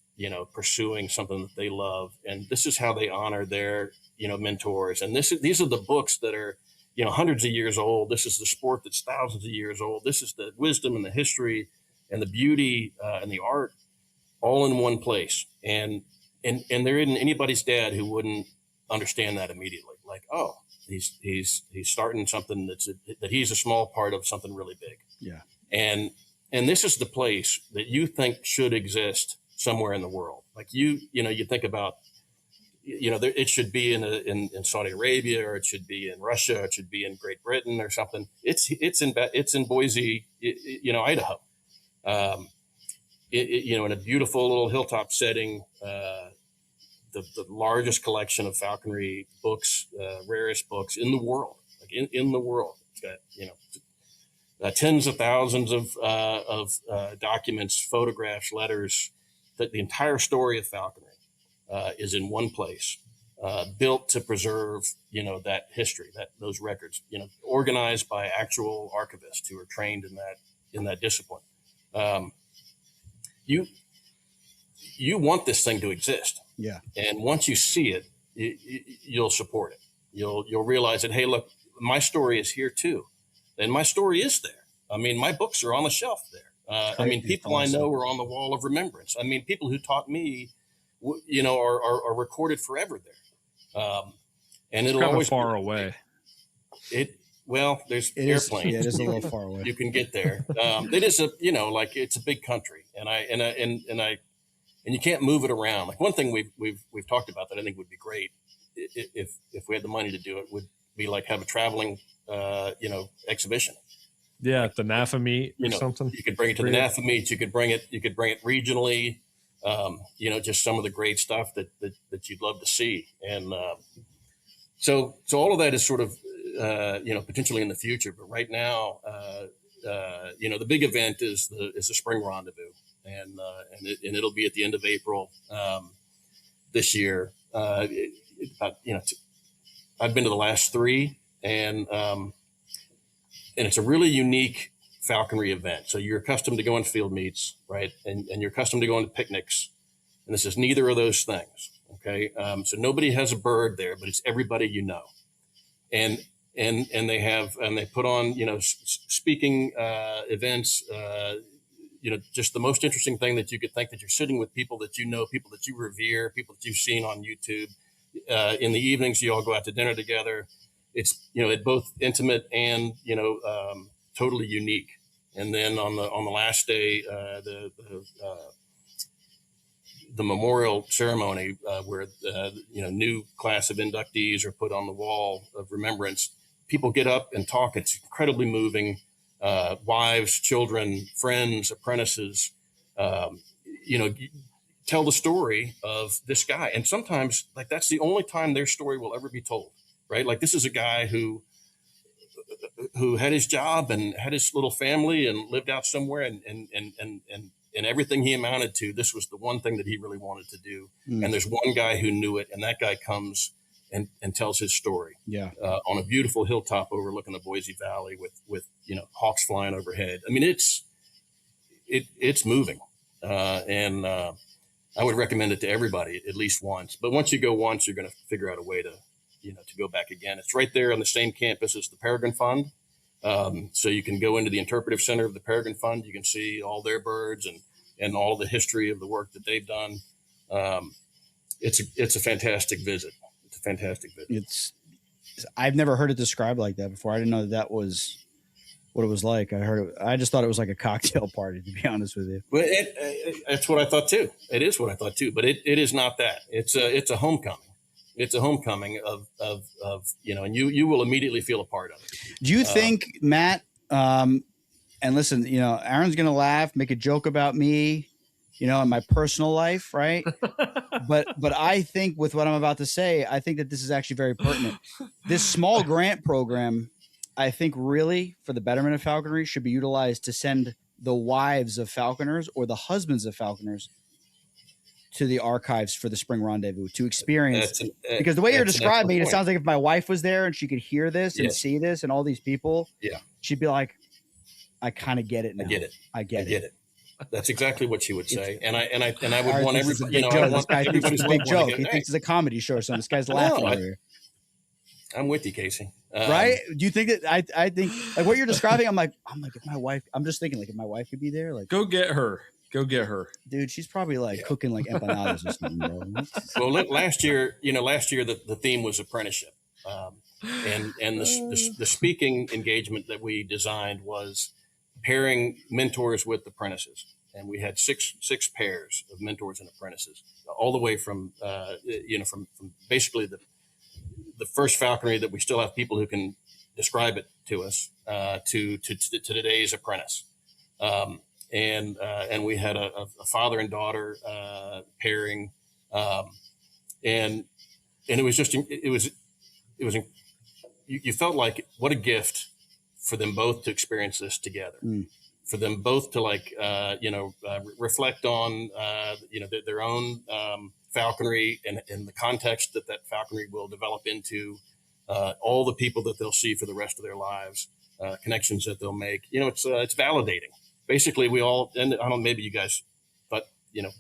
pursuing something that they love, and this is how they honor their mentors, and these are the books that are hundreds of years old. This is the sport that's thousands of years old. This is the wisdom and the history and the beauty and the art all in one place. And there isn't anybody's dad who wouldn't understand that immediately. Like, oh, he's starting something that he's a small part of something really big. Yeah. And this is the place that you think should exist somewhere in the world. Like you think about, it should be in Saudi Arabia, or it should be in Russia, or it should be in Great Britain or something. It's in Boise, Idaho, in a beautiful little hilltop setting, the largest collection of falconry books, rarest books in the world, like in the world. It's got tens of thousands of documents, photographs, letters. That the entire story of falconry is in one place, built to preserve, that history, those records, organized by actual archivists who are trained in that discipline. You want this thing to exist, yeah. And once you see it, you'll support it. You'll realize that, hey, look, my story is here too, and my story is there. I mean, my books are on the shelf there. I mean, people I know are on the wall of remembrance. I mean, people who taught me, are recorded forever there. And it'll always far away. There's airplanes. It is a little far away. You can get there. It is it's a big country, and you can't move it around. Like one thing we've talked about that I think would be great if we had the money to do it would be like have a traveling, exhibition. Yeah, at the NAFA meet or something. You could bring it to the NAFA meet. You could bring it regionally. Just some of the great stuff that you'd love to see. And so all of that is sort of potentially in the future. But right now, the big event is the spring rendezvous, and it'll be at the end of April this year. I've been to the last three, and it's a really unique falconry event. So you're accustomed to going to field meets, right? And you're accustomed to going to picnics. And this is neither of those things. Okay. So nobody has a bird there, but it's everybody you know. And they put on, speaking events, just the most interesting thing that you could think, that you're sitting with people that you know, people that you revere, people that you've seen on YouTube. In the evenings, you all go out to dinner together. it's both intimate and totally unique. And then on the last day, the memorial ceremony, where new class of inductees are put on the wall of remembrance, people get up and talk. It's incredibly moving. Wives, children, friends, apprentices, tell the story of this guy. And sometimes, like, that's the only time their story will ever be told, right? Like, this is a guy who had his job and had his little family and lived out somewhere, and everything he amounted to, this was the one thing that he really wanted to do. And there's one guy who knew it, and that guy comes and tells his story. Yeah. On a beautiful hilltop overlooking the Boise Valley with hawks flying overhead. I mean, it's moving. And I would recommend it to everybody at least once. But once you go once, you're going to figure out a way to go back again. It's right there on the same campus as the Peregrine Fund. So you can go into the interpretive center of the Peregrine Fund. You can see all their birds and all the history of the work that they've done. It's a fantastic visit. It's a fantastic visit. I've never heard it described like that before. I didn't know that was what it was like. I just thought it was like a cocktail party, to be honest with you. Well, that's what I thought too. It is what I thought too, but it is not that. It's a homecoming. It's a homecoming of and you will immediately feel a part of it. Do you think, Matt, and listen, Aaron's going to laugh, make a joke about me, in my personal life, right? but I think with what I'm about to say, I think that this is actually very pertinent. This small grant program, I think really for the betterment of falconry, should be utilized to send the wives of falconers or the husbands of falconers to the archives for the spring rendezvous to experience, because the way you're describing it sounds like if my wife was there and she could hear this and see this and all these people, she'd be like, I kind of get it now. I get it. That's exactly what she would say. And I would want everybody, this guy thinks it's a big joke. He thinks it's a comedy show or something. This guy's laughing over here. I'm with you, Casey. Right? Do you think that I think like what you're describing? I'm like, if my wife, I'm just thinking like if my wife could be there, like go get her, dude. She's probably like cooking like empanadas or something, bro. Well, last year the theme was apprenticeship, and the speaking engagement that we designed was pairing mentors with apprentices, and we had six pairs of mentors and apprentices, all the way from from basically the first falconry that we still have people who can describe it to us, to today's apprentice. And we had a father and daughter pairing, and it was just you felt like what a gift for them both to experience this together, for them both to reflect on their own falconry and the context that falconry will develop into, all the people that they'll see for the rest of their lives, connections that they'll make. It's validating. Basically, we all, and I don't know, maybe you guys thought,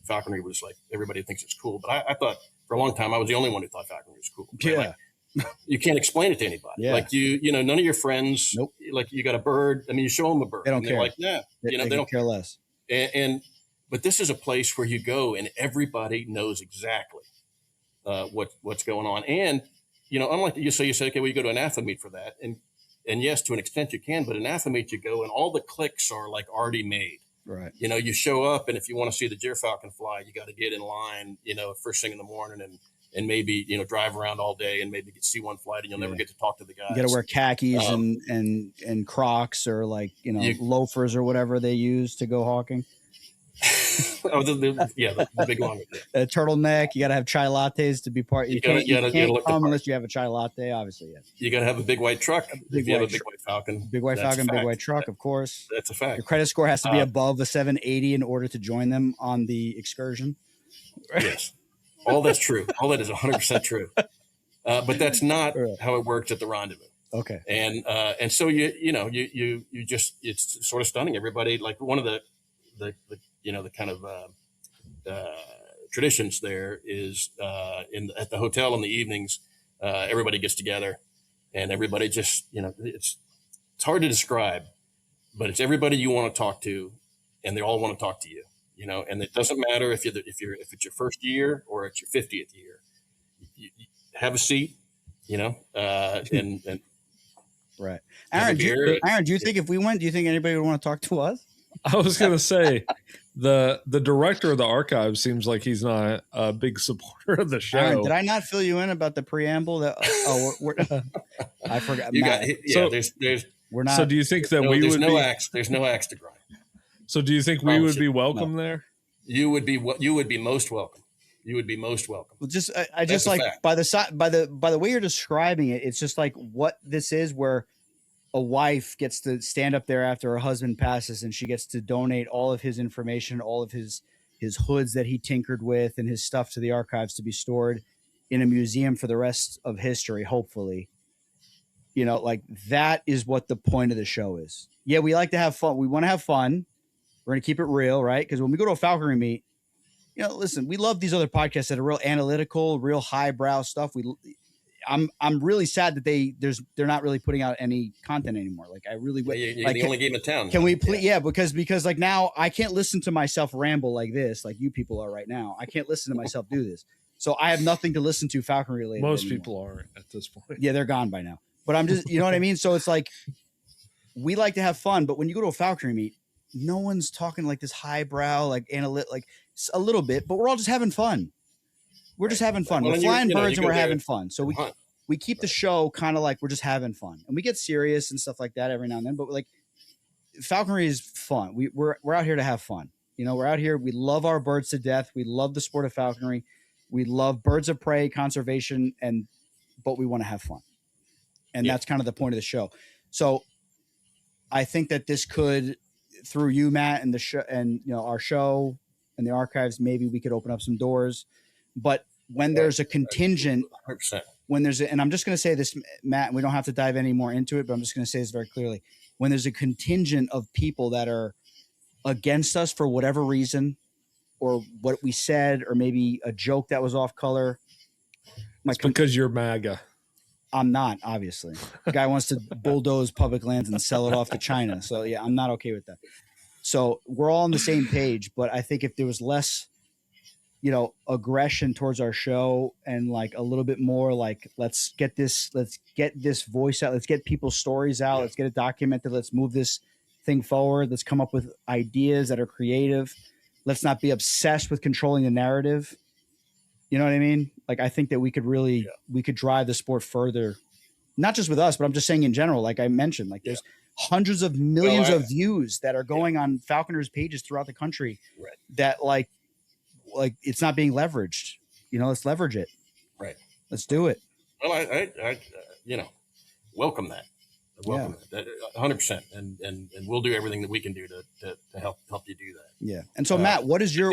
falconry was like, everybody thinks it's cool. But I thought for a long time, I was the only one who thought falconry was cool. Right? Yeah. Like, you can't explain it to anybody. Yeah. Like none of your friends, nope. Like you got a bird. I mean, you show them a bird. They don't care. They're like, nah, they don't care less. But this is a place where you go and everybody knows exactly what's going on. And, unlike you say, okay, well, you go to an AFA meet for that. And yes, to an extent you can, but an AFA meet you go and all the clicks are like already made. Right. You show up, and if you want to see the gyrfalcon fly, you got to get in line, first thing in the morning and maybe, drive around all day and maybe see one flight, and you'll never get to talk to the guys. You got to wear khakis and Crocs or loafers or whatever they use to go hawking. The big long one. A turtleneck. You got to have chai lattes to be part. You can't come unless you have a chai latte. Obviously, yes. You got to have a big white truck. If you have a big white falcon. Big white falcon, big white truck, of course. That's a fact. Your credit score has to be above a 780 in order to join them on the excursion. Yes, all that's true. All that is 100% true. But that's not how it works at the rendezvous. Okay. And so you just, it's sort of stunning. Everybody, like one of the kind of traditions there is at the hotel in the evenings, everybody gets together and everybody just, it's hard to describe, but it's everybody you want to talk to, and they all want to talk to you, and it doesn't matter if it's your first year or it's your 50th year. You have a seat, and Right. have a Aaron, beer. Do you think if we went, do you think anybody would want to talk to us? I was going to say the director of the archive seems like he's not a big supporter of the show. Aaron, did I not fill you in about the preamble? That I forgot. You Matt, got So- there's we're not. So do you think that no, we there's would no be? axe there's no axe to grind. So do you think we would be welcome there? You would be most welcome. You would be most welcome. Well, just I just That's a like fact. by the way you're describing it, it's just like what this is, where a wife gets to stand up there after her husband passes, and she gets to donate all of his information, all of his hoods that he tinkered with, and his stuff to the archives to be stored in a museum for the rest of history. Hopefully, like that is what the point of the show is. Yeah, we like to have fun. We want to have fun. We're gonna keep it real, right? Because when we go to a falconry meet, listen, we love these other podcasts that are real analytical, real highbrow stuff. I'm really sad that they're not really putting out any content anymore. Like I really You're like, the only game in town. Can we please? Yeah, because like now I can't listen to myself ramble like this, like you people are right now. I can't listen to myself do this. So I have nothing to listen to falconry related. Most anymore. people aren't at this point. Yeah, they're gone by now. But I'm just, you know what I mean? So it's like we like to have fun, but when you go to a falconry meet, no one's talking like this highbrow, like like a little bit, but we're all just having fun. We're just having fun. Well, we're and flying birds and we're there having fun. So we keep the show kind of like we're just having fun, and we get serious and stuff like that every now and then. But like falconry is fun. We're out here to have fun. We're out here. We love our birds to death. We love the sport of falconry. We love birds of prey conservation, but we want to have fun, and that's kind of the point of the show. So I think that this could, through you, Matt, and the show, and our show and the archives, maybe we could open up some doors. But when there's a contingent, 100%. and I'm just going to say this, Matt, and we don't have to dive any more into it, but I'm just going to say this very clearly. When there's a contingent of people that are against us for whatever reason, or what we said, or maybe a joke that was off color. It's because you're MAGA. I'm not, obviously. The guy wants to bulldoze public lands and sell it off to China. So yeah, I'm not okay with that. So we're all on the same page, but I think if there was less, aggression towards our show, and like a little bit more like, let's get this voice out. Let's get people's stories out. Let's get it documented. Let's move this thing forward. Let's come up with ideas that are creative. Let's not be obsessed with controlling the narrative. You know what I mean? Like, I think that we could really, we could drive the sport further, not just with us, but I'm just saying in general, like I mentioned, like there's hundreds of millions of views that are going on falconers pages throughout the country that like it's not being leveraged. Let's leverage it. Right. Let's do it. Well, I welcome that. Welcome that 100%. And we'll do everything that we can do to help you do that. Yeah. And so Matt, what is your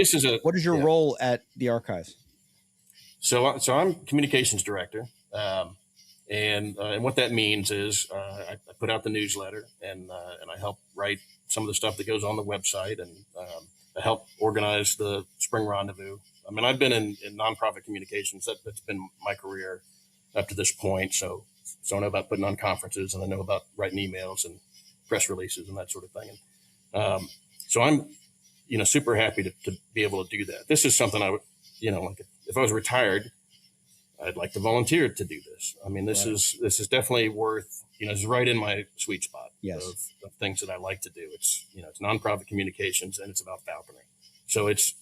role at the archives? So I'm communications director. And what that means is I put out the newsletter, and I help write some of the stuff that goes on the website, and I help organize the spring rendezvous. I mean, I've been in nonprofit communications. That's been my career up to this point. So I know about putting on conferences, and I know about writing emails and press releases and that sort of thing. And so I'm, super happy to be able to do that. This is something I would, like if I was retired, I'd like to volunteer to do this. I mean, this is definitely worth, it's right in my sweet spot of things that I like to do. It's, it's nonprofit communications, and it's about falconry. So it's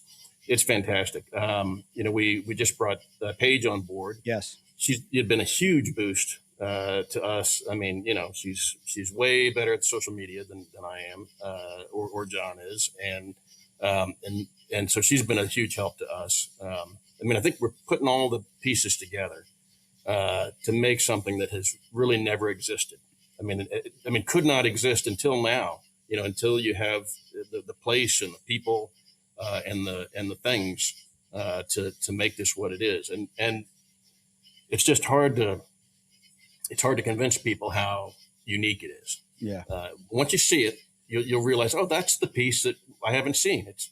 fantastic. We just brought Paige on board. Yes. She'd been a huge boost to us. I mean, she's way better at social media than I am, or John is. And so she's been a huge help to us. I think we're putting all the pieces together to make something that has really never existed. Could not exist until now. Until you have the place and the people and the things to make this what it is. And it's just hard to convince people how unique it is. Yeah. Once you see it, you'll realize, oh, that's the piece that I haven't seen. It's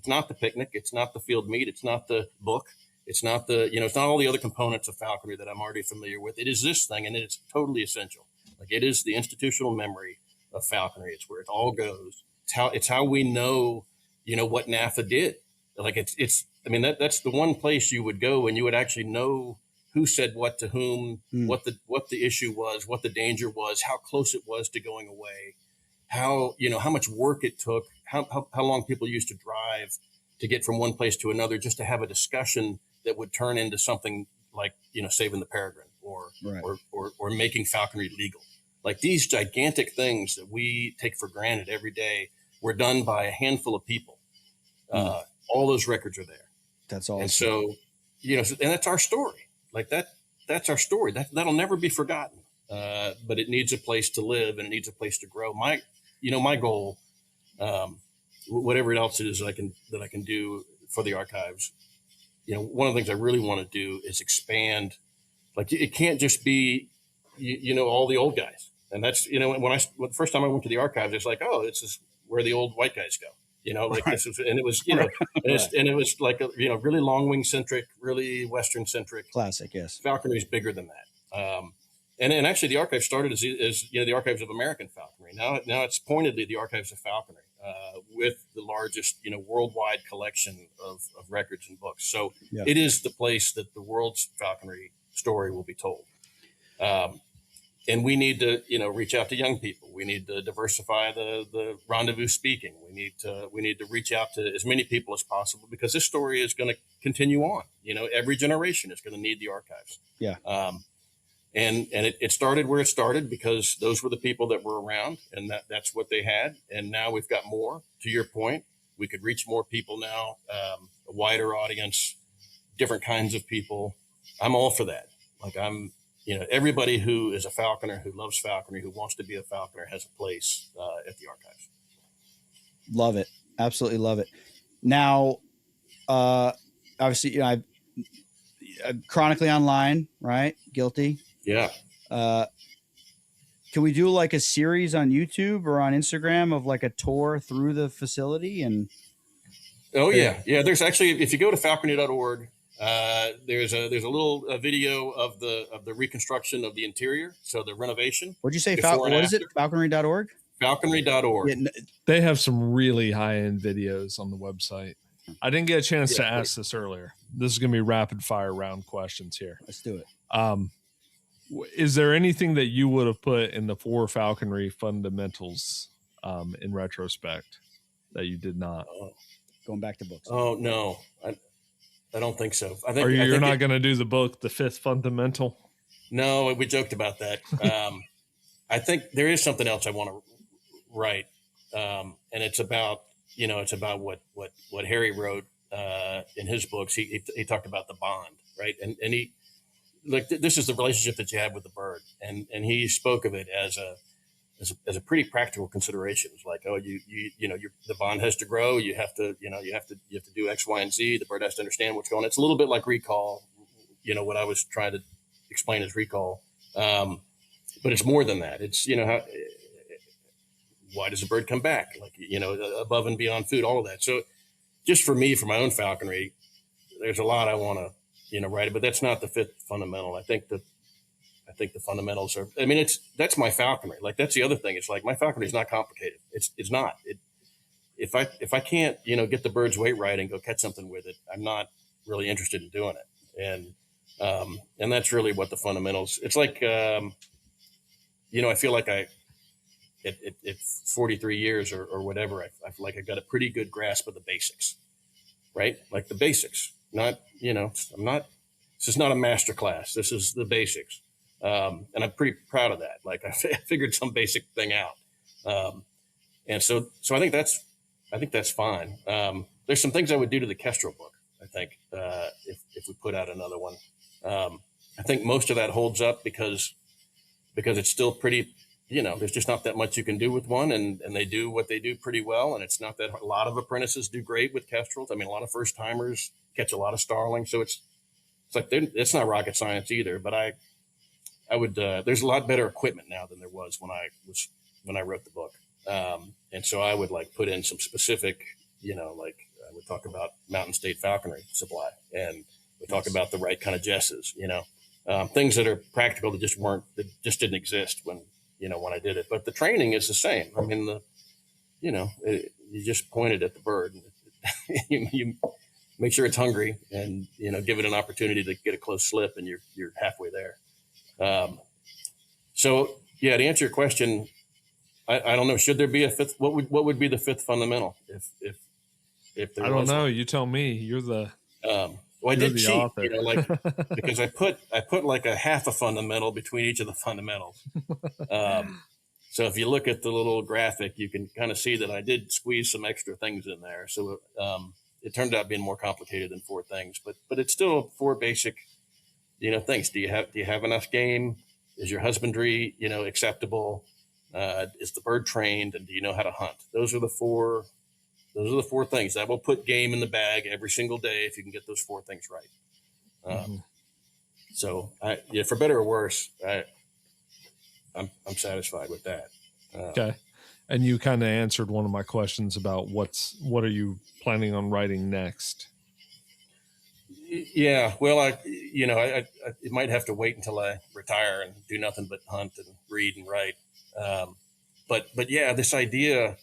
not the picnic. It's not the field meet. It's not the book. It's not it's not all the other components of falconry that I'm already familiar with. It is this thing, and it's totally essential. Like, it is the institutional memory of falconry. It's where it all goes. It's how we know, what NAFA did. Like that's the one place you would go and you would actually know who said what to whom, what the issue was, what the danger was, how close it was to going away, how much work it took, how long people used to drive to get from one place to another just to have a discussion that would turn into something like, saving the peregrine or making falconry legal. Like these gigantic things that we take for granted every day were done by a handful of people. All those records are there. That's awesome. And so, and that's our story. Like that's our story. That'll never be forgotten. But it needs a place to live and it needs a place to grow. My goal, whatever else it is that I can do for the archives, one of the things I really want to do is expand. Like it can't just be, all the old guys. And that's, when the first time I went to the archives, it's like, oh, this is where the old white guys go. This was, and it was, and it was like, really long wing centric, really Western centric. Classic, yes. Falconry is bigger than that. And actually the archive started as the Archives of American Falconry. Now it's pointedly the Archives of Falconry, with the largest, worldwide collection of records and books. So it is the place that the world's falconry story will be told. And we need to, reach out to young people. We need to diversify the rendezvous speaking. We need to reach out to as many people as possible because this story is going to continue on. Every generation is going to need the archives. Yeah. And it started where it started because those were the people that were around and that's what they had. And now we've got more. To your point, we could reach more people now, a wider audience, different kinds of people. I'm all for that. Like everybody who is a falconer, who loves falconry, who wants to be a falconer has a place at the archives. Love it. Absolutely love it. Now, obviously, I'm chronically online, right? Guilty. Yeah. Can we do like a series on YouTube or on Instagram of like a tour through the facility? And yeah. There's actually, if you go to falconry.org, there's a little video of the reconstruction of the interior, so the renovation. What'd you say? What is it? Falconry.org. Falconry.org. Yeah, They have some really high-end videos on the website. I didn't get a chance to ask this earlier. This is going to be rapid fire round questions here. Let's do it. Is there anything that you would have put in the 4 falconry fundamentals in retrospect that you did not? Going back to books. Oh no, I don't think so. I think you're not going to do the book, the 5th fundamental? No, we joked about that. I think there is something else I want to write, and it's about what Harry wrote in his books. He talked about the bond, right? And he this is the relationship that you have with the bird, and he spoke of it as a pretty practical consideration. It's like, oh, the bond has to grow. You have to do X, Y, and Z. The bird has to understand what's going on. It's a little bit like recall. What I was trying to explain is recall, but it's more than that. It's why does a bird come back? Like above and beyond food, all of that. So, just for me, for my own falconry, there's a lot I want to write it, but that's not the 5th fundamental. I think the fundamentals are, that's my falconry. Like that's the other thing. It's like my falconry is not complicated. It's not. If I can't, get the bird's weight right and go catch something with it, I'm not really interested in doing it. And that's really what the fundamentals, it's like, I feel like at 43 years or whatever, I feel like I got a pretty good grasp of the basics, right? Like the basics, not, this is not a master class. This is the basics. And I'm pretty proud of that. Like I figured some basic thing out. And so I think that's fine. There's some things I would do to the Kestrel book. I think, if we put out another one, I think most of that holds up because it's still pretty, there's just not that much you can do with one, and they do what they do pretty well. And it's not that a lot of apprentices do great with Kestrels. A lot of first timers catch a lot of starlings. So it's like, it's not rocket science either, but I would, there's a lot better equipment now than there was when I wrote the book. And so I would put in some specific, I would talk about Mountain State Falconry supply, and we talk about the right kind of jesses, things that are practical that just didn't exist when I did it. But the training is the same. You just pointed at the bird. You make sure it's hungry, and give it an opportunity to get a close slip, and you're halfway there. So yeah, to answer your question, I don't know. Should there be a fifth? What would be the fifth fundamental if there I don't was know. one? You tell me. You're the Well, I you're did the cheat, author. because I put like a half a fundamental between each of the fundamentals. So if you look at the little graphic, you can kind of see that I did squeeze some extra things in there. So it turned out being more complicated than four things, but it's still four basic, things. Do you have enough game? Is your husbandry, acceptable? Is the bird trained, and do you know how to hunt? Those are the four things that will put game in the bag every single day if you can get those four things right. So, for better or worse, I'm satisfied with that. Okay. And you kind of answered one of my questions about what are you planning on writing next? Yeah, well, I it might have to wait until I retire and do nothing but hunt and read and write. But yeah, this idea,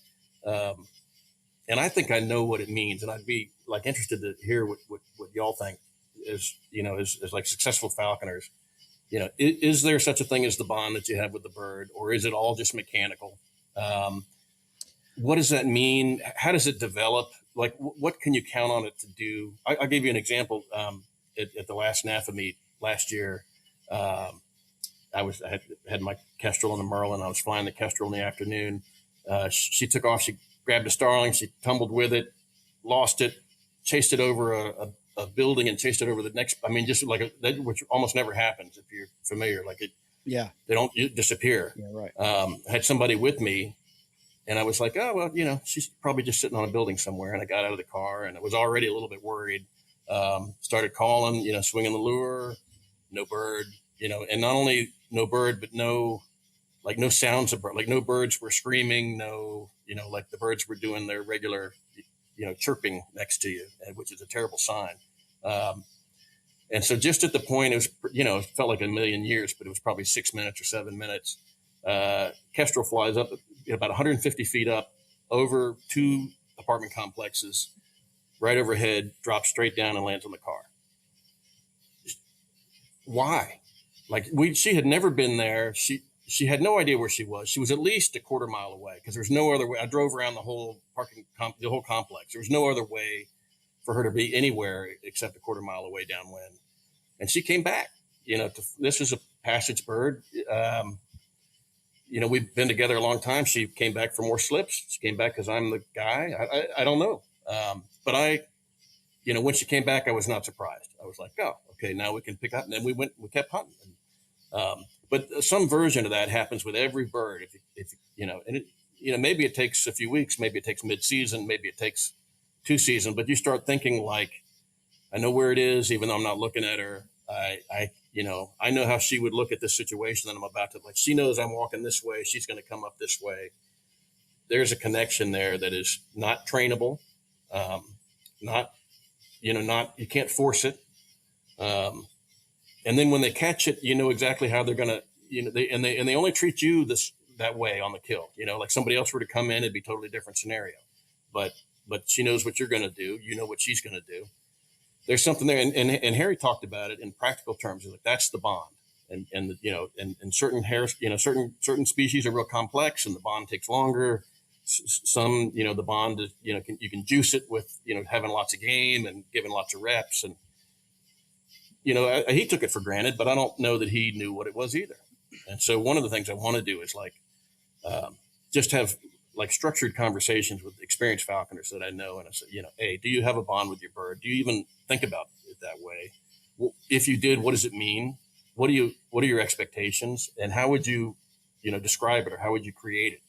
and I think I know what it means, and I'd be like interested to hear what y'all think as like successful falconers. Is there such a thing as the bond that you have with the bird, or is it all just mechanical? What does that mean? How does it develop? Like, what can you count on it to do? I'll give you an example. At the last NAFA meet last year, I had my kestrel and the merlin. I was flying the kestrel in the afternoon. She took off. She grabbed a starling. She tumbled with it, lost it, chased it over a building, and chased it over the next. I mean, just like which almost never happens if you're familiar. Like it, Yeah. they don't disappear. Yeah. Right. I had somebody with me, and I was like, oh, well, she's probably just sitting on a building somewhere. And I got out of the car, and I was already a little bit worried. Started calling, swinging the lure, no bird, and not only no bird, but no sounds of bird, like no birds were screaming, no, like the birds were doing their regular, chirping next to you, which is a terrible sign. And so just at the point, it was, it felt like a million years, but it was probably 6 minutes or 7 minutes. Kestrel flies up about 150 feet up over two apartment complexes, right overhead, drops straight down and lands on the car. Why? Like she had never been there. She had no idea where she was. She was at least a quarter mile away because there's no other way. I drove around the whole the whole complex. There was no other way for her to be anywhere except a quarter mile away downwind. And she came back. This is a passage bird. We've been together a long time. She came back for more slips. She came back because I'm the guy. I don't know. But when she came back, I was not surprised. I was like, oh, okay, now we can pick up. And then we kept hunting. But some version of that happens with every bird. Maybe it takes a few weeks, maybe it takes mid-season, maybe it takes 2 seasons, but you start thinking like, I know where it is, even though I'm not looking at her. I know how she would look at this situation that I'm about to, like, she knows I'm walking this way. She's going to come up this way. There's a connection there that is not trainable. You can't force it. And then when they catch it, you know exactly how they're going to, they only treat you that way on the kill. Like somebody else were to come in, it'd be a totally different scenario. But she knows what you're going to do. You know what she's going to do. There's something there, and Harry talked about it in practical terms. Like that's the bond, and certain hairs, certain species are real complex, and the bond takes longer. Some, the bond is, you can juice it with, having lots of game and giving lots of reps, and he took it for granted, but I don't know that he knew what it was either. And so one of the things I want to do is like just have like structured conversations with experienced falconers that I know. And I said, hey, do you have a bond with your bird? Do you even think about it that way? Well, if you did, what does it mean? What are your expectations? And how would you, describe it, or how would you create it?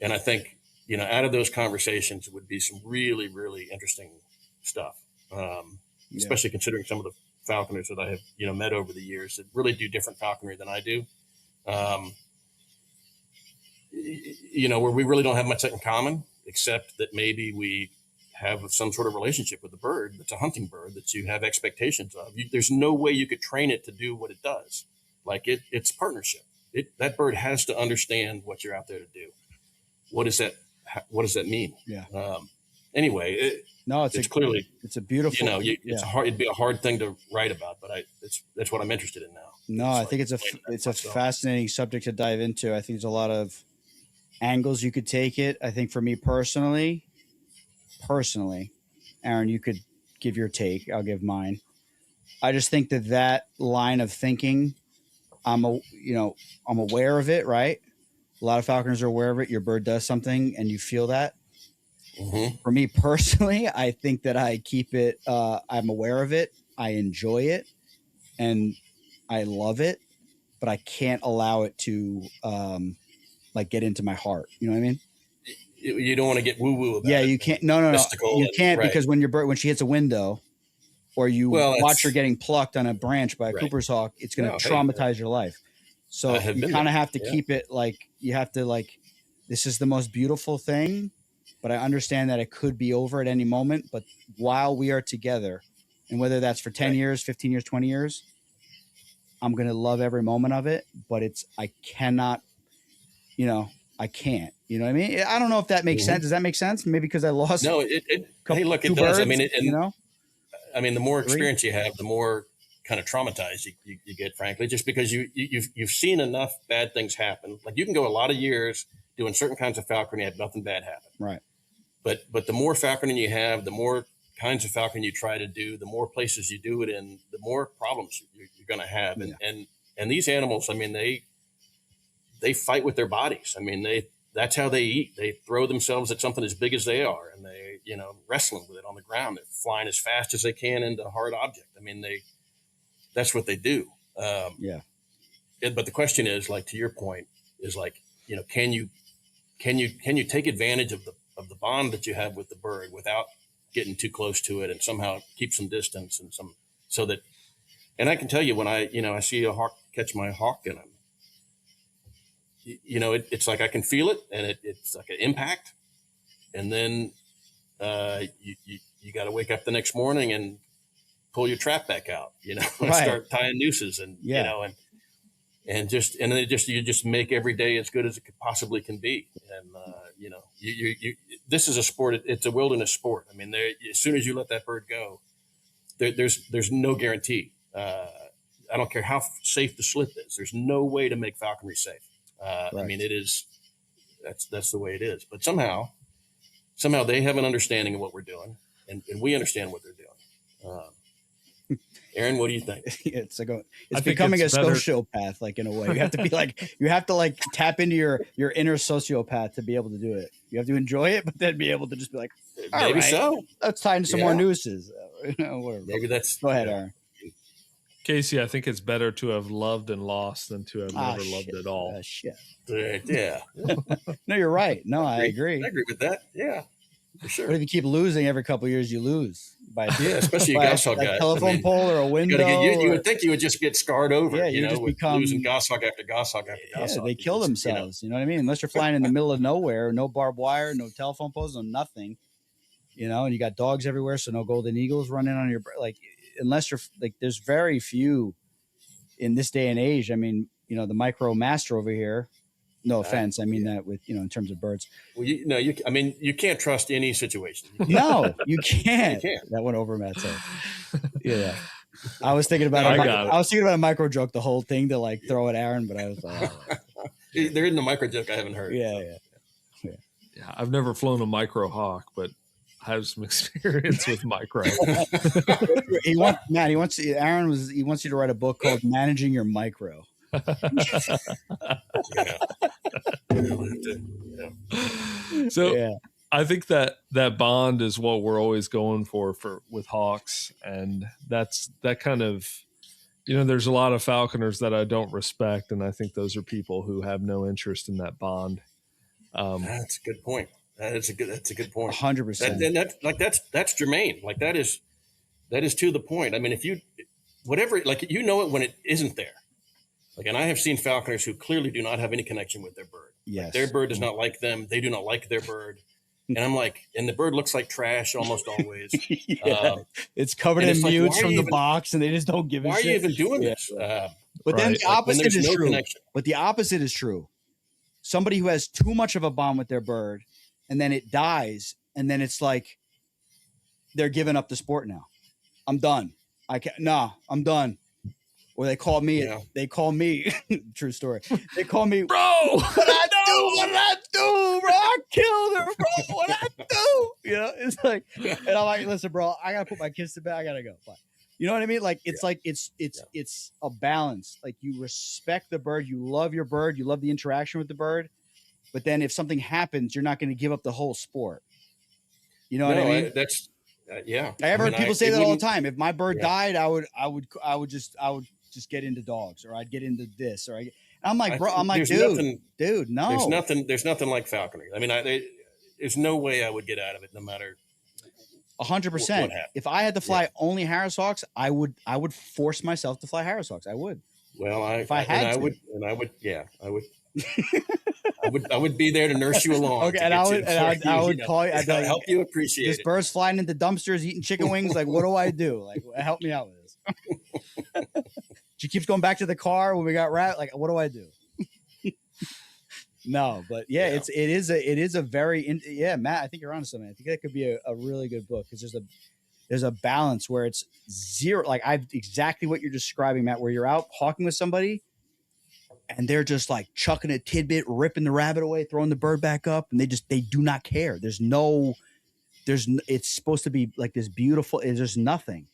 And I think, out of those conversations would be some really, really interesting stuff. Especially considering some of the falconers that I have, met over the years that really do different falconry than I do. Where we really don't have much in common, except that maybe we have some sort of relationship with the bird. That's a hunting bird that you have expectations of. There's no way you could train it to do what it does. Like it's partnership. That bird has to understand what you're out there to do. What does that mean? Yeah. anyway, No, it's clearly, it's a beautiful. it'd be a hard thing to write about, but that's what I'm interested in now. No, I think it's a fascinating subject to dive into. I think there's a lot of angles you could take it. I think for me personally, Aaron, you could give your take. I'll give mine. I just think that line of thinking, I'm aware of it, right? A lot of falconers are aware of it. Your bird does something and you feel that. Mm-hmm. For me personally, I think that I keep it, I'm aware of it. I enjoy it and I love it, but I can't allow it to get into my heart. You know what I mean? You don't want to get woo woo about it. Yeah, you can't. No. You can't, because when she hits a window, or you watch her getting plucked on a branch by a Cooper's hawk, it's going to traumatize your life. So you kind of have to keep it you have to this is the most beautiful thing, but I understand that it could be over at any moment. But while we are together, and whether that's for 10 years, 15 years, 20 years, I'm going to love every moment of it. But I cannot, I can't. You know what I mean? I don't know if that makes sense. Does that make sense? Maybe because I lost. No, it does. Birds, I mean, the more experience you have, the more kind of traumatized you get, frankly, just because you've seen enough bad things happen. Like you can go a lot of years doing certain kinds of falconry and have nothing bad happen. Right. But the more falconry you have, the more kinds of falconry you try to do, the more places you do it in, the more problems you're going to have. And these animals, I mean, they fight with their bodies. I mean, that's how they eat. They throw themselves at something as big as they are, and they, wrestling with it on the ground. They're flying as fast as they can into a hard object. I mean, that's what they do. But the question is, to your point, is can you take advantage of the bond that you have with the bird without getting too close to it and somehow keep some distance and I can tell you when I see a hawk catch my hawk and it's like I can feel it and it's like an impact, and then you got to wake up the next morning and pull your trap back out, and start tying nooses and and then you just make every day as good as it possibly can be. And this is a sport. It's a wilderness sport. I mean, as soon as you let that bird go, there's no guarantee. I don't care how safe the slip is. There's no way to make falconry safe. I mean, that's the way it is. But somehow they have an understanding of what we're doing, and we understand what they're doing. Aaron, what do you think? It's becoming a sociopath, in a way. You have to you have to tap into your inner sociopath to be able to do it. You have to enjoy it, but then be able to just be like, maybe so. Let's tie in some more nooses. Whatever. Maybe that's. Go ahead, Aaron. Casey, I think it's better to have loved and lost than to have never loved at all. Shit. Yeah. No, you're right. No, I agree. I agree with that. Yeah, for sure. But if you keep losing every couple of years, you lose. Especially a goshawk guy. Telephone pole or a window. You would think you would just get scarred over. Yeah, losing goshawk after goshawk after goshawk. Yeah, they kill themselves. You know what I mean? Unless you're flying in the middle of nowhere, no barbed wire, no telephone poles, no nothing. And you got dogs everywhere, so no golden eagles running on your unless you're there's very few in this day and age. I mean, the micro master over here. No offense, I mean that with in terms of birds. Well, you can't trust any situation. No, you can't. That went over Matt's head. Yeah, I was thinking about I was thinking about a micro joke, the whole thing to throw at Aaron, but I was like, there isn't a micro joke I haven't heard. Yeah. I've never flown a micro hawk, but I have some experience with micro. Aaron wants you to write a book called Managing Your Micro. So I think that bond is what we're always going for with hawks, and that kind of there's a lot of falconers that I don't respect, and I think those are people who have no interest in that bond. That's a good point. That's a good point. 100%. That's germane. That is to the point. I mean, if you whatever it when it isn't there. And I have seen falconers who clearly do not have any connection with their bird. Yes. Their bird does not like them. They do not like their bird. And I'm and the bird looks like trash almost always. It's covered in mutes from the box, and they just don't give a shit. Why are you even doing this? But then the opposite is true. Connection. But the opposite is true. Somebody who has too much of a bond with their bird, and then it dies, and then it's they're giving up the sport now. I'm done. I'm done. Or they call me. Yeah. They call me. True story. They call me, Bro, What did I do, bro? I killed her, bro. What I do? You know, it's like, and I'm like, listen, bro, I gotta put my kids to bed. I gotta go. Bye. You know what I mean? Like it's like it's a balance. Like you respect the bird, you love your bird, you love the interaction with the bird, but then if something happens, you're not going to give up the whole sport. You know what I mean? That's yeah. I have heard people say that all the time. If my bird Yeah. died, I would just get into dogs, or I'd get into this, or I'm like, bro, I'm like, dude, no. There's nothing like falconry. I mean, there's no way I would get out of it, no matter 100%. If I had to fly only Harris Hawks, I would force myself to fly Harris Hawks. I would. Well, I would be there to nurse you along. Okay, and I would call you. I'd be like, help you appreciate this it. bird's flying into dumpsters, eating chicken wings. Like, what do I do? Like, help me out with this. She keeps going back to the car when we got rat. Like, what do I do? No, but it is a very Matt, I think you're onto something. I think that could be a really good book because there's a balance where it's zero. Like exactly what you're describing, Matt, where you're out hawking with somebody and they're just like chucking a tidbit, ripping the rabbit away, throwing the bird back up, and they do not care. It's supposed to be like this beautiful. There's nothing.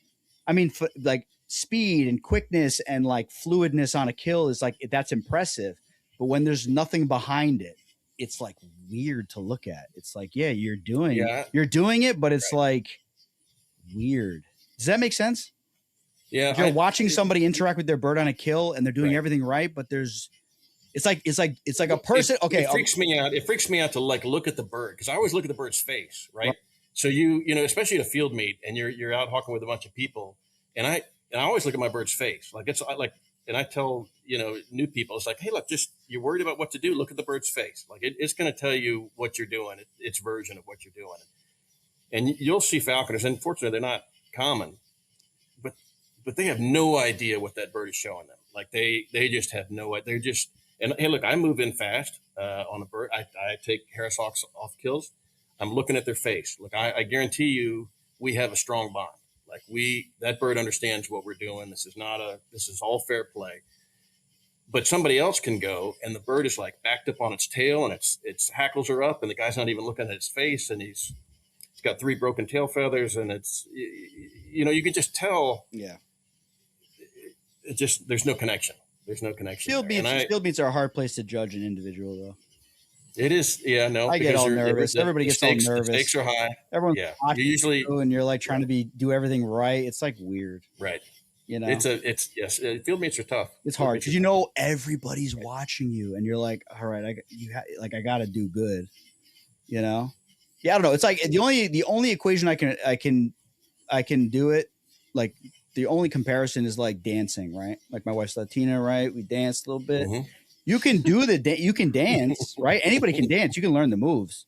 I mean, like speed and quickness and like fluidness on a kill is like that's impressive. But when there's nothing behind it, it's like weird to look at. It's like, you're doing it, but it's like weird. Does that make sense? Yeah. If you're watching somebody interact with their bird on a kill and they're doing everything right, but it's like a person. It freaks me out. It freaks me out to like look at the bird because I always look at the bird's face, right? So you know, especially at a field meet and you're out hawking with a bunch of people, and I always look at my bird's face. Like and I tell, new people, it's like, hey, look, just you're worried about what to do. Look at the bird's face. Like it's going to tell you what you're doing. Its version of what you're doing. And you'll see falconers. Unfortunately, they're not common, but they have no idea what that bird is showing them. Like they just have no idea. They're just, and hey, look, I move in fast on a bird. I take Harris Hawks off kills. I'm looking at their face. Look, I guarantee you, we have a strong bond. Like that bird understands what we're doing. This is all fair play. But somebody else can go and the bird is like backed up on its tail and its hackles are up and the guy's not even looking at its face and he's got 3 broken tail feathers and it's, you can just tell. Yeah. There's no connection. There's no connection. Field meets are a hard place to judge an individual though. It is, no. I get all nervous. Everybody gets all nervous. The stakes are high. Everyone's watching you and you're like trying to do everything right. It's like weird, right? Field meets are tough. It's hard because everybody's watching you, and you're like, all right, I got to do good, Yeah, I don't know. It's like the only equation I can do it. Like the only comparison is like dancing, right? Like my wife's Latina, right? We dance a little bit. Mm-hmm. You can you can dance, right? Anybody can dance. You can learn the moves.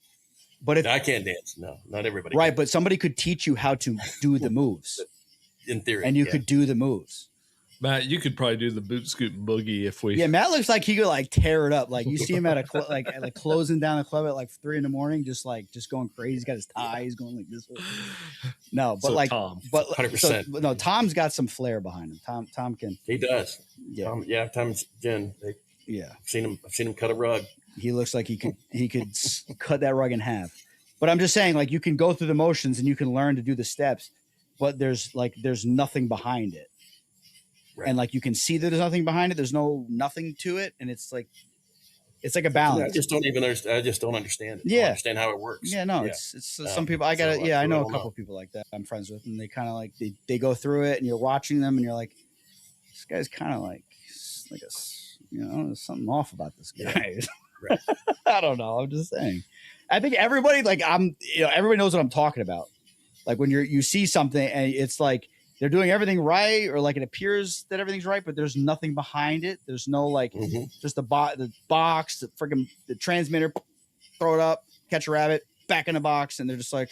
But I can't dance. No, not everybody. Right, can. But somebody could teach you how to do the moves. In theory. And you could do the moves. Matt, you could probably do the boot scoot and boogie if we. Yeah, Matt looks like he could like tear it up. Like you see him at a like closing down the club at like 3 a.m, just going crazy. He's got his tie. He's going like this. No, but so Tom, 100%. No, Tom's got some flair behind him. Tom can. He does. Yeah. Tom's Jen. I've seen him cut a rug. He looks like he could cut that rug in half. But I'm just saying, like you can go through the motions and you can learn to do the steps, but there's nothing behind it. Right. And like you can see that there's nothing behind it. There's nothing to it, and it's like a balance. I just don't understand it. Yeah, I don't understand how it works. Yeah, no, it's some people. I know a couple of people like that I'm friends with, and they kind of like they go through it, and you're watching them, and you're like, this guy's kind of like there's something off about this guy. Right. I don't know. I'm just saying. I think everybody everybody knows what I'm talking about. Like when you see something and it's like they're doing everything right, or like it appears that everything's right, but there's nothing behind it. There's no like just the box, the transmitter, throw it up, catch a rabbit, back in the box, and they're just like,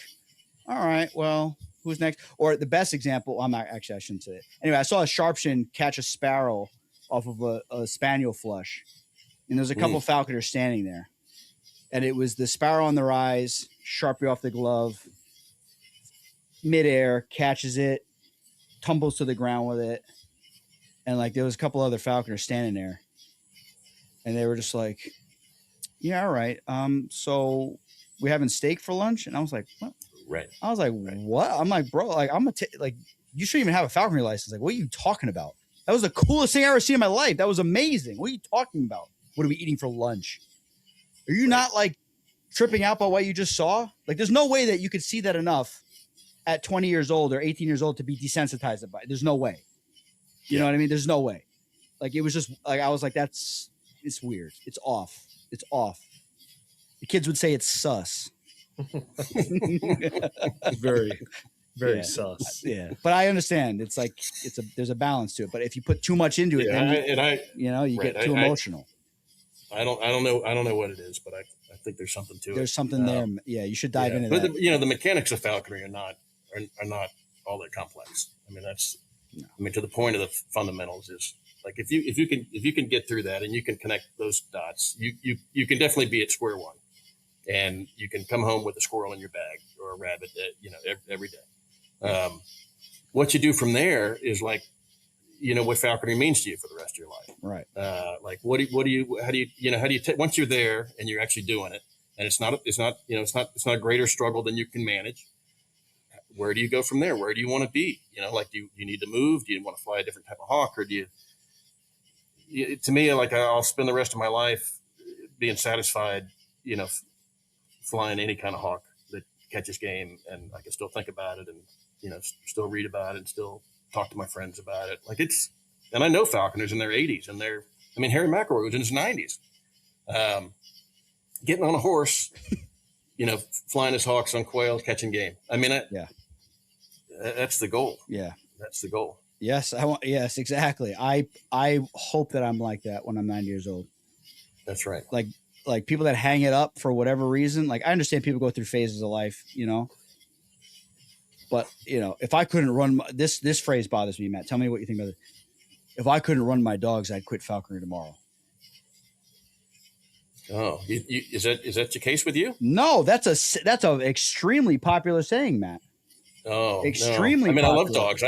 all right, well, who's next? Or the best example, I shouldn't say it. Anyway, I saw a sharpshin catch a sparrow off of a spaniel flush, and there's a couple falconers standing there, and it was the sparrow on the rise, Sharpie off the glove, midair, catches it, tumbles to the ground with it. And like there was a couple other falconers standing there. And they were just like, yeah, all right. So we having steak for lunch? And I was like, what? Right. I was like, what? I'm like, bro, like like you shouldn't even have a falconry license. Like, what are you talking about? That was the coolest thing I ever seen in my life. That was amazing. What are you talking about? What are we eating for lunch? Are you not like tripping out by what you just saw? Like, there's no way that you could see that enough at 20 years old or 18 years old to be desensitized by it. There's no way. You know what I mean? There's no way. Like, it was just like, I was like, it's weird. It's off. It's off. The kids would say it's sus. Very, very sus. Yeah. But I understand. It's like, there's a balance to it. But if you put too much into it, then you get too emotional. I don't know what it is, but I think there's something to it. There's something there. Yeah. You should dive into but that. The mechanics of falconry are not all that complex. I mean, to the point of the fundamentals is like, if you can get through that and you can connect those dots, you can definitely be at square one, and you can come home with a squirrel in your bag or a rabbit, every day. What you do from there is like, what falconry means to you for the rest of your life. Right. Like how do you once you're there and you're actually doing it, and it's not a greater struggle than you can manage. Where do you go from there? Where do you want to be? Like, do you need to move? Do you want to fly a different type of hawk, or to me, like, I'll spend the rest of my life being satisfied, flying any kind of hawk that catches game, and I can still think about it, and still read about it, and still talk to my friends about it. Like, and I know falconers in their 80s, and Harry McElroy was in his 90s, getting on a horse, flying his hawks on quails, catching game. That's the goal. Yeah, that's the goal. Yes, yes, exactly. I hope that I'm like that when I'm 90 years old. That's right. Like people that hang it up for whatever reason. Like, I understand people go through phases of life, but if I couldn't run this phrase bothers me, Matt. Tell me what you think about it. If I couldn't run my dogs, I'd quit falconry tomorrow. Oh, is that the case with you? No, that's a extremely popular saying, Matt. Oh, extremely. No. Popular. I love dogs.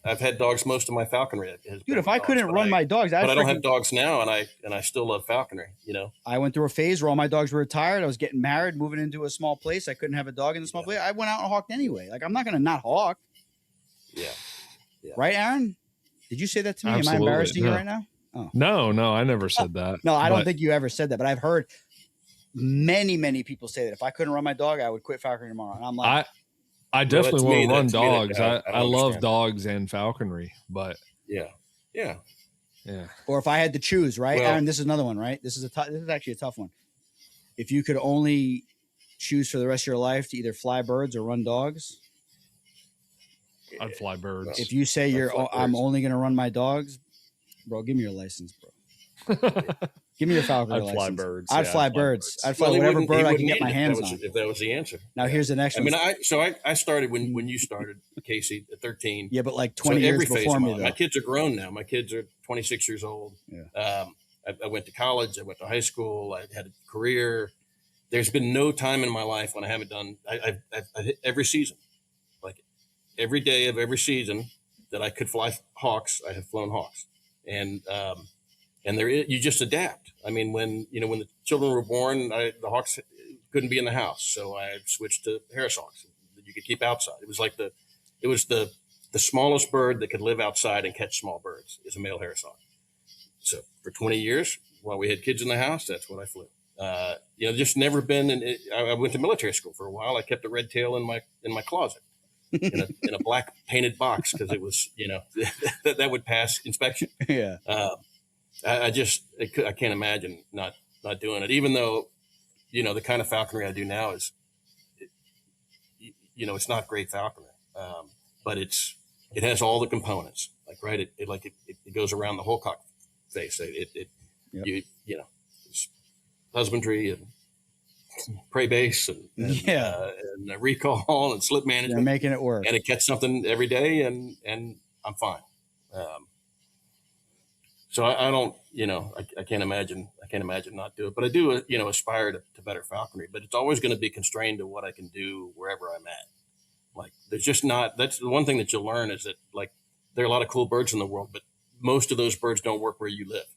I've had dogs most of my falconry. Dude, if I couldn't run my dogs, but I don't have dogs now, and I still love falconry. I went through a phase where all my dogs were retired. I was getting married, moving into a small place. I couldn't have a dog in the small place. I went out and hawked anyway. Like, I'm not going to not hawk. Yeah. Right, Aaron? Did you say that to me? Absolutely. Am I embarrassing you right now? Oh. No, I never said that. No, I don't think you ever said that, but I've heard many, many people say that if I couldn't run my dog, I would quit falconry tomorrow. And I'm like, I definitely want to run dogs. I love dogs and falconry, but yeah. Or if I had to choose, right? Well, Aaron, this is another one, right? This is actually a tough one. If you could only choose for the rest of your life to either fly birds or run dogs, I'd fly birds. If you say I'm only going to run my dogs, bro, give me your license, bro. Give me your falconry license. Fly birds. I'd fly birds. I'd fly whatever bird I can get my hands on. If that was the answer. Now here's the next one. I started when you started, Casey, at 13. Yeah, but like 20 years before me, though. My kids are grown now. My kids are 26 years old. Yeah. I went to college. I went to high school. I had a career. There's been no time in my life when I haven't done. I hit every season, like every day of every season that I could fly hawks. I have flown hawks, and you just adapt. I mean, when the children were born, the hawks couldn't be in the house, so I switched to Harris hawks that you could keep outside. It was like the smallest bird that could live outside and catch small birds is a male Harris hawk. So for 20 years, while we had kids in the house, that's what I flew. Just never been. I went to military school for a while. I kept a red tail in my closet in a black painted box because it was that would pass inspection. Yeah. I can't imagine not doing it, even though, the kind of falconry I do now is, it's not great falconry, but it has all the components. Like, right. It goes around the whole cock face. It's husbandry and prey base and recall and slip management. They're making it work. And it catch something every day and I'm fine. So I don't, I can't imagine not do it, but I do, aspire to better falconry, but it's always going to be constrained to what I can do wherever I'm at. Like there's just not. That's the one thing that you'll learn is that like there are a lot of cool birds in the world, but most of those birds don't work where you live.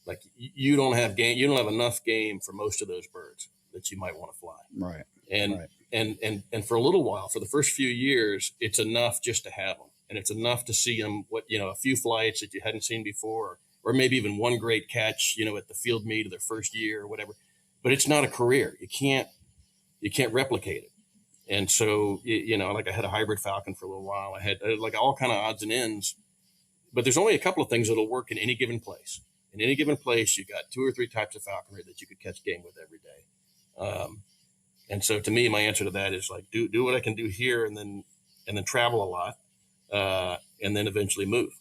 Like you don't have game. You don't have enough game for most of those birds that you might want to fly. Right. And Right. And for a little while, for the first few years, it's enough just to have them, and it's enough to see them. A few flights that you hadn't seen before, or maybe even one great catch, at the field meet of their first year or whatever. But it's not a career. You can't replicate it. And so, like I had a hybrid falcon for a little while. I had like all kind of odds and ends, but there's only a couple of things that'll work in any given place. In any given place, you got 2 or 3 types of falconry that you could catch game with every day. And so to me, my answer to that is like, do what I can do here and then travel a lot. And then eventually move,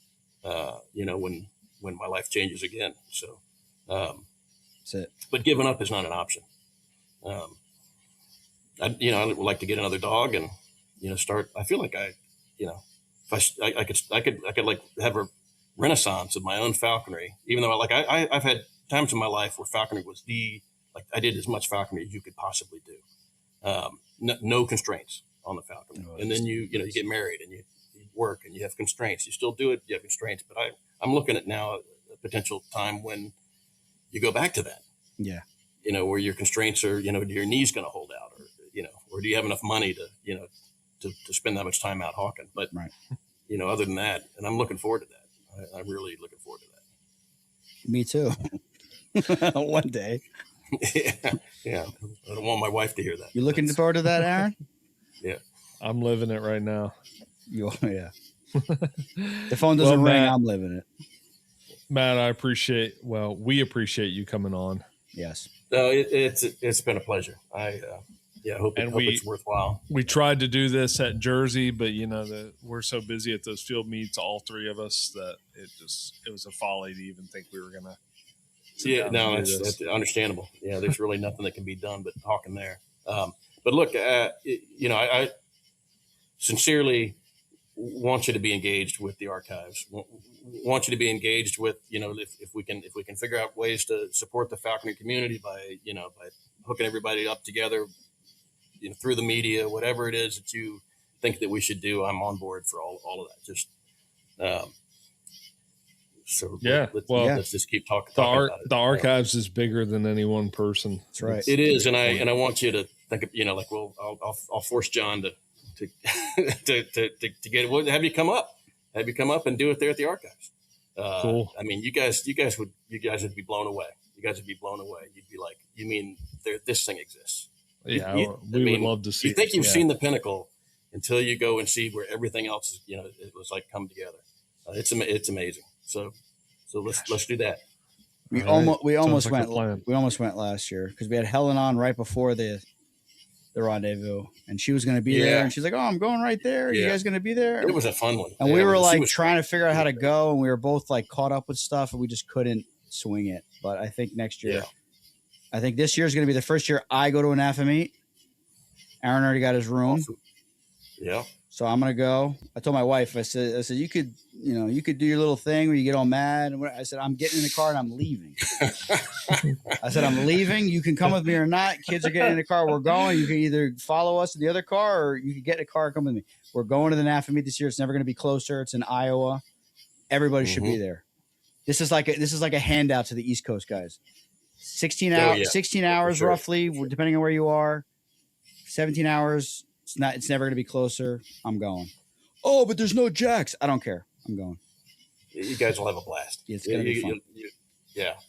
when my life changes again. So, That's it. But giving up is not an option. I would like to get another dog and, start. I feel like if I could like have a renaissance of my own falconry, even though I've had times in my life where falconry was I did as much falconry as you could possibly do. No constraints on the falconry. And then you get married and you work and you have constraints. You still do it. You have constraints, but I'm looking at now a potential time when you go back to that. Yeah. Where your constraints are, do your knees going to hold out or do you have enough money to spend that much time out hawking? But, right. Other than that, and I'm looking forward to that. I'm really looking forward to that. Me too. One day. Yeah. I don't want my wife to hear that. You looking forward to that, Aaron? Yeah. I'm living it right now. Yeah. The phone doesn't ring. Matt, I'm living it. Matt, we appreciate you coming on. Yes. No, it's been a pleasure. I hope it's worthwhile. We tried to do this at Jersey, but we're so busy at those field meets, all 3 of us, that it was a folly to even think we were gonna. Yeah, no, it's understandable. Yeah, there's really nothing that can be done but hawking there. But look, I sincerely want you to be engaged with the archives. Want you to be engaged with, if we can figure out ways to support the falconry community by hooking everybody up together, through the media, whatever it is that you think that we should do, I'm on board for all of that. Just, so let's just keep talking about it. The archives is bigger than any one person. That's right. It is. And I want you to think of, I'll force John to get it. Have you come up and do it there at the archives. Cool. I mean, you guys would be blown away. You guys would be blown away. You'd be like, you mean this thing exists? Yeah. We would love to see. You think you've seen the pinnacle until you go and see where everything else is, it was like come together. It's amazing. So let's do that. We almost went last year because we had Helen on right before the rendezvous, and she was going to be there, and she's like, "Oh, I'm going right there. Are you guys going to be there?" It was a fun one, and we were like trying to figure out how to go, and we were both like caught up with stuff, and we just couldn't swing it. But I think next year, I think this year is going to be the first year I go to an AFA meet. Aaron already got his room. Awesome. Yeah. So I'm gonna go. I told my wife. I said, you could do your little thing where you get all mad. And I said, I'm getting in the car and I'm leaving. I said, I'm leaving. You can come with me or not. Kids are getting in the car. We're going. You can either follow us in the other car or you can get in the car and come with me. We're going to the NAFA meet this year. It's never going to be closer. It's in Iowa. Everybody should be there. This is like a handout to the East Coast guys. 16 hours roughly, depending on where you are. 17 hours. It's never going to be closer. I'm going. Oh, but there's no jacks. I don't care. I'm going. You guys will have a blast. Yeah, it's going to be fun.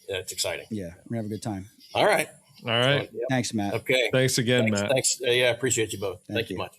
It's exciting. Yeah, we're going to have a good time. All right. All right. So, Thanks, Matt. Okay. Thanks again, Matt. Thanks. I appreciate you both. Thank you much.